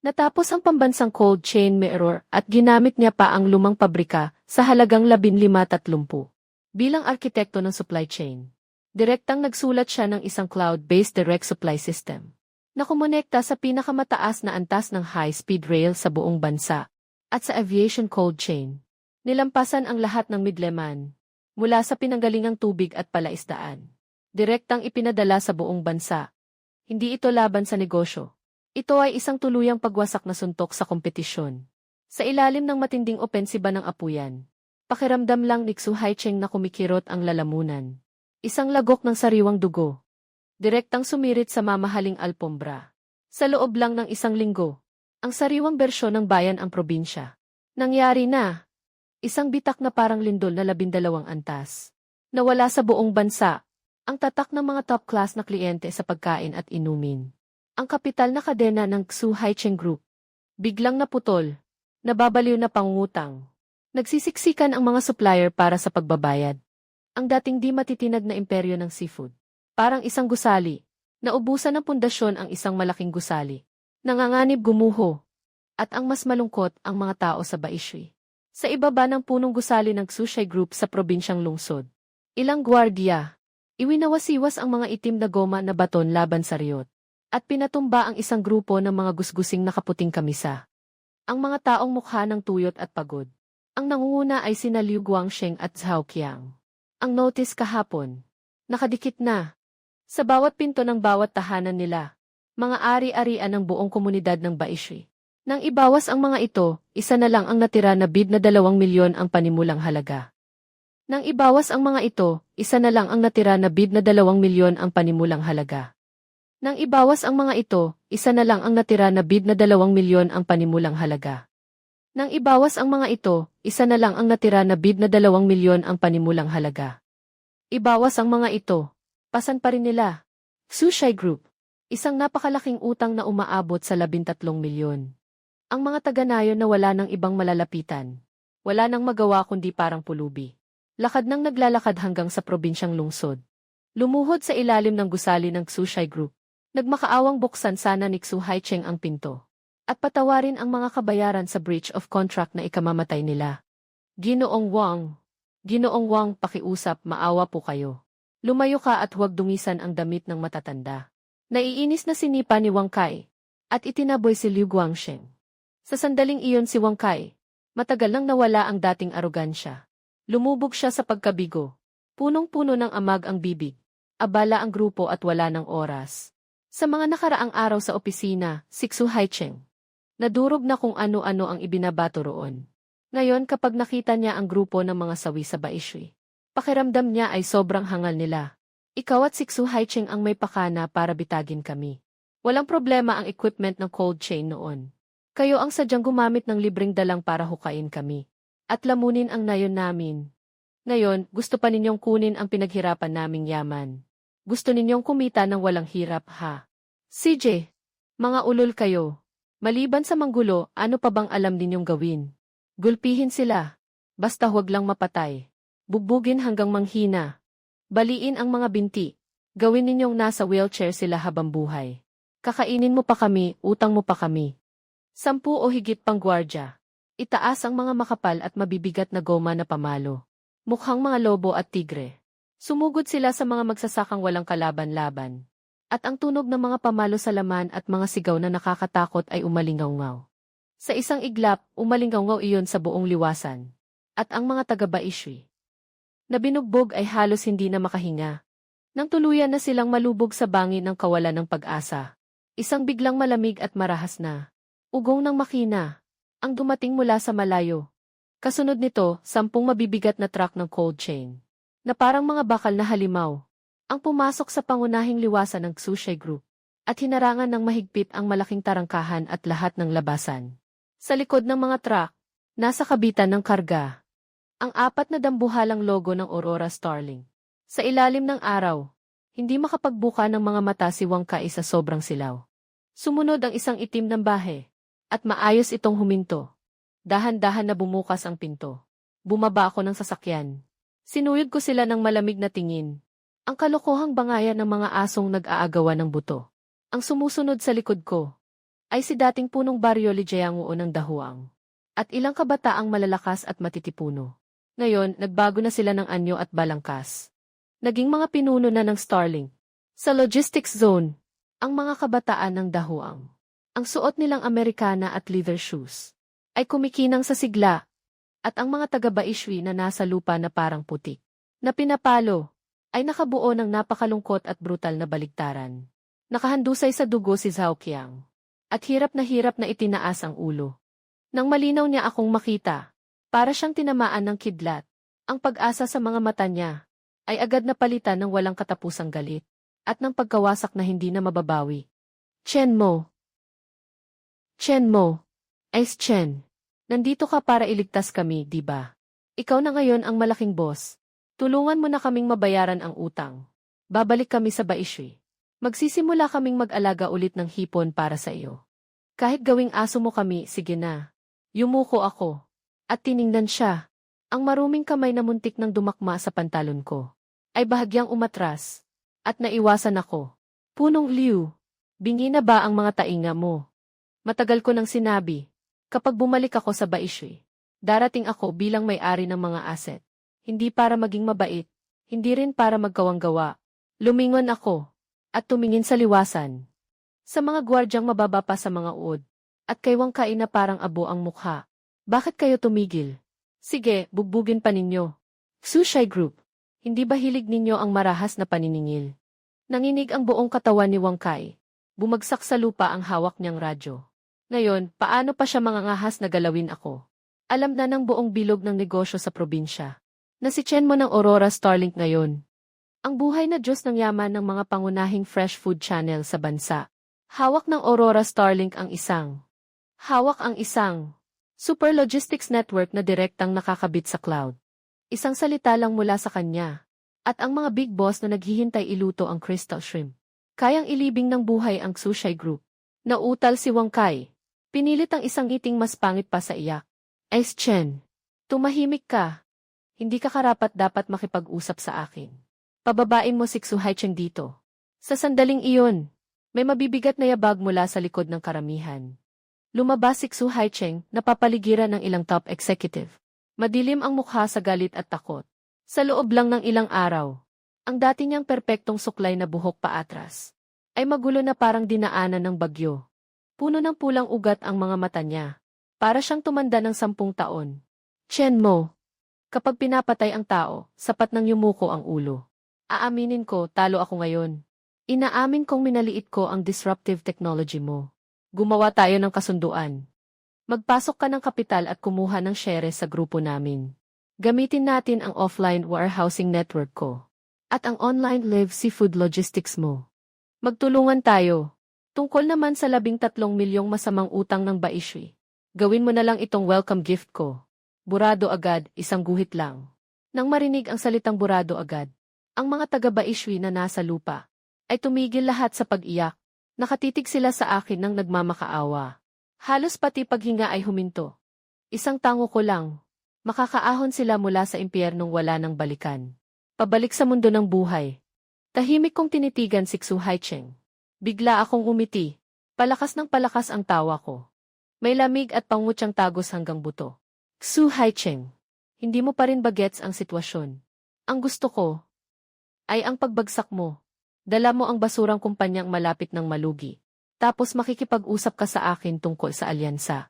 Natapos ang pambansang cold chain mirror at ginamit niya pa ang lumang pabrika sa halagang 1530 bilang arkitekto ng supply chain. Direktang nagsulat siya ng isang cloud-based direct supply system na kumonekta sa pinakamataas na antas ng high-speed rail sa buong bansa at sa aviation cold chain. Nilampasan ang lahat ng midleman mula sa pinanggalingang tubig at palaisdaan. Direktang ipinadala sa buong bansa. Hindi ito laban sa negosyo. Ito ay isang tuluyang pagwasak na suntok sa kompetisyon. Sa ilalim ng matinding opensiba ng apuyan, pakiramdam lang ni Xu Haicheng na kumikirot ang lalamunan. Isang lagok ng sariwang dugo. Direktang sumirit sa mamahaling alpombra. Sa loob lang ng 1 linggo, ang sariwang bersyon ng bayan ang probinsya. Nangyari na. Isang bitak na parang lindol na 12 antas. Nawala sa buong bansa. Ang tatak ng mga top-class na kliyente sa pagkain at inumin. Ang kapital na kadena ng Xu Haicheng Group. Biglang naputol. Nababaliw na pangungutang. Nagsisiksikan ang mga supplier para sa pagbabayad. Ang dating di matitinag na imperyo ng seafood. Parang isang gusali. Naubusan ng pundasyon ang isang malaking gusali. Nanganganib gumuho. At ang mas malungkot ang mga tao sa Baishui. Sa ibaba ng punong gusali ng Xushai Group sa probinsyang lungsod. Ilang gwardiya. Iwinawasiwas ang mga itim na goma na baton laban sa riyot. At pinatumba ang isang grupo ng mga gusgusing nakaputing kamisa. Ang mga taong mukha ng tuyot at pagod. Ang nangunguna ay sina Liu Guangsheng at Zhao Qiang. Ang notice kahapon. Nakadikit na. Sa bawat pinto ng bawat tahanan nila. Mga ari-arian ng buong komunidad ng Baishui. Nang ibawas ang mga ito, isa na lang ang natira na bid na 2 milyon ang panimulang halaga. Nang ibawas ang mga ito, isa na lang ang natira na bid na 2 milyon ang panimulang halaga. Nang ibawas ang mga ito, isa na lang ang natira na bid na 2 milyon ang panimulang halaga. Nang ibawas ang mga ito, isa na lang ang natira na bid na 2 milyon ang panimulang halaga. Ibawas ang mga ito. Pasan pa rin nila. Sushi Group. Isang napakalaking utang na umaabot sa 13 milyon. Ang mga taga-nayon na wala ng ibang malalapitan. Wala nang magawa kundi parang pulubi. Lakad nang naglalakad hanggang sa probinsyang lungsod. Lumuhod sa ilalim ng gusali ng Sushi Group. Nagmakaawang buksan sana ni Xu Haicheng ang pinto. At patawarin ang mga kabayaran sa breach of contract na ikamamatay nila. Ginoong Wang, pakiusap, maawa po kayo. Lumayo ka at huwag dungisan ang damit ng matatanda. Naiinis na sinipa ni Wang Kai, at itinaboy si Liu Guangsheng. Sa sandaling iyon si Wang Kai, matagal nang nawala ang dating arogansya. Lumubog siya sa pagkabigo. Punong-puno ng amag ang bibig. Abala ang grupo at wala ng oras. Sa mga nakaraang araw sa opisina, si Xu Haicheng. Nadurog na kung ano-ano ang ibinabato roon. Ngayon kapag nakita niya ang grupo ng mga sawi sa Baishui, pakiramdam niya ay sobrang hangal nila. Ikaw at si Xu Haicheng ang may pakana para bitagin kami. Walang problema ang equipment ng cold chain noon. Kayo ang sadyang gumamit ng libreng dalang para hukain kami. At lamunin ang nayon namin. Ngayon, gusto pa ninyong kunin ang pinaghirapan naming yaman. Gusto ninyong kumita ng walang hirap, ha? CJ, mga ulol kayo. Maliban sa manggulo, ano pa bang alam ninyong gawin? Gulpihin sila. Basta huwag lang mapatay. Bugbugin hanggang manghina. Baliin ang mga binti. Gawin ninyong nasa wheelchair sila habang buhay. Kakainin mo pa kami, utang mo pa kami. 10 o higit pang gwardya. Itaas ang mga makapal at mabibigat na goma na pamalo. Mukhang mga lobo at tigre. Sumugod sila sa mga magsasakang walang kalaban-laban. At ang tunog ng mga pamalo sa laman at mga sigaw na nakakatakot ay umalingaw-ngaw. Sa isang iglap, umalingaw-ngaw iyon sa buong liwasan. At ang mga taga-Baishui na binugbog ay halos hindi na makahinga. Nang tuluyan na silang malubog sa bangin ng kawalan ng pag-asa. Isang biglang malamig at marahas na ugong ng makina ang dumating mula sa malayo. Kasunod nito, 10 mabibigat na truck ng cold chain na parang mga bakal na halimaw ang pumasok sa pangunahing liwasan ng Sushi Group at hinarangan ng mahigpit ang malaking tarangkahan at lahat ng labasan. Sa likod ng mga truck, nasa kabitan ng karga, ang 4 na dambuhalang logo ng Aurora Starling. Sa ilalim ng araw, hindi makapagbuka ng mga mata si Wang Kai sa sobrang silaw. Sumunod ang isang itim ng bahe, at maayos itong huminto. Dahan-dahan na bumukas ang pinto. Bumaba ako ng sasakyan. Sinuyod ko sila ng malamig na tingin. Ang kalokohang bangayan ng mga asong nag-aagawan ng buto. Ang sumusunod sa likod ko ay si dating punong baryo Lijianguo ng Dahuang. At ilang kabataang malalakas at matitipuno. Ngayon, nagbago na sila ng anyo at balangkas. Naging mga pinuno na ng Starling. Sa logistics zone, ang mga kabataan ng Dahuang, ang suot nilang Amerikana at leather shoes, ay kumikinang sa sigla, at ang mga taga-Baishui na nasa lupa na parang putik, na pinapalo, ay nakabuo ng napakalungkot at brutal na baligtaran. Nakahandusay sa dugo si Zhao Qiang, at hirap na itinaas ang ulo. Nang malinaw niya akong makita, para siyang tinamaan ng kidlat. Ang pag-asa sa mga mata niya ay agad na palitan ng walang katapusang galit at ng pagkawasak na hindi na mababawi. Chen Mo, Ice Chen, nandito ka para iligtas kami, di ba? Ikaw na ngayon ang malaking boss. Tulungan mo na kaming mabayaran ang utang. Babalik kami sa Baishui. Magsisimula kaming mag-alaga ulit ng hipon para sa iyo. Kahit gawing aso mo kami, sige na. Yumuko ako. At tiningnan siya. Ang maruming kamay na muntik nang dumakma sa pantalon ko ay bahagyang umatras. At naiwasan ako. Punong Liu, bingi na ba ang mga tainga mo? Matagal ko nang sinabi. Kapag bumalik ako sa Baishui, darating ako bilang may-ari ng mga asset. Hindi para maging mabait. Hindi rin para magkawang-gawa. Lumingon ako. At tumingin sa liwasan. Sa mga gwardyang mababa pa sa mga uod. At kay Wang Kai na parang abo ang mukha. Bakit kayo tumigil? Sige, bugbugin pa ninyo. Sushi Group, hindi ba hilig ninyo ang marahas na paniningil? Nanginig ang buong katawan ni Wang Kai. Bumagsak sa lupa ang hawak niyang radyo. Ngayon, paano pa siya mangangahas na galawin ako? Alam na ng buong bilog ng negosyo sa probinsya. Na si Chen Mo ng Aurora Starlink ngayon. Ang buhay na Diyos ng yaman ng mga pangunahing fresh food channel sa bansa. Hawak ng Aurora Starlink ang isang. Hawak ang isang. Super Logistics Network na direktang nakakabit sa cloud. Isang salita lang mula sa kanya. At ang mga big boss na naghihintay iluto ang crystal shrimp. Kayang ilibing ng buhay ang Sushi Group. Nautal si Wang Kai. Pinilit ang isang ngiting mas pangit pa sa iyak. Ice Chen, tumahimik ka. Hindi ka karapat dapat makipag-usap sa akin. Pababain mo si Xu Haicheng dito. Sa sandaling iyon, may mabibigat na yabag mula sa likod ng karamihan. Lumabas si Xu Haicheng, napapaligiran ng ilang top executive. Madilim ang mukha sa galit at takot. Sa loob lang ng ilang araw, ang dati niyang perpektong suklay na buhok paatras ay magulo na parang dinaanan ng bagyo. Puno ng pulang ugat ang mga mata niya. Para siyang tumanda ng 10 taon. Chen Mo. Kapag pinapatay ang tao, sapat nang yumuko ang ulo. Aaminin ko, talo ako ngayon. Inaamin kong minaliit ko ang disruptive technology mo. Gumawa tayo ng kasunduan. Magpasok ka ng kapital at kumuha ng shares sa grupo namin. Gamitin natin ang offline warehousing network ko. At ang online live seafood logistics mo. Magtulungan tayo. Tungkol naman sa 13 milyong masamang utang ng Baishui. Gawin mo na lang itong welcome gift ko. Burado agad, isang guhit lang. Nang marinig ang salitang burado agad, ang mga taga-Baishui na nasa lupa ay tumigil lahat sa pag-iyak. Nakatitig sila sa akin nang nagmamakaawa. Halos pati paghinga ay huminto. Isang tango ko lang. Makakaahon sila mula sa impyernong wala nang balikan. Pabalik sa mundo ng buhay. Tahimik kong tinitigan si Xu Haicheng. Bigla akong umiti. Palakas ng palakas ang tawa ko. May lamig at pangutsang tagos hanggang buto. Xu Haicheng, hindi mo pa rin bagets ang sitwasyon. Ang gusto ko ay ang pagbagsak mo. Dala mo ang basurang kumpanyang malapit ng malugi. Tapos makikipag-usap ka sa akin tungkol sa alyansa.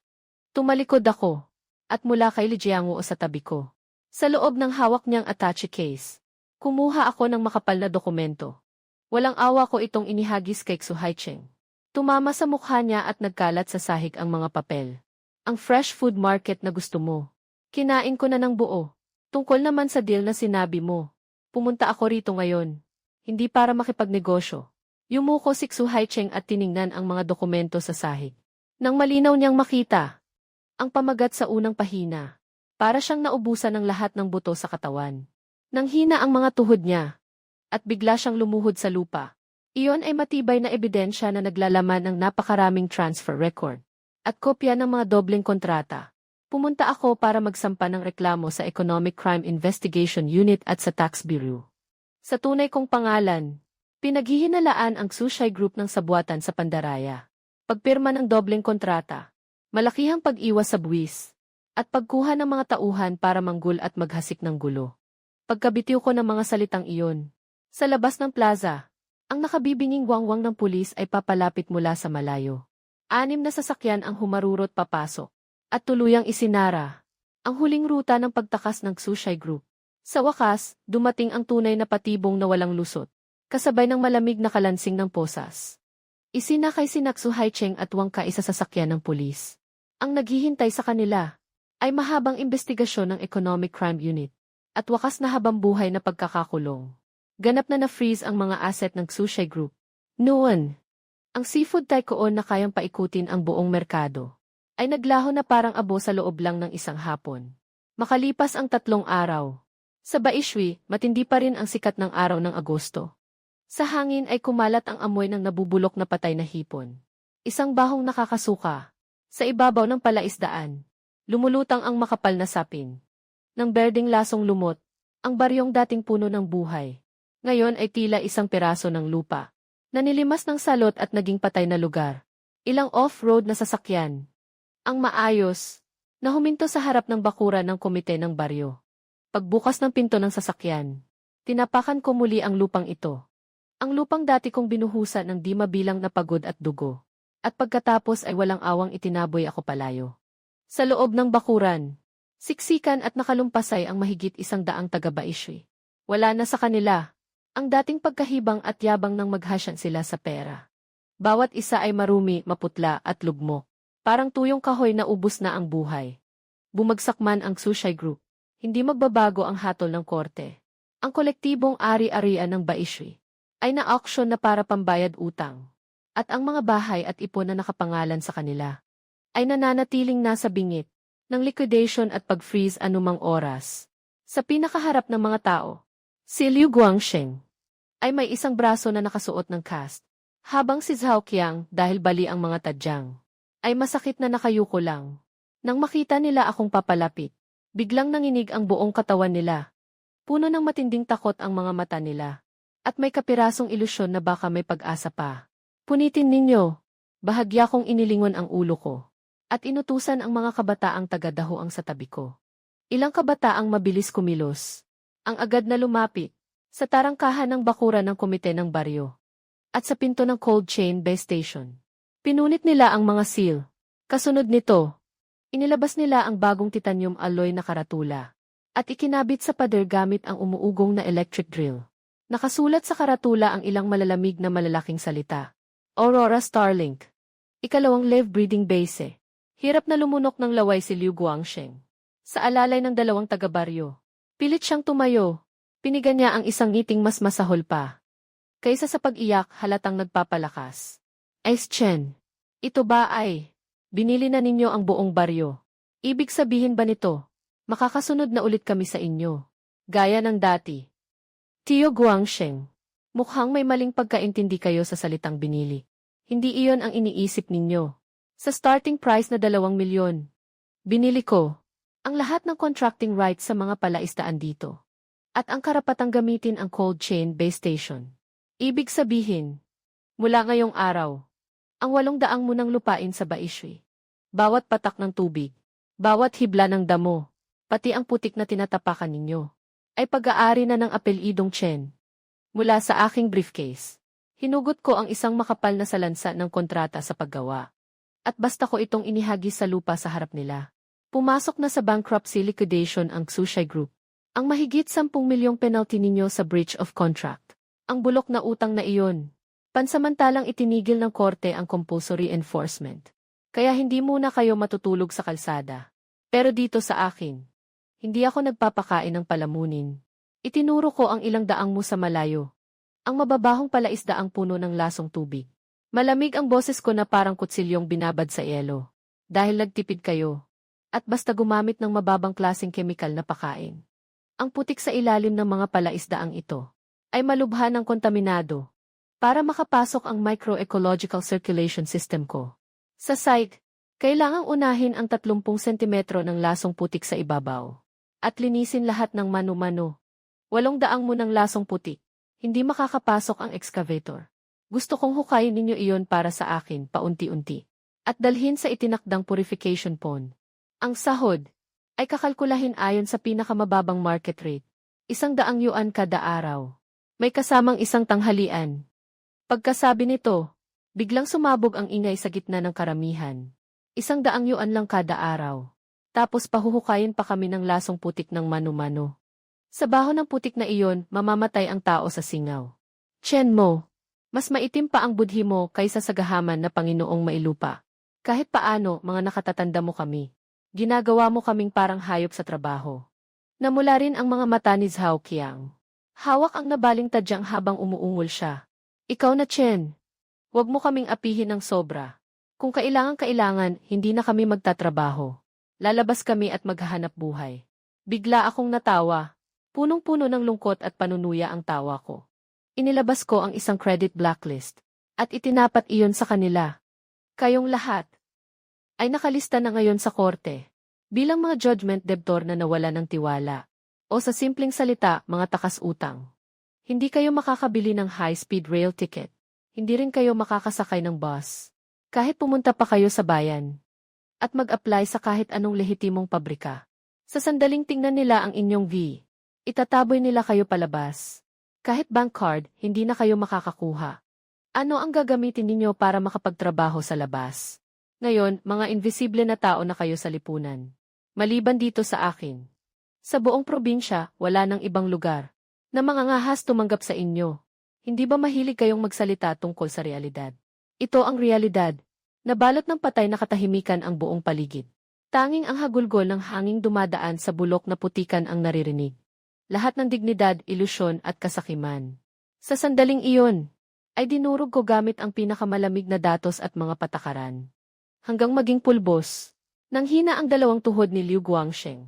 Tumalikod ako. At mula kay Li Jiangwo sa tabi ko. Sa loob ng hawak niyang attache case, kumuha ako ng makapal na dokumento. Walang awa ko itong inihagis kay Xu Haicheng. Tumama sa mukha niya at nagkalat sa sahig ang mga papel. Ang fresh food market na gusto mo. Kinain ko na ng buo. Tungkol naman sa deal na sinabi mo. Pumunta ako rito ngayon. Hindi para makipagnegosyo. Yumuko si Xu Haicheng at tiningnan ang mga dokumento sa sahig. Nang malinaw niyang makita ang pamagat sa unang pahina. Para siyang naubusan ng lahat ng buto sa katawan. Nang hina ang mga tuhod niya. At bigla siyang lumuhod sa lupa. Iyon ay matibay na ebidensya na naglalaman ng napakaraming transfer record. At kopya ng mga dobleng kontrata. Pumunta ako para magsampa ng reklamo sa Economic Crime Investigation Unit at sa Tax Bureau. Sa tunay kong pangalan, pinaghihinalaan ang Sushi Group ng sabuatan sa Pandaraya. Pagpirma ng dobleng kontrata. Malakihang pag-iwas sa buwis, at pagkuha ng mga tauhan para manggul at maghasik ng gulo. Pagkabitiw ko ng mga salitang iyon, sa labas ng plaza, ang nakabibinging wangwang ng pulis ay papalapit mula sa malayo. 6 na sasakyan ang humarurot papasok, at tuluyang isinara, ang huling ruta ng pagtakas ng Sushi Group. Sa wakas, dumating ang tunay na patibong na walang lusot, kasabay ng malamig na kalansing ng posas. Isinakay si Xu Haicheng at Wang Kai sa sasakyan ng pulis. Ang naghihintay sa kanila ay mahabang investigasyon ng Economic Crime Unit at wakas na habambuhay na pagkakakulong. Ganap na na-freeze ang mga asset ng Sushi Group. Noon, ang seafood tycoon na kayang paikutin ang buong merkado ay naglaho na parang abo sa loob lang ng isang hapon. Makalipas ang 3 araw. Sa Baishui, matindi pa rin ang sikat ng araw ng Agosto. Sa hangin ay kumalat ang amoy ng nabubulok na patay na hipon. Isang bahong nakakasuka. Sa ibabaw ng palaisdaan, lumulutang ang makapal na sapin. Nang berdeng lasong lumot, ang baryong dating puno ng buhay. Ngayon ay tila isang piraso ng lupa. Nanilimas ng salot at naging patay na lugar. Ilang off-road na sasakyan. Ang maayos, na huminto sa harap ng bakuran ng komite ng baryo. Pagbukas ng pinto ng sasakyan, tinapakan ko muli ang lupang ito. Ang lupang dati kong binuhusan ng di mabilang na pagod at dugo. At pagkatapos ay walang awang itinaboy ako palayo. Sa loob ng bakuran, siksikan at nakalumpasay ang mahigit 100 taga-Baishui. Wala na sa kanila ang dating pagkahibang at yabang ng maghasyan sila sa pera. Bawat isa ay marumi, maputla at lugmok. Parang tuyong kahoy na ubos na ang buhay. Bumagsak man ang Sushi Group. Hindi magbabago ang hatol ng korte. Ang kolektibong ari-arian ng Baishui ay na-auction na para pambayad utang. At ang mga bahay at ipon na nakapangalan sa kanila ay nananatiling nasa bingit ng liquidation at pag-freeze anumang oras. Sa pinakaharap ng mga tao, Si Liu Guangsheng ay may isang braso na nakasuot ng cast, habang si Zhao Qiang, dahil bali ang mga tadyang, ay masakit na nakayuko lang. Nang makita nila akong papalapit, biglang nanginig ang buong katawan nila. Puno ng matinding takot ang mga mata nila. At may kapirasong ilusyon na baka may pag-asa pa. Punitin ninyo. Bahagya kong inilingon ang ulo ko. At inutusan ang mga kabataang taga-dahuang sa tabi ko. Ilang kabataang mabilis kumilos. Ang agad na lumapit sa tarangkahan ng bakuran ng komite ng baryo. At sa pinto ng cold chain base station. Pinunit nila ang mga seal. Kasunod nito, inilabas nila ang bagong titanium alloy na karatula. At ikinabit sa pader gamit ang umuugong na electric drill. Nakasulat sa karatula ang ilang malalamig na malalaking salita. Aurora Starlink. Ikalawang live breeding base. Hirap na lumunok ng laway si Liu Guangsheng. Sa alalay ng dalawang taga-baryo. Pilit siyang tumayo. Pinigan niya ang isang ngiting mas masahol pa. Kaysa sa pag-iyak, halatang nagpapalakas. Ice Chen. Ito ba ay? Binili na ninyo ang buong baryo. Ibig sabihin ba nito? Makakasunod na ulit kami sa inyo. Gaya ng dati. Tio Guangsheng. Mukhang may maling pagkaintindi kayo sa salitang binili. Hindi iyon ang iniisip ninyo. Sa starting price na 2 milyon. Binili ko ang lahat ng contracting rights sa mga palaisdaan dito. At ang karapatang gamitin ang cold chain base station. Ibig sabihin, mula ngayong araw, ang 800 munang lupain sa Baishui. Bawat patak ng tubig, bawat hibla ng damo, pati ang putik na tinatapakan ninyo, ay pag-aari na ng apelidong Chen. Mula sa aking briefcase, hinugot ko ang isang makapal na salansa ng kontrata sa paggawa. At basta ko itong inihagis sa lupa sa harap nila. Pumasok na sa bankruptcy liquidation ang Xushai Group. Ang mahigit 10 milyong penalty ninyo sa breach of contract. Ang bulok na utang na iyon. Pansamantalang itinigil ng korte ang compulsory enforcement. Kaya hindi muna kayo matutulog sa kalsada. Pero dito sa akin, hindi ako nagpapakain ng palamunin. Itinuro ko ang ilang daang mo sa malayo. Ang mababahong palaisdaang puno ng lasong tubig. Malamig ang boses ko na parang kutsilyong binabad sa yelo. Dahil nagtipid kayo. At basta gumamit ng mababang klaseng kemikal na pakain. Ang putik sa ilalim ng mga palaisdaang ito ay malubha ng kontaminado. Para makapasok ang microecological circulation system ko. Sa site, kailangang unahin ang 30 sentimetro ng lasong putik sa ibabaw. At linisin lahat ng mano-mano. 800 mo ng lasong putik. Hindi makakapasok ang excavator. Gusto kong hukayin ninyo iyon para sa akin paunti-unti. At dalhin sa itinakdang purification pond. Ang sahod ay kakalkulahin ayon sa pinakamababang market rate. 100 yuan kada araw. May kasamang isang tanghalian. Pagkasabi nito, biglang sumabog ang ingay sa gitna ng karamihan. 100 yuan lang kada araw. Tapos pahuhukayin pa kami ng lasong putik ng mano-mano. Sa baho ng putik na iyon, mamamatay ang tao sa singaw. Chen mo, mas maitim pa ang budhi mo kaysa sa gahaman na Panginoong Mailupa. Kahit paano, mga nakatatanda mo kami. Ginagawa mo kaming parang hayop sa trabaho. Namula rin ang mga mata ni Zhao Qiang. Hawak ang nabaling tadyang habang umuungol siya. Ikaw na Chen. Huwag mo kaming apihin ng sobra. Kung kailangan, hindi na kami magtatrabaho. Lalabas kami at maghahanap buhay. Bigla akong natawa. Punong-puno ng lungkot at panunuya ang tawa ko. Inilabas ko ang isang credit blacklist. At itinapat iyon sa kanila. Kayong lahat ay nakalista na ngayon sa korte. Bilang mga judgment debtor na nawala ng tiwala. O sa simpleng salita, mga takas-utang. Hindi kayo makakabili ng high-speed rail ticket. Hindi rin kayo makakasakay ng bus. Kahit pumunta pa kayo sa bayan. At mag-apply sa kahit anong lehitimong pabrika. Sa sandaling tingnan nila ang inyong V. Itataboy nila kayo palabas. Kahit bank card, hindi na kayo makakakuha. Ano ang gagamitin ninyo para makapagtrabaho sa labas? Ngayon, mga invisible na tao na kayo sa lipunan. Maliban dito sa akin. Sa buong probinsya, wala nang ibang lugar na mangangahas tumanggap sa inyo. Hindi ba mahilig kayong magsalita tungkol sa realidad? Ito ang realidad. Nabalot ng patay na katahimikan ang buong paligid. Tanging ang hagulgol ng hanging dumadaan sa bulok na putikan ang naririnig. Lahat ng dignidad, ilusyon at kasakiman. Sa sandaling iyon, ay dinurog ko gamit ang pinakamalamig na datos at mga patakaran. Hanggang maging pulbos, nanghina ang dalawang tuhod ni Liu Guangsheng.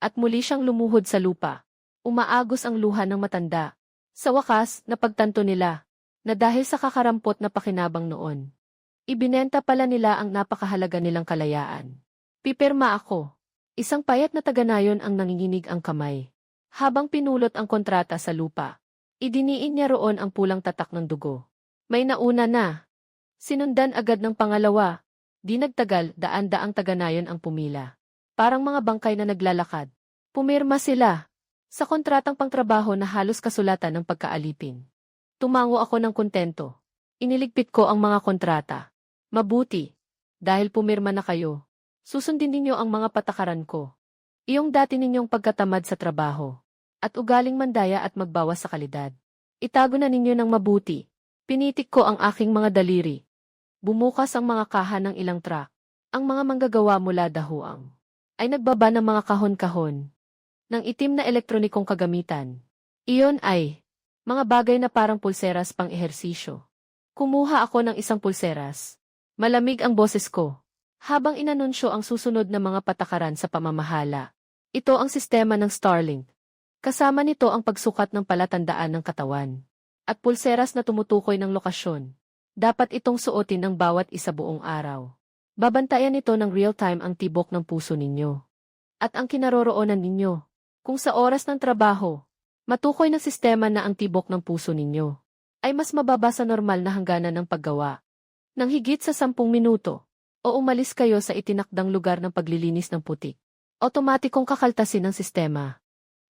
At muli siyang lumuhod sa lupa. Umaagos ang luha ng matanda. Sa wakas, napagtanto nila na dahil sa kakarampot na pakinabang noon, ibinenta pala nila ang napakahalaga nilang kalayaan. Pipirma ako. Isang payat na taga-nayon ang nanginginig ang kamay. Habang pinulot ang kontrata sa lupa, idiniin niya roon ang pulang tatak ng dugo. May nauna na. Sinundan agad ng pangalawa. Di nagtagal, daan-daang taga-nayon ang pumila. Parang mga bangkay na naglalakad. Pumirma sila sa kontratang pangtrabaho na halos kasulatan ng pagkaalipin. Tumango ako ng kontento. Iniligpit ko ang mga kontrata. Mabuti. Dahil pumirma na kayo, susundin ninyo ang mga patakaran ko. Iyong dati ninyong pagkatamad sa trabaho. At ugaling mandaya at magbawas sa kalidad. Itago na ninyo ng mabuti. Pinitik ko ang aking mga daliri. Bumukas ang mga kaha ng ilang truck. Ang mga manggagawa mula dahuang ay nagbaba ng mga kahon-kahon ng itim na elektronikong kagamitan. Iyon ay mga bagay na parang pulseras pang ehersisyo. Kumuha ako ng isang pulseras. Malamig ang boses ko habang inanunsyo ang susunod na mga patakaran sa pamamahala. Ito ang sistema ng Starlink. Kasama nito ang pagsukat ng palatandaan ng katawan at pulseras na tumutukoy ng lokasyon. Dapat itong suotin ng bawat isa buong araw. Babantayan nito ng real-time ang tibok ng puso ninyo at ang kinaroroonan ninyo. Kung sa oras ng trabaho, matukoy ng sistema na ang tibok ng puso ninyo ay mas mababa sa normal na hangganan ng paggawa ng higit sa 10 minuto o umalis kayo sa itinakdang lugar ng paglilinis ng putik. Otomatikong kakaltasin ng sistema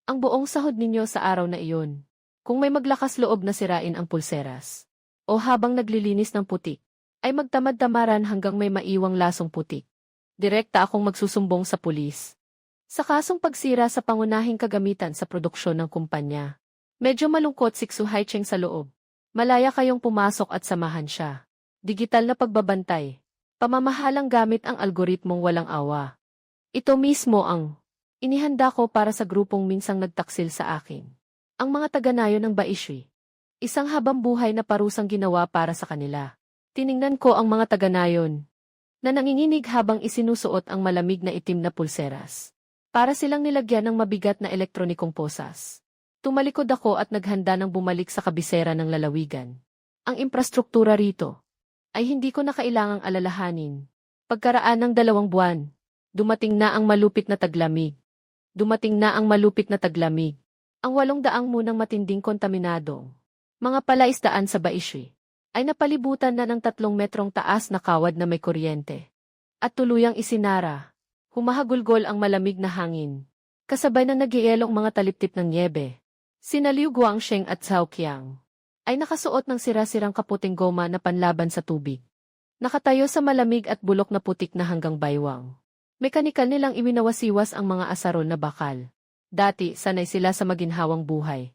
ang buong sahod ninyo sa araw na iyon. Kung may maglakas loob na sirain ang pulseras o habang naglilinis ng putik, ay magtamad-tamaran hanggang may maiwang lasong putik. Direkta akong magsusumbong sa pulis sa kasong pagsira sa pangunahing kagamitan sa produksyon ng kumpanya. Medyo malungkot si Xu Haicheng sa loob. Malaya kayong pumasok at samahan siya. Digital na pagbabantay. Pamamahalang gamit ang algoritmong walang awa. Ito mismo ang inihanda ko para sa grupong minsang nagtaksil sa akin. Ang mga taga-nayon ng Baishui. Isang habang buhay na parusang ginawa para sa kanila. Tiningnan ko ang mga taga-nayon na nanginginig habang isinusuot ang malamig na itim na pulseras. Para silang nilagyan ng mabigat na elektronikong posas. Tumalikod ako at naghanda ng bumalik sa kabisera ng lalawigan. Ang infrastruktura rito ay hindi ko na kailangang alalahanin. Pagkaraan ng 2 buwan, dumating na ang malupit na taglamig. Ang 800 munang matinding kontaminadong mga palaisdaan sa Baishui ay napalibutan na ng 3 metrong taas na kawad na may kuryente. At tuluyang isinara. Humahagulgol ang malamig na hangin. Kasabay ng nagyayelong mga taliptip ng niebe. Sina Liu Guangsheng at Zhao Qiang ay nakasuot ng sira-sirang kaputing goma na panlaban sa tubig. Nakatayo sa malamig at bulok na putik na hanggang baywang. Mekanikal nilang iwinawasiwas ang mga asaron na bakal. Dati, sanay sila sa maginhawang buhay.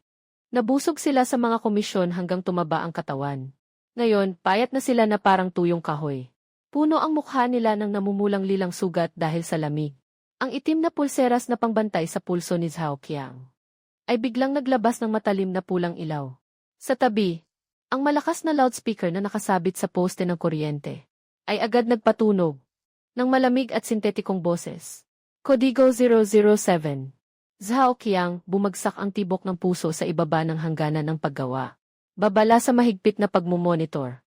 Nabusog sila sa mga komisyon hanggang tumaba ang katawan. Ngayon, payat na sila na parang tuyong kahoy. Puno ang mukha nila ng namumulang lilang sugat dahil sa lamig. Ang itim na pulseras na pangbantay sa pulso ni Zhao Qiang ay biglang naglabas ng matalim na pulang ilaw. Sa tabi, ang malakas na loudspeaker na nakasabit sa poste ng kuryente ay agad nagpatunog ng malamig at sintetikong boses. Código 007. Zhao Qiang, bumagsak ang tibok ng puso sa ibaba ng hangganan ng paggawa. Babala sa mahigpit na pagmumonitor.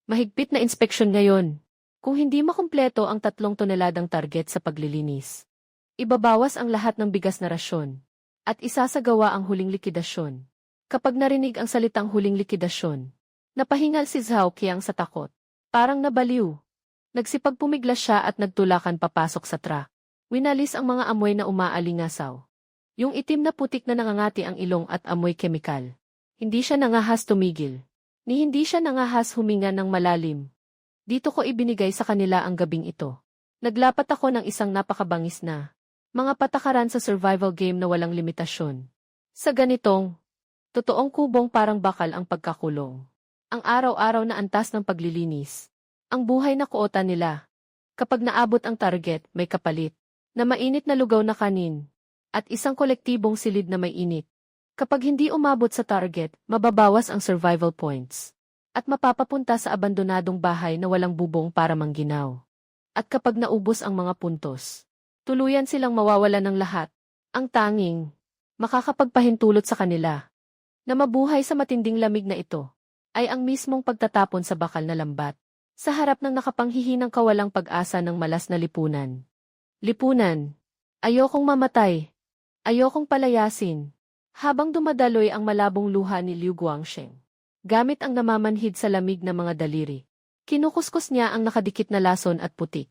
Mahigpit na inspeksyon ngayon. Kung hindi makumpleto ang 3 toneladang target sa paglilinis, ibabawas ang lahat ng bigas na rasyon at isasagawa ang huling likidasyon. Kapag narinig ang salitang huling likidasyon, napahingal si Zhao Qiang sa takot. Parang nabaliw. Nagsipagpumiglas siya at nagtulakan papasok sa truck. Winalis ang mga amoy na umaalingasaw. Yung itim na putik na nangangati ang ilong at amoy kemikal. Hindi siya nangahas tumigil. Hindi siya nangahas huminga ng malalim. Dito ko ibinigay sa kanila ang gabing ito. Naglapat ako ng isang napakabangis na mga patakaran sa survival game na walang limitasyon. Sa ganitong totoong kubong parang bakal ang pagkakulong. Ang araw-araw na antas ng paglilinis. Ang buhay na kuota nila. Kapag naabot ang target, may kapalit. Na mainit na lugaw na kanin. At isang kolektibong silid na may init. Kapag hindi umabot sa target, mababawas ang survival points. At mapapapunta sa abandonadong bahay na walang bubong para mangginaw. At kapag naubos ang mga puntos, tuluyan silang mawawala ng lahat. Ang tanging makakapagpahintulot sa kanila na mabuhay sa matinding lamig na ito, ay ang mismong pagtatapon sa bakal na lambat, sa harap ng nakapanghihinang kawalang pag-asa ng malas na lipunan. Lipunan, ayokong mamatay, ayokong palayasin. Habang dumadaloy ang malabong luha ni Liu Guangsheng, gamit ang namamanhid sa lamig na mga daliri, kinukuskus niya ang nakadikit na lason at putik.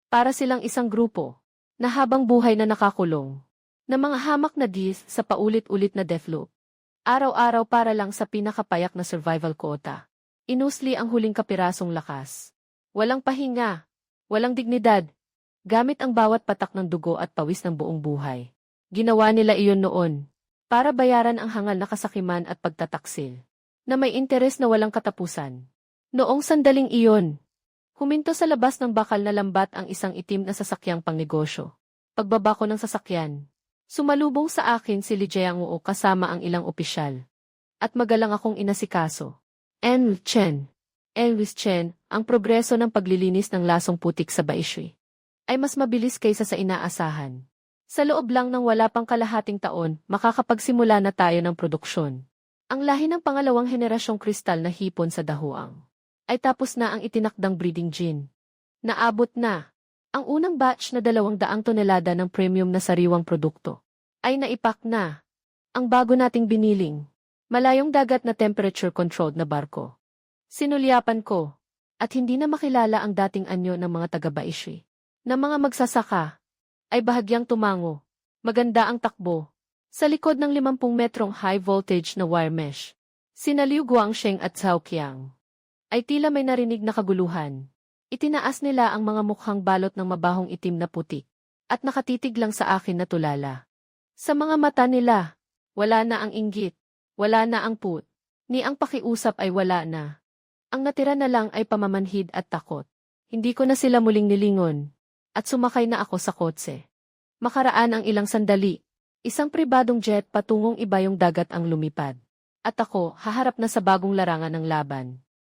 Para silang isang grupo, na habang buhay na nakakulong, na mga hamak na dis sa paulit-ulit na deathloop. Araw-araw para lang sa pinakapayak na survival quota. Inusli ang huling kapirasong lakas. Walang pahinga, walang dignidad, gamit ang bawat patak ng dugo at pawis ng buong buhay. Ginawa nila iyon noon, para bayaran ang hangal na kasakiman at pagtataksil, na may interes na walang katapusan. Noong sandaling iyon, huminto sa labas ng bakal na lambat ang isang itim na sasakyang pangnegosyo. Pagbaba ko ng sasakyan, sumalubong sa akin si Li Jiangwo kasama ang ilang opisyal. At magalang akong inasikaso. Luis Chen, ang progreso ng paglilinis ng lasong putik sa Baishui ay mas mabilis kaysa sa inaasahan. Sa loob lang ng wala pang kalahating taon, makakapagsimula na tayo ng produksyon. Ang lahi ng pangalawang henerasyong kristal na hipon sa dahuang ay tapos na ang itinakdang breeding gene. Naabot na. Ang unang batch na 200 tonelada ng premium na sariwang produkto ay naipak na. Ang bago nating biniling, malayong dagat na temperature-controlled na barko. Sinulyapan ko, at hindi na makilala ang dating anyo ng mga taga-Baishui, na mga magsasaka, ay bahagyang tumango. Maganda ang takbo. Sa likod ng 50 metrong high-voltage na wire mesh, sina Liu Guangsheng at Cao Qiang ay tila may narinig na kaguluhan. Itinaas nila ang mga mukhang balot ng mabahong itim na putik, at nakatitig lang sa akin na tulala. Sa mga mata nila, wala na ang inggit, wala na ang put, ni ang pakiusap ay wala na. Ang natira na lang ay pamamanhid at takot. Hindi ko na sila muling nilingon. At sumakay na ako sa kotse. Makaraan ang ilang sandali, isang pribadong jet patungong ibayong dagat ang lumipad. At ako, haharap na sa bagong larangan ng laban.